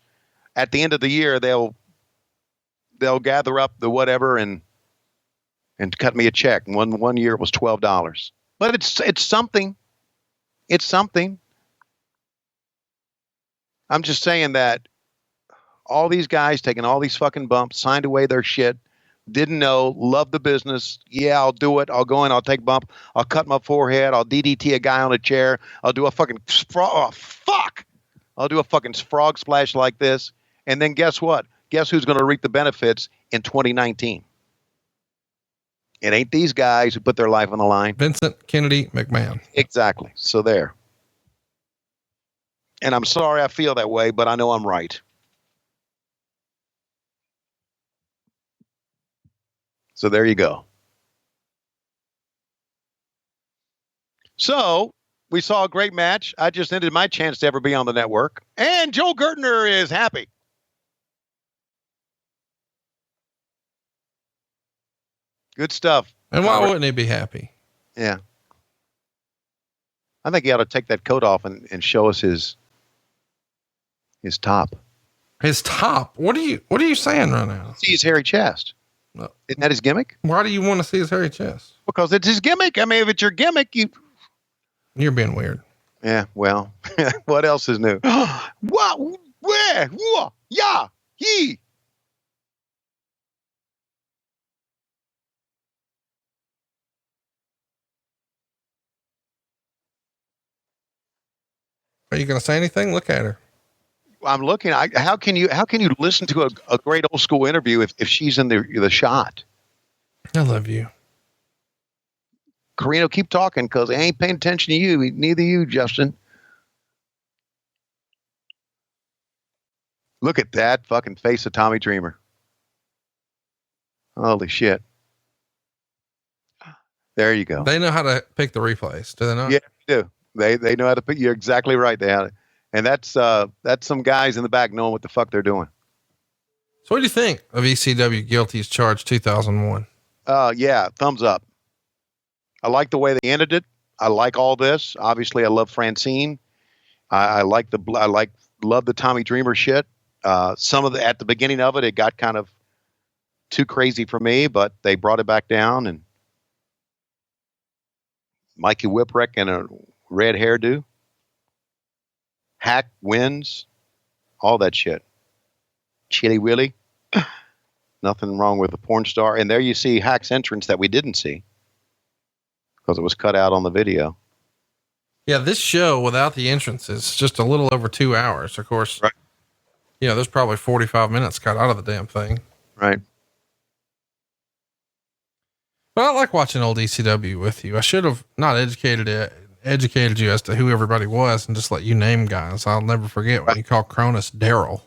at the end of the year, they'll gather up the whatever and cut me a check. One year it was $12. But it's something. It's something. I'm just saying that all these guys taking all these fucking bumps, signed away their shit, didn't know, love the business. Yeah, I'll do it. I'll go in, I'll take a bump. I'll cut my forehead. I'll DDT a guy on a chair. I'll do a fucking I'll do a fucking frog splash like this. And then guess what? Guess who's going to reap the benefits in 2019? It ain't these guys who put their life on the line. Vincent Kennedy McMahon. Exactly. So there. And I'm sorry I feel that way, but I know I'm right. So there you go. So we saw a great match. I just ended my chance to ever be on the network. And Joe Gertner is happy. Good stuff. And why wouldn't he be happy? Yeah. I think he ought to take that coat off and show us his top. His top? What are you saying right now? See his hairy chest. No. Isn't that his gimmick? Why do you want to see his hairy chest? Because it's his gimmick. I mean, if it's your gimmick, You're being weird. Yeah, well, what else is new? What? Where? What? Yeah. He. Are you going to say anything? Look at her. I'm looking. How can you listen to a great old school interview if she's in the shot? I love you. Carino, keep talking because I ain't paying attention to you. Neither you, Justin. Look at that fucking face of Tommy Dreamer. Holy shit. There you go. They know how to pick the replays, do they not? Yeah, they do. They know how to pick. You're exactly right. They have it. And that's some guys in the back knowing what the fuck they're doing. So what do you think of ECW Guilty As Charged 2001? Yeah, thumbs up. I like the way they ended it. I like all this. Obviously, I love Francine. I love the Tommy Dreamer shit. Some of at the beginning of it, it got kind of too crazy for me, but they brought it back down. And Mikey Whipwreck and a red hairdo. Hack wins. All that shit. Chili Willy. Nothing wrong with the porn star. And there you see Hack's entrance that we didn't see because it was cut out on the video. Yeah, this show without the entrances, just a little over 2 hours. Of course, right. You know, there's probably 45 minutes cut out of the damn thing. Right. But I like watching old ECW with you. I should have not educated you as to who everybody was and just let you name guys. I'll never forget when you called Cronus Daryl.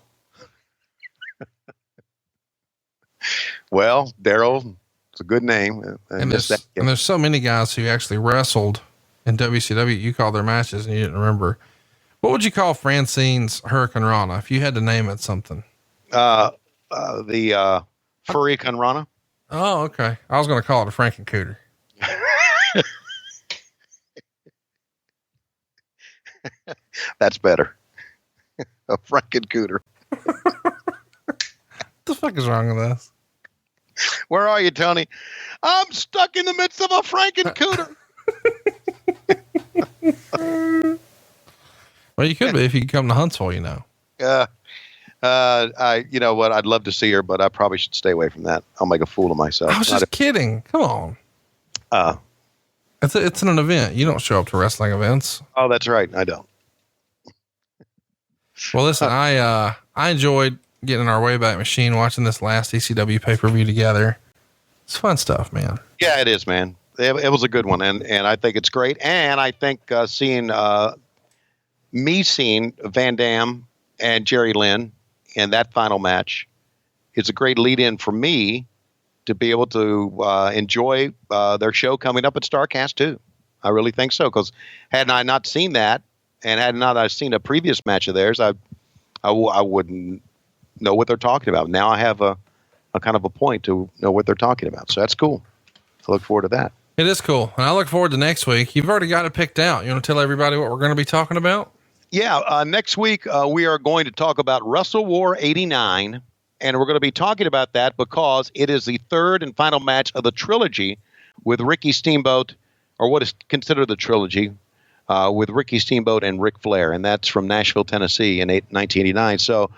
Well, Daryl, it's a good name. And there's so many guys who actually wrestled in WCW. You called their matches and you didn't remember. What would you call Francine's Hurricane Rana if you had to name it something? The Furry Rana. Oh, okay. I was going to call it a Frankencooter. That's better. A Frankencooter. What the fuck is wrong with us? Where are you, Tony? I'm stuck in the midst of a Frankencooter. Well, you could be if you could come to Huntsville, you know. You know what? I'd love to see her, but I probably should stay away from that. I'll make a fool of myself. I was just kidding. Come on. It's an event. You don't show up to wrestling events. Oh, that's right. I don't. Well, listen, I enjoyed getting in our Wayback Machine, watching this last ECW pay-per-view together. It's fun stuff, man. Yeah, it is, man. It was a good one. And I think it's great. And I think, seeing Van Dam and Jerry Lynn in that final match is a great lead in for me to be able to enjoy their show coming up at Starrcast too. I really think so. Cause had I not seen that and had not I seen a previous match of theirs, I wouldn't know what they're talking about. Now I have a kind of a point to know what they're talking about. So that's cool. I look forward to that. It is cool. And I look forward to next week. You've already got it picked out. You want to tell everybody what we're going to be talking about? Yeah. Next week, we are going to talk about Wrestle War 89. And we're going to be talking about that because it is the third and final match of the trilogy with Ricky Steamboat, or what is considered the trilogy, with Ricky Steamboat and Ric Flair. And that's from Nashville, Tennessee in 1989. So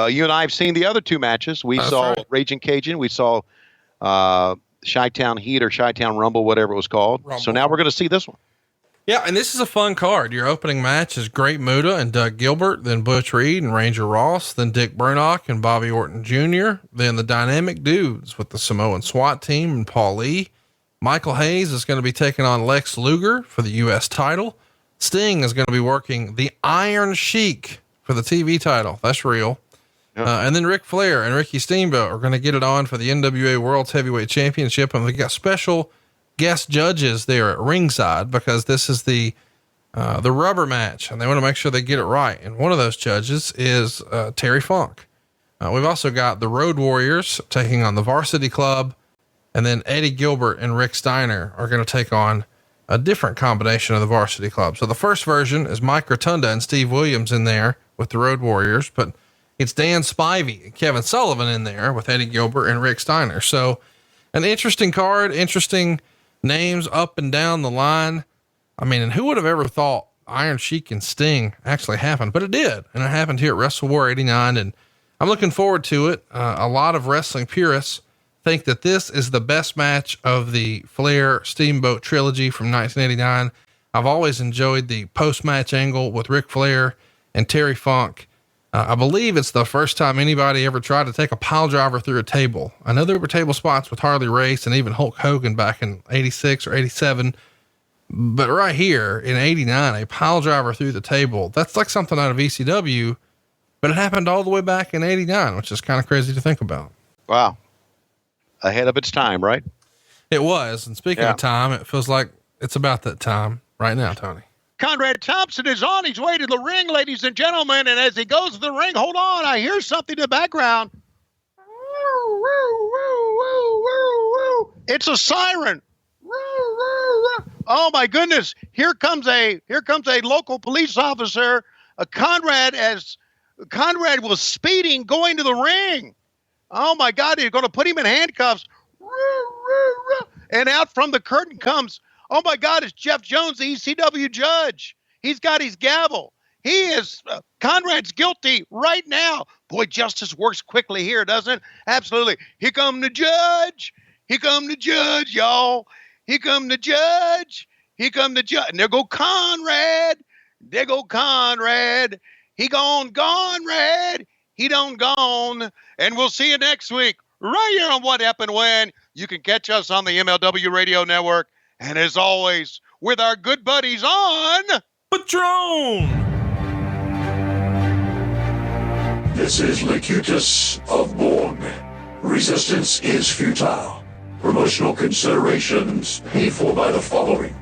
you and I have seen the other two matches. We saw right. Raging Cajun. We saw Chi-Town Heat or Chi-Town Rumble, whatever it was called. Rumble. So now we're going to see this one. Yeah, and this is a fun card. Your opening match is Great Muta and Doug Gilbert, then Butch Reed and Ranger Ross, then Dick Burnock and Bobby Orton Jr., then the Dynamic Dudes with the Samoan SWAT team and Paul Lee. Michael Hayes is going to be taking on Lex Luger for the U.S. title. Sting is going to be working the Iron Sheik for the TV title. That's real. And then Ric Flair and Ricky Steamboat are going to get it on for the NWA World Heavyweight Championship. And we got special guest judges there at ringside because this is the rubber match and they want to make sure they get it right. And one of those judges is Terry Funk. We've also got the Road Warriors taking on the Varsity Club, and then Eddie Gilbert and Rick Steiner are going to take on a different combination of the Varsity Club. So the first version is Mike Rotunda and Steve Williams in there with the Road Warriors, but it's Dan Spivey and Kevin Sullivan in there with Eddie Gilbert and Rick Steiner. So an interesting card, interesting names up and down the line. I mean, and who would have ever thought Iron Sheik and Sting actually happened, but it did. And it happened here at Wrestle War 89. And I'm looking forward to it. A lot of wrestling purists think that this is the best match of the Flair Steamboat trilogy from 1989. I've always enjoyed the post-match angle with Ric Flair and Terry Funk. I believe it's the first time anybody ever tried to take a pile driver through a table. I know there were table spots with Harley Race and even Hulk Hogan back in 86 or 87. But right here in 89, a pile driver through the table, that's like something out of ECW, but it happened all the way back in 89, which is kind of crazy to think about. Wow. Ahead of its time, right? It was. And speaking of time, it feels like it's about that time right now, Tony. Conrad Thompson is on his way to the ring, ladies and gentlemen. And as he goes to the ring, hold on, I hear something in the background. It's a siren. Oh my goodness. Here comes a local police officer. Conrad was speeding going to the ring. Oh my God, he's going to put him in handcuffs. And out from the curtain comes, oh my God, it's Jeff Jones, the ECW judge. He's got his gavel. He is, Conrad's guilty right now. Boy, justice works quickly here, doesn't it? Absolutely. Here come the judge. Here come the judge, y'all. Here come the judge. Here come the judge. And there go Conrad. There go Conrad. He gone, Conrad. He done gone. And we'll see you next week right here on What Happened When. You can catch us on the MLW Radio Network. And as always, with our good buddies on Patron. This is Locutus of Born. Resistance is futile. Promotional considerations paid for by the following.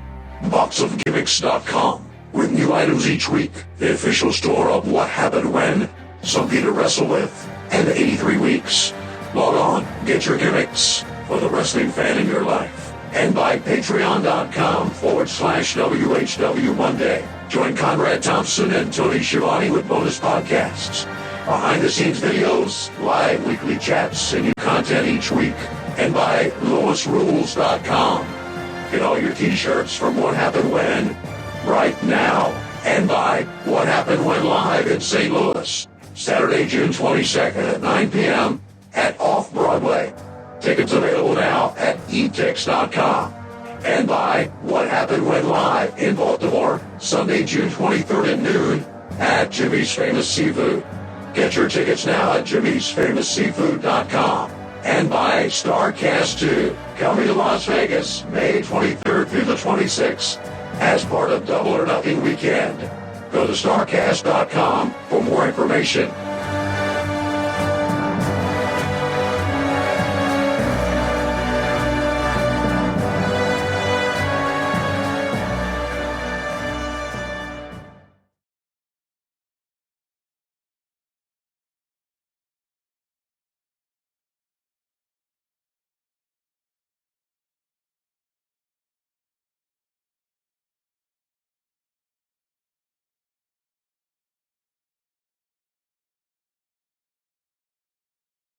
Boxofgimmicks.com. With new items each week. The official store of What Happened When. Something to wrestle with. And 83 weeks. Log on, get your gimmicks for the wrestling fan in your life. And by patreon.com/WHW Monday. Join Conrad Thompson and Tony Schiavone with bonus podcasts, behind the scenes videos, live weekly chats, and new content each week. And by LoisRules.com. Get all your t-shirts from What Happened When right now. And by What Happened When Live in St. Louis. Saturday, June 22nd at 9 p.m. at Off Broadway. Tickets available now at etix.com. And by What Happened When Live in Baltimore, Sunday, June 23rd at noon at Jimmy's Famous Seafood. Get your tickets now at jimmysfamousseafood.com. And by Starrcast 2, coming to Las Vegas, May 23rd through the 26th, as part of Double or Nothing Weekend. Go to Starrcast.com for more information.